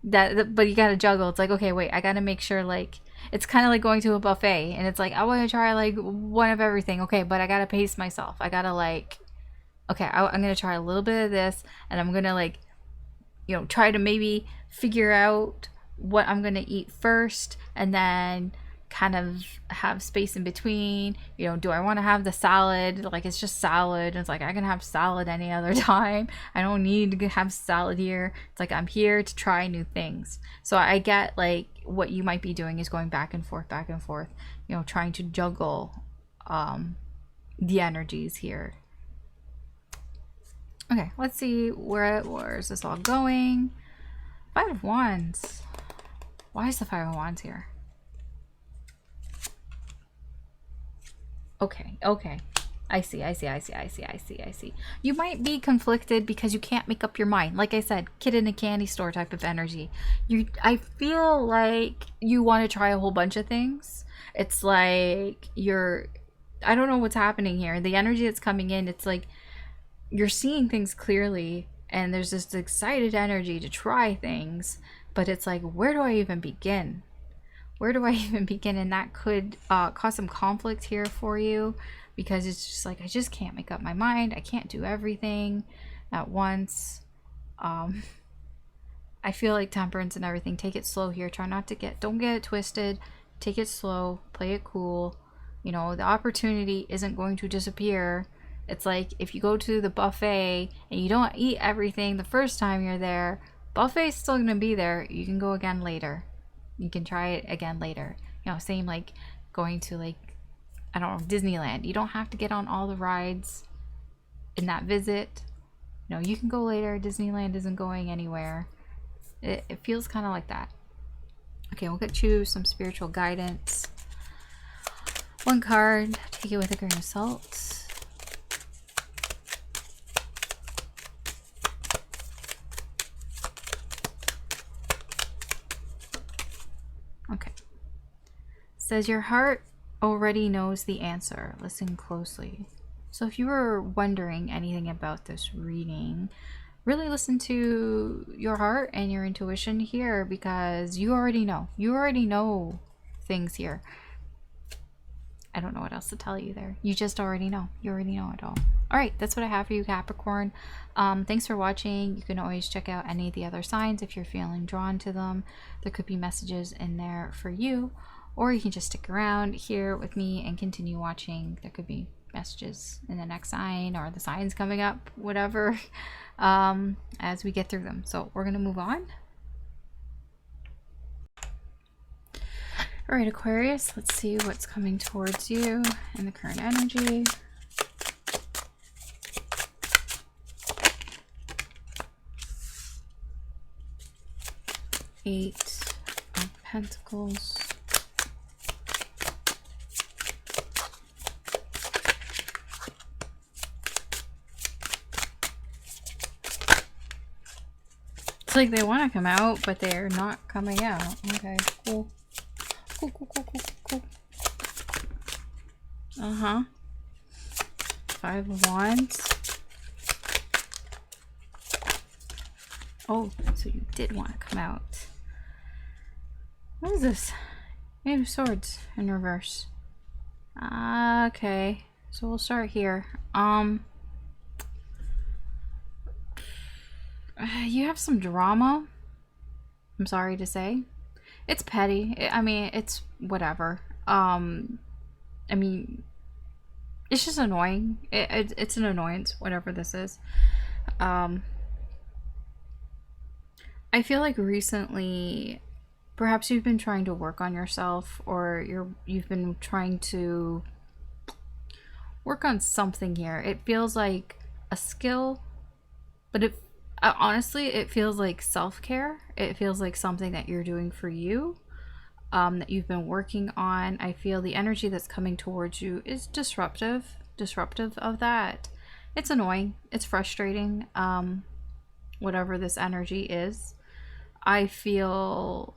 but you gotta juggle. It's like, okay, wait, I gotta make sure, like, it's kind of like going to a buffet, and it's like, I want to try like one of everything. Okay, but I gotta pace myself. I gotta, like, okay, I'm gonna try a little bit of this, and I'm gonna, like, you know, try to maybe figure out what I'm gonna eat first, and then kind of have space in between. You know, do I want to have the salad? Like, it's just salad. It's like, I can have salad any other time. I don't need to have salad here. It's like, I'm here to try new things. So I get, like, what you might be doing is going back and forth, you know, trying to juggle the energies here. Okay, let's see, where is this all going? Five of Wands. Why is the Five of Wands here? Okay. I see. You might be conflicted because you can't make up your mind. Like I said, kid in a candy store type of energy. I feel like you want to try a whole bunch of things. It's like I don't know what's happening here. The energy that's coming in, it's like you're seeing things clearly, and there's this excited energy to try things, but it's like, where do I even begin? And that could cause some conflict here for you, because it's just like, I just can't make up my mind. I can't do everything at once. I feel like temperance and everything. Take it slow here. Try not to don't get it twisted. Take it slow. Play it cool. You know, the opportunity isn't going to disappear. It's like, if you go to the buffet and you don't eat everything the first time you're there, buffet's still going to be there. You can go again later. You can try it again later. You know, same like going to, like, I don't know, Disneyland. You don't have to get on all the rides in that visit. You know, you can go later. Disneyland isn't going anywhere. It feels kind of like that. Okay, we'll get you some spiritual guidance. One card. Take it with a grain of salt. Okay. Says your heart already knows the answer. Listen closely. So if you were wondering anything about this reading, really listen to your heart and your intuition here, because you already know. You already know things here. I don't know what else to tell you there. You just already know. You already know it all. All right, that's what I have for you, Capricorn. Thanks for watching. You can always check out any of the other signs if you're feeling drawn to them. There could be messages in there for you, or you can just stick around here with me and continue watching. There could be messages in the next sign, or the signs coming up, whatever, as we get through them. So we're going to move on. All right, Aquarius, let's see what's coming towards you in the current energy. Eight of Pentacles. It's like they want to come out, but they're not coming out. Okay, cool. Cool. Uh-huh. Five of Wands. Oh, so you did want to come out. What is this? Eight of Swords in reverse. Okay, so we'll start here. You have some drama. I'm sorry to say. It's petty. I mean, it's whatever. I mean, it's just annoying. It's an annoyance, whatever this is. I feel like recently, perhaps you've been trying to work on yourself, or you've been trying to work on something here. It feels like a skill, but honestly, it feels like self-care. It feels like something that you're doing for you, that you've been working on. I feel the energy that's coming towards you is disruptive of that. It's annoying. It's frustrating. Whatever this energy is, I feel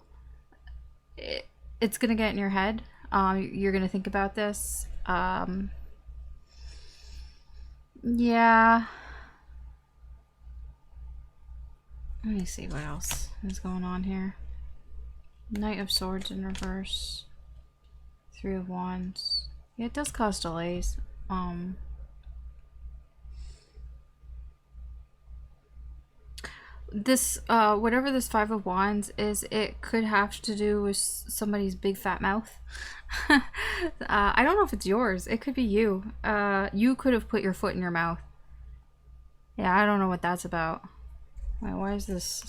it's gonna get in your head. You're gonna think about this. Yeah. Let me see what else is going on here. Knight of Swords in reverse. Three of Wands. Yeah, it does cause delays. This whatever this Five of Wands is, it could have to do with somebody's big fat mouth. I don't know if it's yours. It could be you. You could have put your foot in your mouth. Yeah, I don't know what that's about. Wait, why is this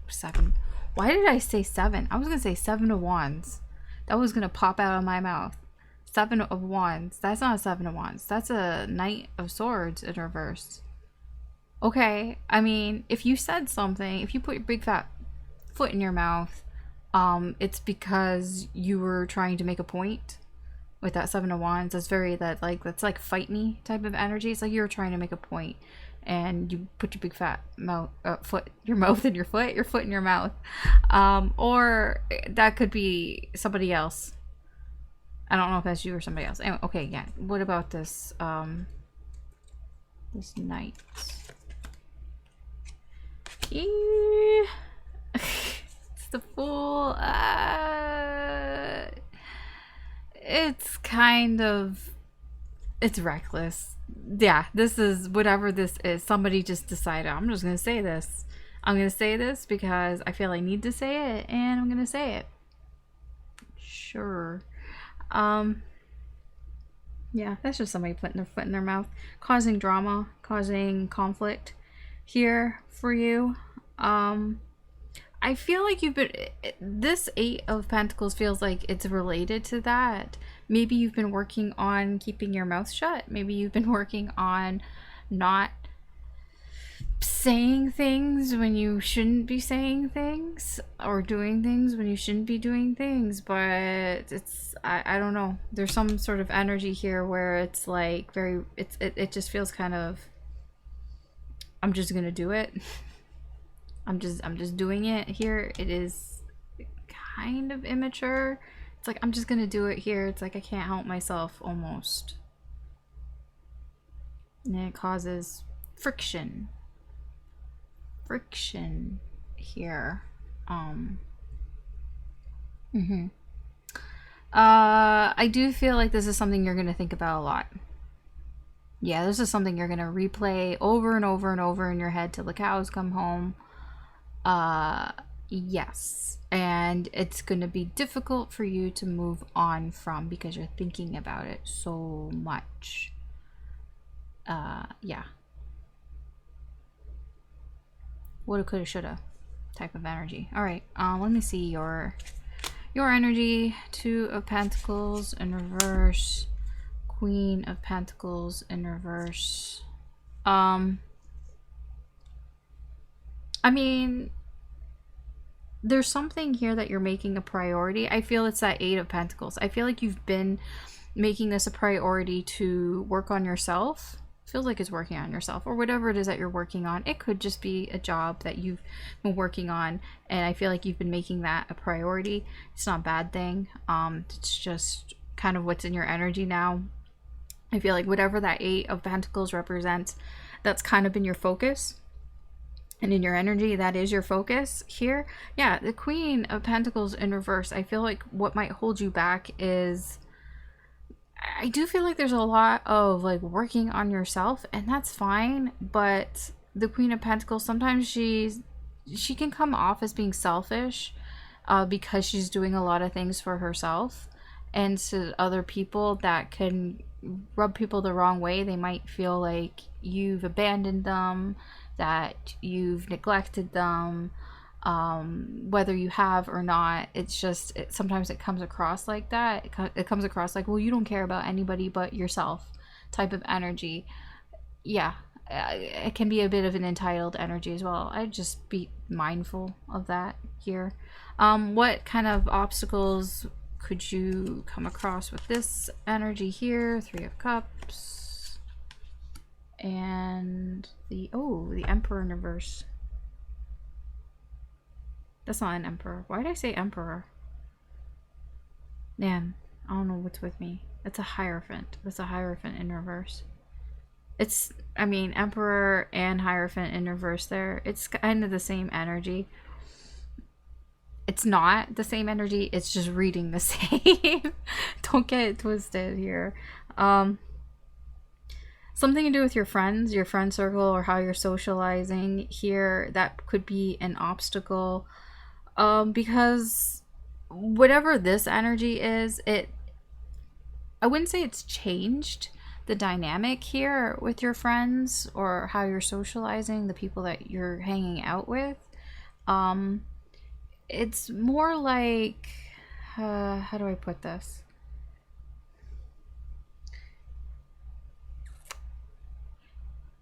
seven? Why did I say seven? I was gonna say Seven of Wands. That was gonna pop out of my mouth. Seven of Wands. That's not a Seven of Wands. That's a Knight of Swords in reverse. Okay, I mean, if you said something, if you put your big fat foot in your mouth, it's because you were trying to make a point with that Seven of Wands. That's that's like fight me type of energy. It's like you were trying to make a point, and you put your big fat foot in your foot in your mouth. Or that could be somebody else. I don't know if that's you or somebody else. Anyway, okay, yeah. What about this, this Knight? It's the Fool. It's kind of, it's reckless. Yeah, this is whatever this is. Somebody just decided, I'm just gonna say this. I'm gonna say this because I feel I need to say it, and I'm gonna say it. Sure. Yeah, that's just somebody putting their foot in their mouth, causing drama, causing conflict here for you. I feel like you've been, this Eight of Pentacles feels like it's related to that. Maybe you've been working on keeping your mouth shut. Maybe you've been working on not saying things when you shouldn't be saying things, or doing things when you shouldn't be doing things. But it's, I don't know, there's some sort of energy here where it's like very, it just feels kind of, I'm just gonna do it. I'm just doing it here. It is kind of immature. It's like, I'm just gonna do it here. It's like I can't help myself almost. And it causes friction. Friction here. I do feel like this is something you're gonna think about a lot. Yeah, this is something you're gonna replay over and over and over in your head till the cows come home. Yes, and it's gonna be difficult for you to move on from because you're thinking about it so much. Yeah. Woulda, coulda, shoulda type of energy. All right, let me see your Your energy, Two of Pentacles in reverse, Queen of Pentacles in reverse. I mean, there's something here that you're making a priority. I feel it's that Eight of Pentacles. I feel like you've been making this a priority to work on yourself. Feels like it's working on yourself, or whatever it is that you're working on. It could just be a job that you've been working on, and I feel like you've been making that a priority. It's not a bad thing. It's just kind of what's in your energy now. I feel like whatever that Eight of Pentacles represents, that's kind of been your focus. And in your energy, that is your focus here. Yeah, the Queen of Pentacles in reverse. I feel like what might hold you back is, I do feel like there's a lot of like working on yourself, and that's fine. But the Queen of Pentacles, sometimes she can come off as being selfish because she's doing a lot of things for herself, and to other people that can rub people the wrong way. They might feel like you've abandoned them, that you've neglected them, whether you have or not. It's just, sometimes it comes across like that. It comes across like, well, you don't care about anybody but yourself type of energy. Yeah, it can be a bit of an entitled energy as well. I'd just be mindful of that here. What kind of obstacles could you come across with this energy here? Three of Cups and the Emperor in reverse. That's not an Emperor. Why did I say Emperor? Man, I don't know what's with me. That's a Hierophant. That's a Hierophant in reverse. It's, I mean, Emperor and Hierophant in reverse there. It's kind of the same energy. It's not the same energy. It's just reading the same. Don't get it twisted here. Something to do with your friends, your friend circle, or how you're socializing here. That could be an obstacle. Because whatever this energy is, I wouldn't say it's changed the dynamic here with your friends or how you're socializing, the people that you're hanging out with. It's more like, how do I put this?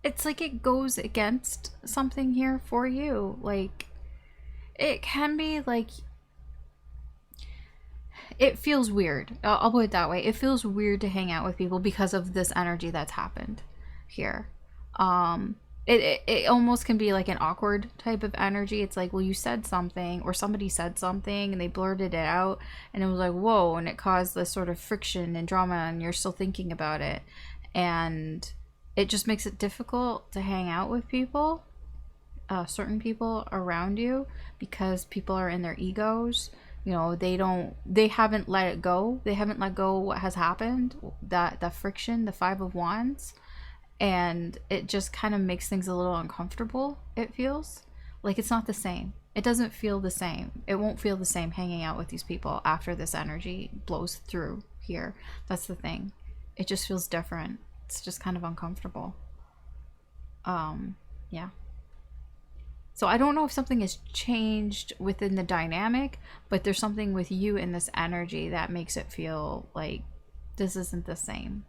It's like it goes against something here for you. Like, it can be like, it feels weird. I'll put it that way. It feels weird to hang out with people because of this energy that's happened here. It almost can be like an awkward type of energy. It's like, well, you said something, or somebody said something and they blurted it out, and it was like, whoa, and it caused this sort of friction and drama, and you're still thinking about it, and it just makes it difficult to hang out with people, certain people around you, because people are in their egos. You know, they haven't let it go. They haven't let go what has happened, that friction, the Five of Wands. And it just kind of makes things a little uncomfortable. It feels like it's not the same. It doesn't feel the same. It won't feel the same hanging out with these people after this energy blows through here. That's the thing. It just feels different. It's just kind of uncomfortable. Yeah. So I don't know if something has changed within the dynamic, but there's something with you in this energy that makes it feel like this isn't the same.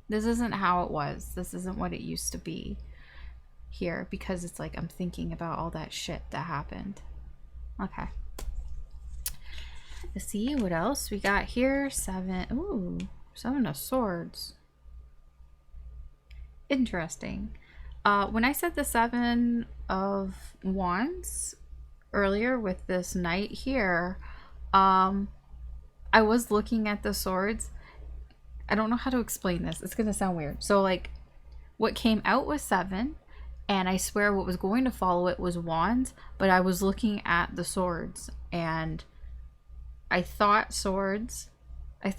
This isn't how it was. This isn't what it used to be here, because it's like I'm thinking about all that shit that happened. Okay. Let's see what else we got here. Seven of Swords. Interesting. When I said the Seven of Wands earlier with this Knight here, I was looking at the swords. I don't know how to explain this. It's gonna sound weird. So like, what came out was 7, and I swear what was going to follow it was Wands, but I was looking at the swords, and I thought swords. I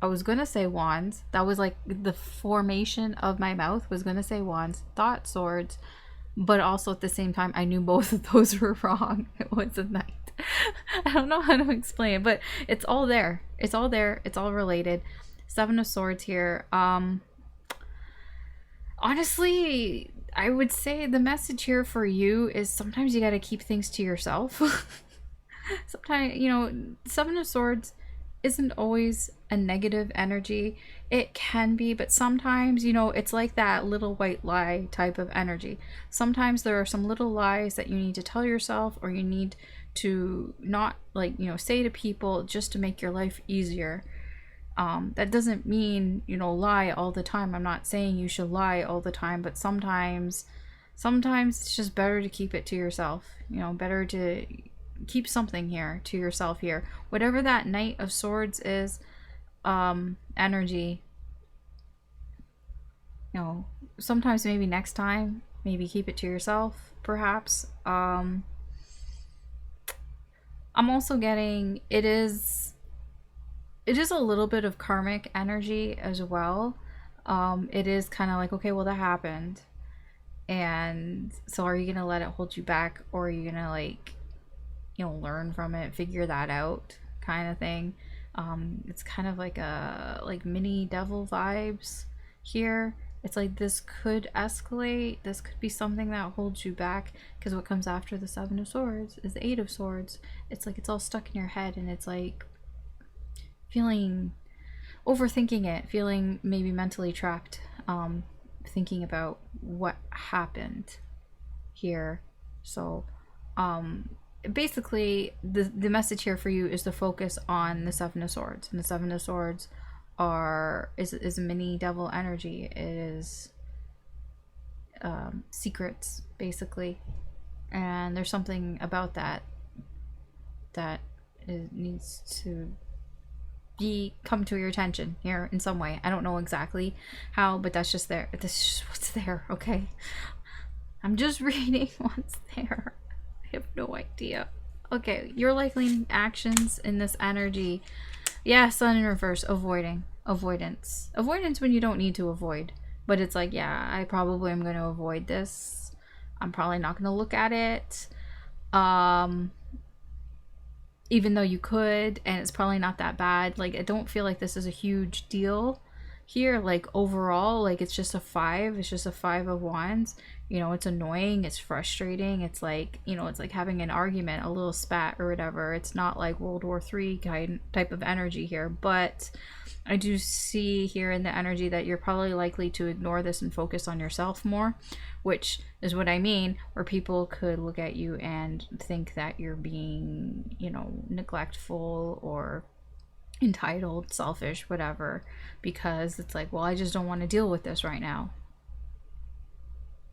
was gonna say Wands. That was like the formation of my mouth was gonna say Wands, thought swords, but also at the same time I knew both of those were wrong. It was a Knight. I don't know how to explain it, but it's all there. It's all there. It's all related. Seven of Swords here. Honestly, I would say the message here for you is sometimes you got to keep things to yourself. Sometimes, you know, Seven of Swords isn't always a negative energy. It can be, but sometimes, you know, it's like that little white lie type of energy. Sometimes there are some little lies that you need to tell yourself, or you need to not, like, you know, say to people just to make your life easier. That doesn't mean, you know, lie all the time. I'm not saying you should lie all the time, but sometimes it's just better to keep it to yourself. You know, better to keep something here to yourself here. Whatever that Knight of Swords is, energy, you know, sometimes maybe next time, maybe keep it to yourself, perhaps. I'm also getting, it is a little bit of karmic energy as well. It is kind of like, okay, well, that happened. And so are you going to let it hold you back, or are you going to, like, you know, learn from it, figure that out kind of thing? It's kind of like a, like, mini devil vibes here. It's like this could escalate. This could be something that holds you back, because what comes after the Seven of Swords is the Eight of Swords. It's like it's all stuck in your head, and it's like feeling, overthinking it, feeling maybe mentally trapped, thinking about what happened here. So basically the message here for you is to focus on the Seven of Swords, and the Seven of Swords is a mini devil energy. It is secrets, basically, and there's something about that it needs to come to your attention here in some way. I don't know exactly how, but that's just there. This is just what's there, okay? I'm just reading what's there. I have no idea. Okay, your likely actions in this energy. Yeah, Sun in reverse, avoidance when you don't need to avoid, but it's like, yeah, I probably am going to avoid this. I'm probably not going to look at it, even though you could, and it's probably not that bad. Like, I don't feel like this is a huge deal here, like, overall. Like, it's just a 5. It's just a 5 of Wands. You know, it's annoying, it's frustrating, it's like, you know, it's like having an argument, a little spat or whatever. It's not like World War III type of energy here, but I do see here in the energy that you're probably likely to ignore this and focus on yourself more, which is what I mean, where people could look at you and think that you're being, you know, neglectful or entitled, selfish, whatever, because it's like, well, I just don't want to deal with this right now,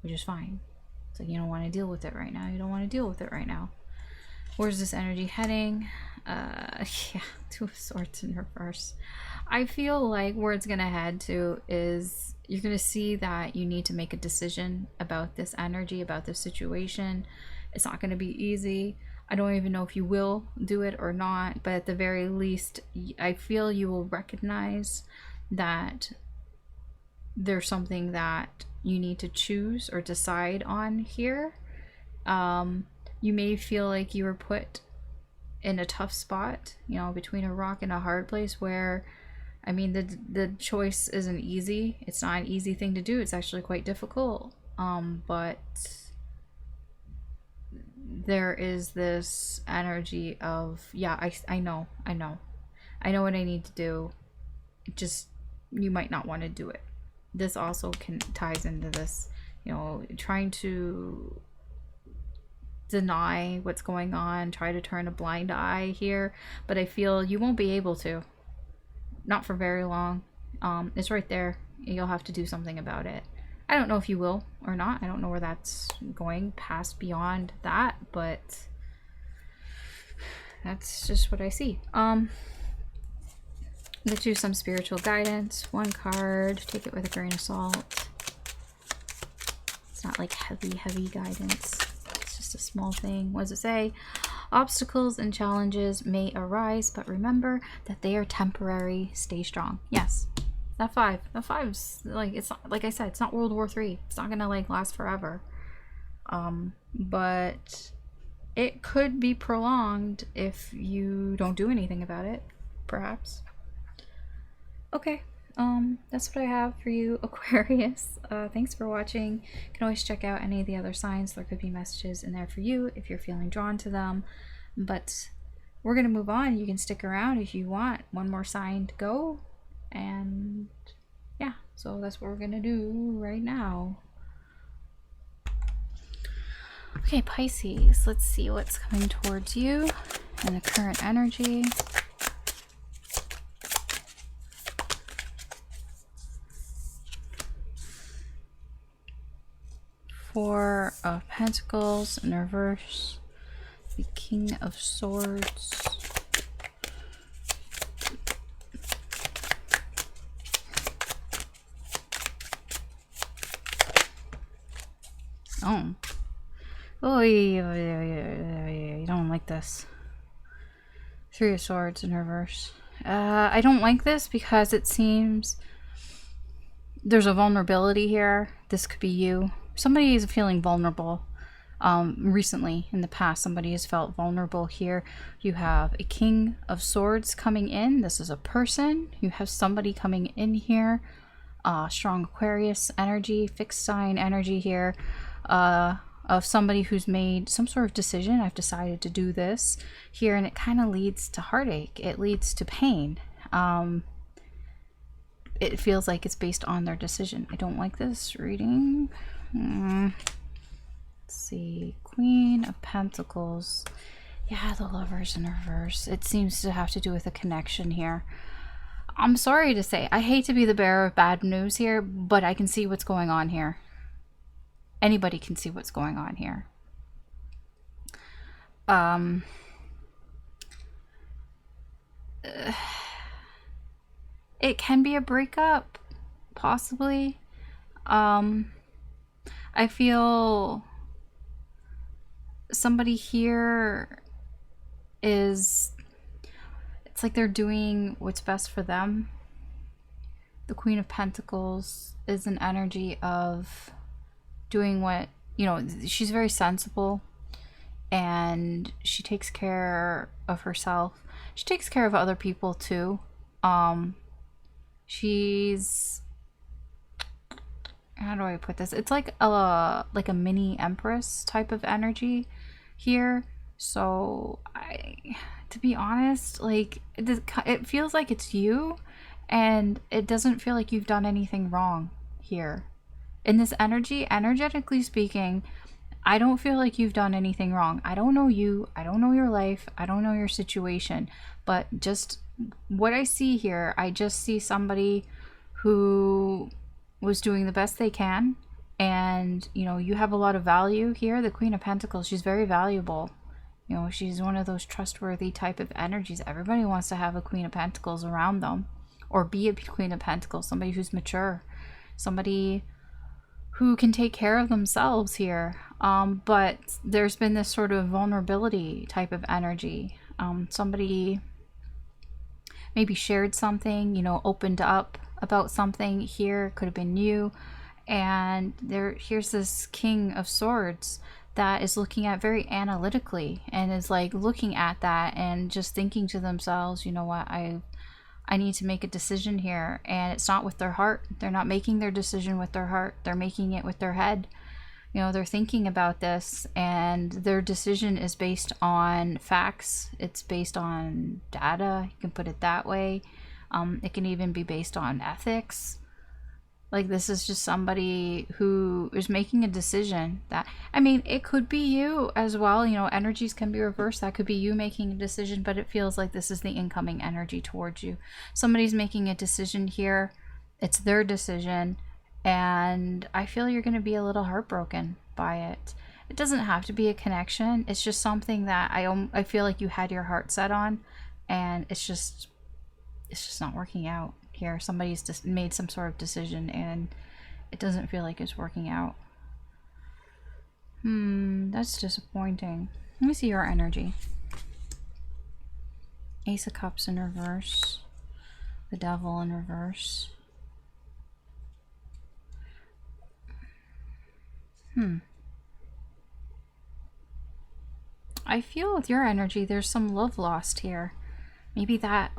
which is fine. It's like, you don't want to deal with it right now. You don't want to deal with it right now. Where's this energy heading? Yeah, Two of Swords in reverse. I feel like where it's gonna head to is you're gonna see that you need to make a decision about this energy, about this situation. It's not gonna be easy. I don't even know if you will do it or not, but at the very least, I feel you will recognize that there's something that you need to choose or decide on here. You may feel like you were put in a tough spot, you know, between a rock and a hard place, where, I mean, the choice isn't easy. It's not an easy thing to do. It's actually quite difficult. But there is this energy of, yeah, I know what I need to do. Just, you might not want to do it. This also ties into this, you know, trying to deny what's going on, try to turn a blind eye here, but I feel you won't be able to. Not for very long. It's right there. You'll have to do something about it. I don't know if you will or not. I don't know where that's going past beyond that, but that's just what I see. Get you some spiritual guidance. One card. Take it with a grain of salt. It's not like heavy guidance. It's just a small thing. What does it say? Obstacles and challenges may arise, but remember that they are temporary. Stay strong. Yes. That 5. The 5's like, it's not, like I said, it's not World War III. It's not gonna like last forever. But it could be prolonged if you don't do anything about it, perhaps. Okay, that's what I have for you, Aquarius. Thanks for watching. You can always check out any of the other signs. There could be messages in there for you if you're feeling drawn to them. But we're going to move on. You can stick around if you want one more sign to go. And yeah, so that's what we're going to do right now. Okay, Pisces, let's see what's coming towards you and the current energy. Four of Pentacles in reverse, the King of Swords. Oh, you don't like this. Three of Swords in reverse. I don't like this because it seems there's a vulnerability here. This could be you. Somebody is feeling vulnerable. Recently, in the past, somebody has felt vulnerable here. You have a King of Swords coming in. This is a person. You have somebody coming in here. Strong Aquarius energy, fixed sign energy here. Of somebody who's made some sort of decision. I've decided to do this here, and it kind of leads to heartache. It leads to pain. It feels like it's based on their decision. I don't like this reading. Let's see. Queen of Pentacles. Yeah, the Lovers in reverse. It seems to have to do with a connection here. I'm sorry to say, I hate to be the bearer of bad news here, but I can see what's going on here. Anybody can see what's going on here. It can be a breakup, possibly. I feel somebody here is, it's like they're doing what's best for them. The Queen of Pentacles is an energy of doing what, you know, she's very sensible and she takes care of herself. She takes care of other people too. She's, how do I put this? It's like a mini empress type of energy here. So to be honest, like it feels like it's you, and it doesn't feel like you've done anything wrong here. In this energy, energetically speaking, I don't feel like you've done anything wrong. I don't know you. I don't know your life. I don't know your situation. But just what I see here, I just see somebody who was doing the best they can. And, you know, you have a lot of value here. The Queen of Pentacles, she's very valuable. You know, she's one of those trustworthy type of energies. Everybody wants to have a Queen of Pentacles around them. Or be a Queen of Pentacles. Somebody who's mature. Somebody who can take care of themselves here. But there's been this sort of vulnerability type of energy. Somebody maybe shared something, you know, opened up about something here. Could have been you. And here's this King of Swords that is looking at very analytically and is like looking at that and just thinking to themselves, you know what, I need to make a decision here. And it's not with their heart. They're not making their decision with their heart. They're making it with their head. You know, they're thinking about this, and their decision is based on facts. It's based on data. You can put it that way. It can even be based on ethics. Like, this is just somebody who is making a decision that, I mean, it could be you as well. You know, energies can be reversed. That could be you making a decision, but it feels like this is the incoming energy towards you. Somebody's making a decision here. It's their decision. And I feel you're going to be a little heartbroken by it. It doesn't have to be a connection. It's just something that I feel like you had your heart set on, and it's just not working out. Here, somebody's just made some sort of decision and it doesn't feel like it's working out. That's disappointing. Let me see your energy. Ace of Cups in reverse. The Devil in reverse. I feel with your energy there's some love lost here. Maybe that's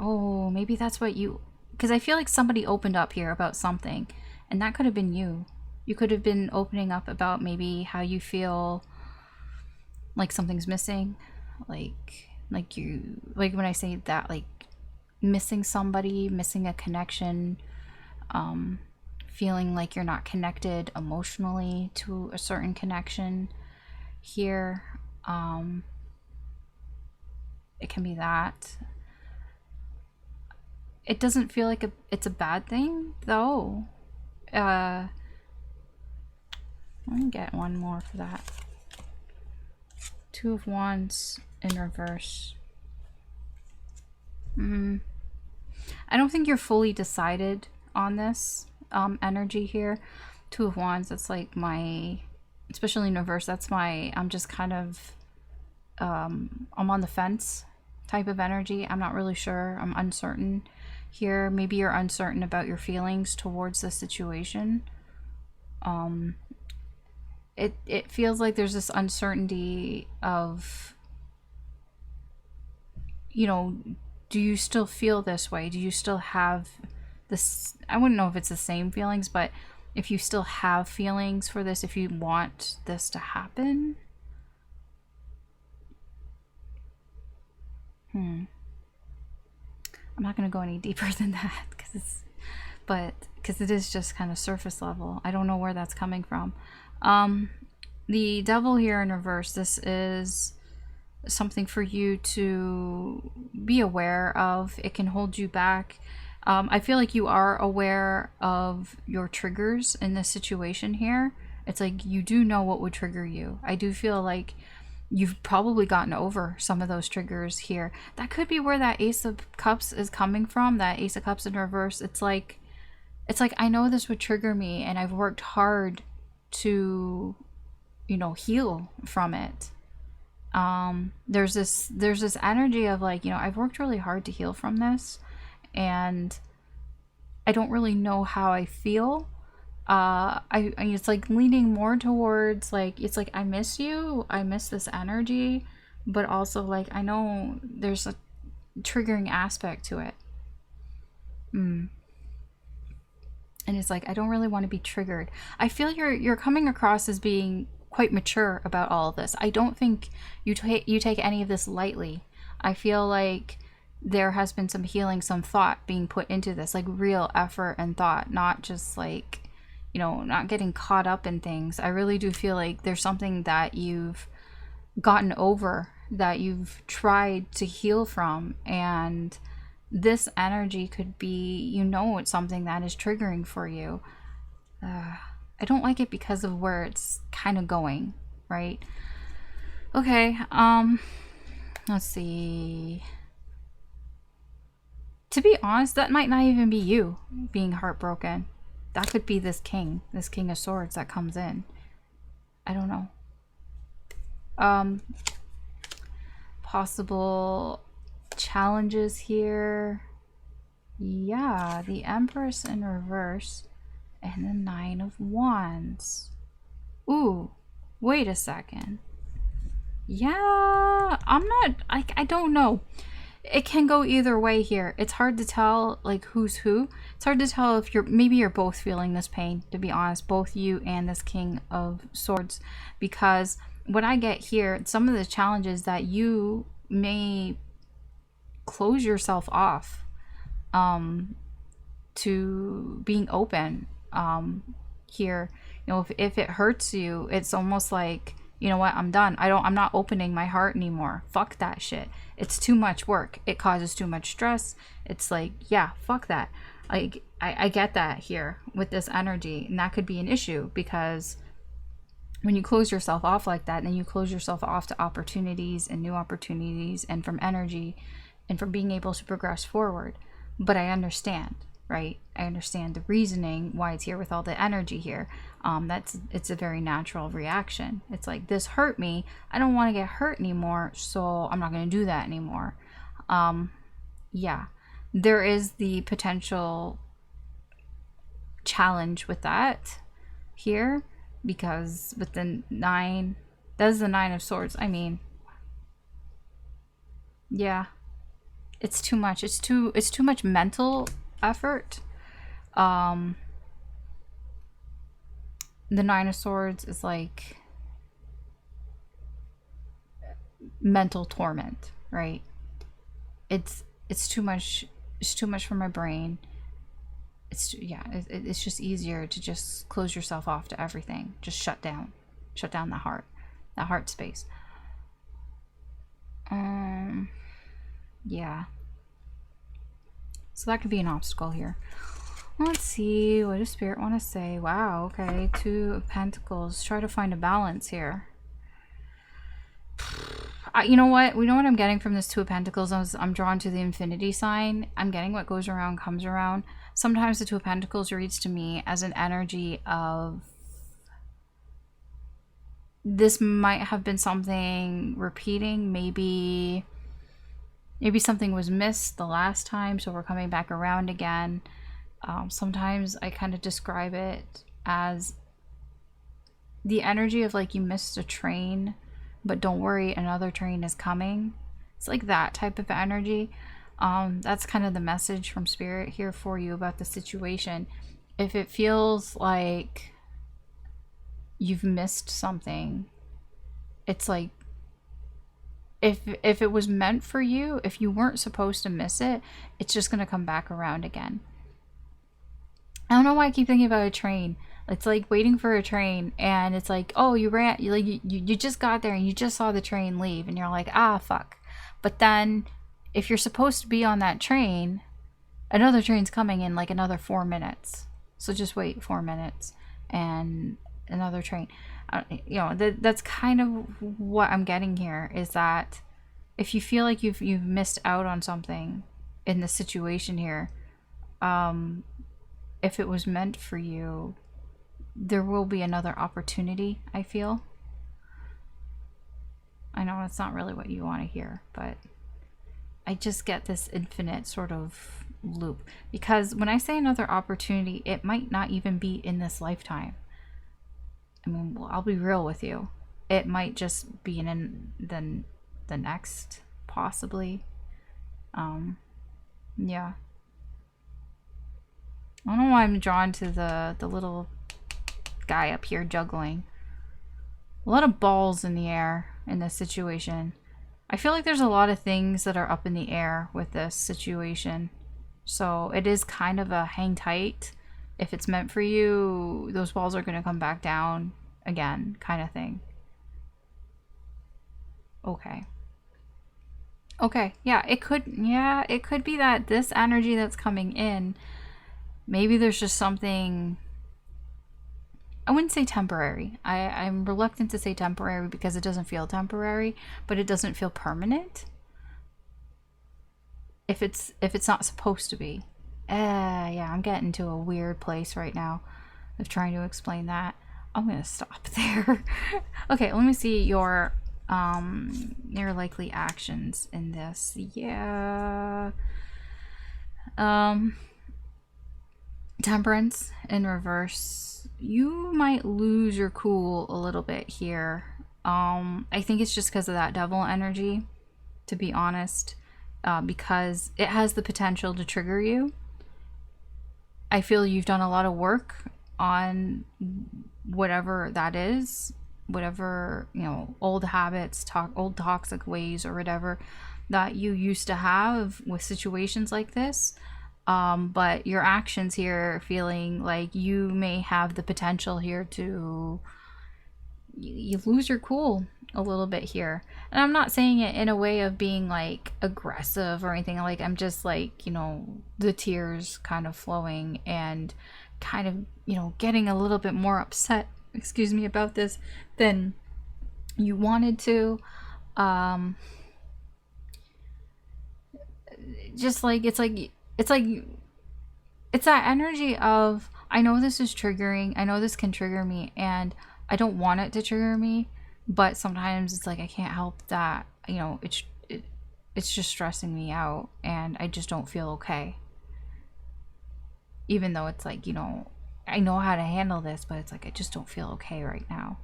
what you... Because I feel like somebody opened up here about something, and that could have been you. You could have been opening up about maybe how you feel like something's missing, like Like when I say that, like missing somebody, missing a connection, feeling like you're not connected emotionally to a certain connection here. It can be that. It doesn't feel like it's a bad thing though. Let me get one more for that. Two of Wands in reverse. I don't think you're fully decided on this energy here. Two of Wands, that's like my, especially in reverse, that's my, I'm just kind of, I'm on the fence type of energy. I'm not really sure. I'm uncertain here. Maybe you're uncertain about your feelings towards the situation. It feels like there's this uncertainty of, you know, do you still feel this way? Do you still have this? I wouldn't know if it's the same feelings, but if you still have feelings for this, if you want this to happen. I'm not going to go any deeper than that because it is just kind of surface level. I don't know where that's coming from. The Devil here in reverse, this is something for you to be aware of. It can hold you back. I feel like you are aware of your triggers in this situation here. It's like you do know what would trigger you. I do feel like you've probably gotten over some of those triggers here. That could be where that Ace of Cups is coming from, that Ace of Cups in reverse. It's like I know this would trigger me and I've worked hard to, you know, heal from it. There's this energy of like, you know, I've worked really hard to heal from this and I don't really know how I feel. It's like leaning more towards like, it's like I miss you, I miss this energy, but also like I know there's a triggering aspect to it. And it's like I don't really want to be triggered. I feel you're coming across as being quite mature about all of this. I don't think you take any of this lightly. I feel like there has been some healing, some thought being put into this, like real effort and thought, not just like, you know, not getting caught up in things. I really do feel like there's something that you've gotten over, that you've tried to heal from, and this energy could be, you know, it's something that is triggering for you. I don't like it because of where it's kind of going, right? Okay, let's see. To be honest, that might not even be you being heartbroken. That could be this King of Swords that comes in. I don't know. Possible challenges here. Yeah, the Empress in reverse and the Nine of Wands. Ooh, wait a second. Yeah, I don't know. It can go either way here. It's hard to tell like who's who. It's hard to tell if maybe you're both feeling this pain, to be honest, both you and this King of Swords, because what I get here, some of the challenges that you may close yourself off to being open here. You know, if it hurts you, it's almost like, you know what, I'm done. I'm not opening my heart anymore. Fuck that shit. It's too much work. It causes too much stress. It's like, yeah, fuck that. I get that here with this energy, and that could be an issue, because when you close yourself off like that, then you close yourself off to opportunities and new opportunities and from energy and from being able to progress forward. But I understand, right? I understand the reasoning why it's here with all the energy here. It's a very natural reaction. It's like, this hurt me. I don't want to get hurt anymore, so I'm not going to do that anymore. Yeah, there is the potential challenge with that here, because with the nine, that's the Nine of Swords. I mean, yeah, it's too much. It's too much mental effort. The Nine of Swords is like mental torment. right? It's too much. It's too much for my brain. Yeah, it's just easier to just close yourself off to everything. Just shut down the heart space. Yeah. So that could be an obstacle here. Let's see, what does Spirit want to say? Wow, okay, 2 of Pentacles. Try to find a balance here. You know what? We know what I'm getting from this 2 of Pentacles. I'm drawn to the infinity sign. I'm getting what goes around comes around. Sometimes the 2 of Pentacles reads to me as an energy of this might have been something repeating. Maybe something was missed the last time, so we're coming back around again. Sometimes I kind of describe it as the energy of like you missed a train, but don't worry, another train is coming. It's like that type of energy. That's kind of the message from Spirit here for you about the situation. If it feels like you've missed something, it's like if it was meant for you, if you weren't supposed to miss it, it's just going to come back around again. I don't know why I keep thinking about a train. It's like waiting for a train, and it's like, oh, you just got there and you just saw the train leave, and you're like, ah, fuck. But then if you're supposed to be on that train, another train's coming in like another 4 minutes. So just wait 4 minutes and another train. You know, that's kind of what I'm getting here, is that if you feel like you've missed out on something in the situation here, if it was meant for you, there will be another opportunity, I feel. I know it's not really what you want to hear, but I just get this infinite sort of loop. Because when I say another opportunity, it might not even be in this lifetime. I mean, well, I'll be real with you. It might just be in the next, possibly. Yeah. I don't know why I'm drawn to the little guy up here juggling. A lot of balls in the air in this situation. I feel like there's a lot of things that are up in the air with this situation. So it is kind of a hang tight. If it's meant for you, those balls are going to come back down again, kind of thing. Okay. Okay, yeah, it could be that this energy that's coming in, maybe there's just something, I wouldn't say temporary. I'm reluctant to say temporary because it doesn't feel temporary, but it doesn't feel permanent. If it's not supposed to be. Yeah, I'm getting to a weird place right now of trying to explain that. I'm gonna stop there. Okay, let me see your likely actions in this. Yeah. Temperance in reverse. You might lose your cool a little bit here. I think it's just because of that devil energy, to be honest, because it has the potential to trigger you. I feel you've done a lot of work on whatever that is, whatever, you know, old habits, old toxic ways or whatever that you used to have with situations like this. But your actions here feeling like you may have the potential here to you lose your cool a little bit here. And I'm not saying it in a way of being like aggressive or anything. Like, I'm just like, you know, the tears kind of flowing and kind of, you know, getting a little bit more upset, excuse me, about this than you wanted to. Just like it's that energy of, I know this is triggering, I know this can trigger me, and I don't want it to trigger me, but sometimes it's like I can't help that, you know, it's just stressing me out and I just don't feel okay. Even though it's like, you know, I know how to handle this, but it's like I just don't feel okay right now.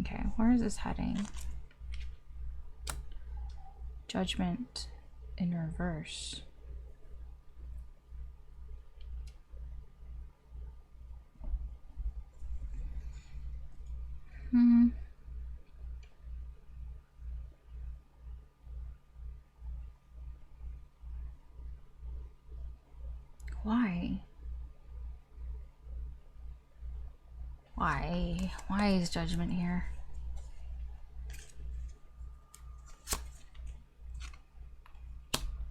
Okay, where is this heading? Judgment in reverse. Why is Judgment here?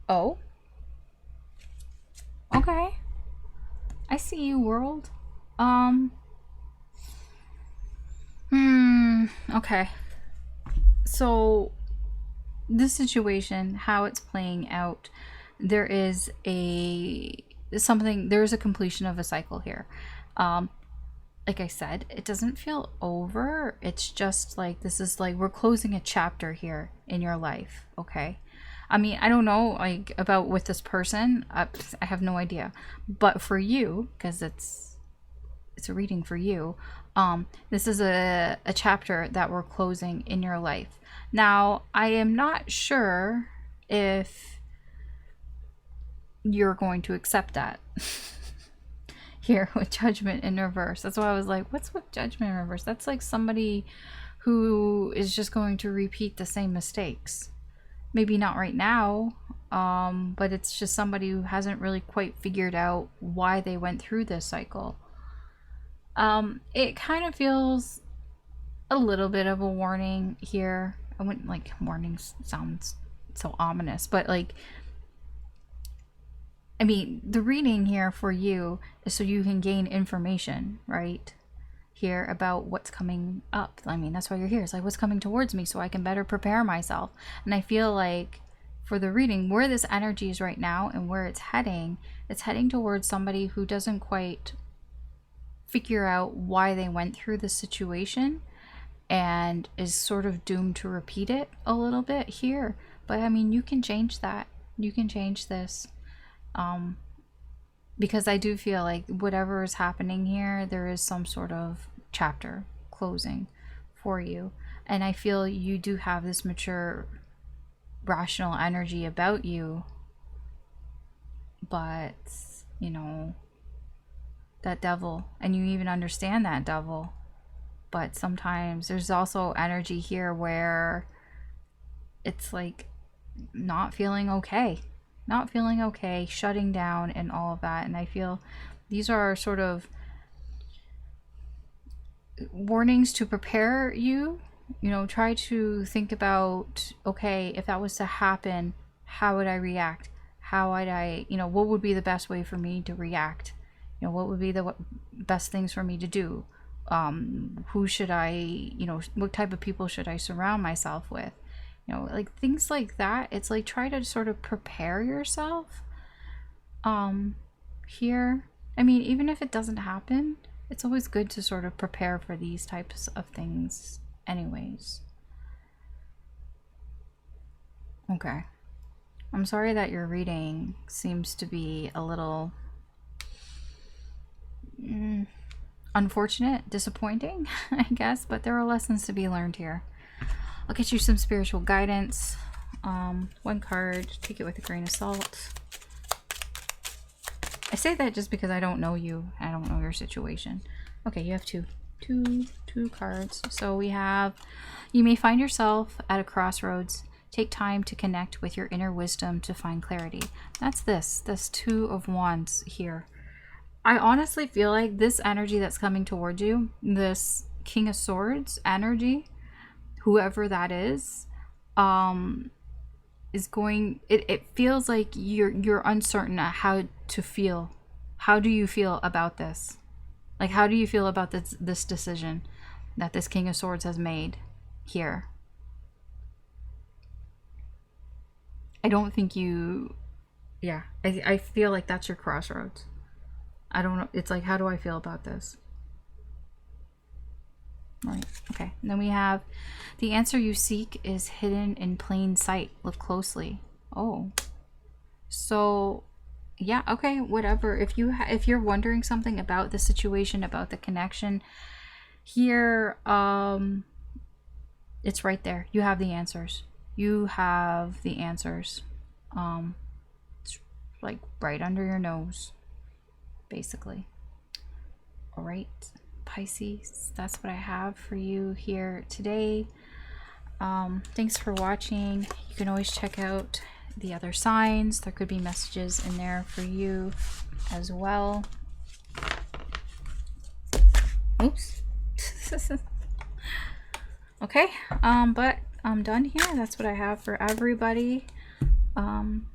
Oh, okay, I see you, world. Okay, so this situation, how it's playing out, there is there's a completion of a cycle here. Like I said, it doesn't feel over. It's just like, this is like, we're closing a chapter here in your life. Okay, I mean, I don't know, like, about with this person, I have no idea, but for you, because it's a reading for you, this is a chapter that we're closing in your life. Now, I am not sure if you're going to accept that. Here with Judgment in reverse. That's why I was like, what's with Judgment in reverse? That's like somebody who is just going to repeat the same mistakes. Maybe not right now, but it's just somebody who hasn't really quite figured out why they went through this cycle. It kind of feels a little bit of a warning here. I wouldn't, like, warnings sounds so ominous, but like, I mean, the reading here for you is so you can gain information, right? Here about what's coming up. I mean, that's why you're here. It's like, what's coming towards me so I can better prepare myself. And I feel like for the reading, where this energy is right now and where it's heading towards somebody who doesn't quite figure out why they went through the situation and is sort of doomed to repeat it a little bit here. But I mean, you can change that. You can change this. Because I do feel like whatever is happening here, there is some sort of chapter closing for you. And I feel you do have this mature, rational energy about you. But, you know, that devil, and you even understand that devil. But sometimes there's also energy here where it's like not feeling okay. Not feeling okay, shutting down and all of that. And I feel these are sort of warnings to prepare you. You know, try to think about, okay, if that was to happen, how would I react? How would I, you know, what would be the best way for me to react? You know, what would be the best things for me to do? Who should I, you know, what type of people should I surround myself with? You know, like things like that. It's like, try to sort of prepare yourself here. I mean, even if it doesn't happen, it's always good to sort of prepare for these types of things anyways. Okay. I'm sorry that your reading seems to be a little unfortunate, disappointing, I guess, but there are lessons to be learned here. I'll get you some spiritual guidance. One card, take it with a grain of salt. I say that just because I don't know you. I don't know your situation. Okay, you have two cards. So we have, you may find yourself at a crossroads. Take time to connect with your inner wisdom to find clarity. That's this Two of Wands here. I honestly feel like this energy that's coming towards you, this King of Swords energy, whoever that is going, it feels like you're uncertain at how to feel. How do you feel about this? Like, how do you feel about this decision that this King of Swords has made here? I don't think you, yeah, I feel like that's your crossroads. I don't know, it's like, how do I feel about this? Right, okay. And then we have, the answer you seek is hidden in plain sight. Look closely. Oh, so yeah, okay, whatever. If you're wondering something about the situation, about the connection here, it's right there. You have the answers. You have the answers. It's like right under your nose, basically. All right, Pisces, that's what I have for you here today. Thanks for watching. You can always check out the other signs. There could be messages in there for you as well. Oops. Okay, but I'm done here. That's what I have for everybody.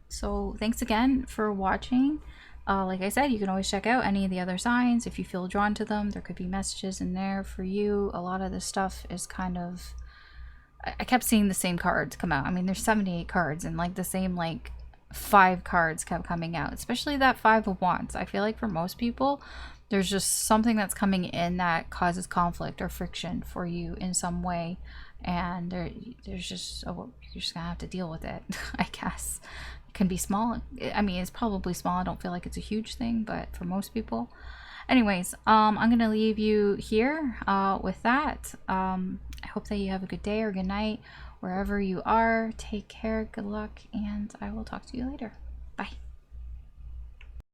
So thanks again for watching. Like I said, you can always check out any of the other signs if you feel drawn to them. There could be messages in there for you. A lot of this stuff is kind of, I kept seeing the same cards come out. I mean, there's 78 cards, and like the same like 5 cards kept coming out, especially that 5 of Wands. I feel like for most people, there's just something that's coming in that causes conflict or friction for you in some way, and there's just, oh, you're just gonna have to deal with it. I guess it can be small. I mean, it's probably small. I don't feel like it's a huge thing, but for most people. Anyways, I'm gonna leave you here with that. I hope that you have a good day or good night wherever you are. Take care, good luck, and I will talk to you later.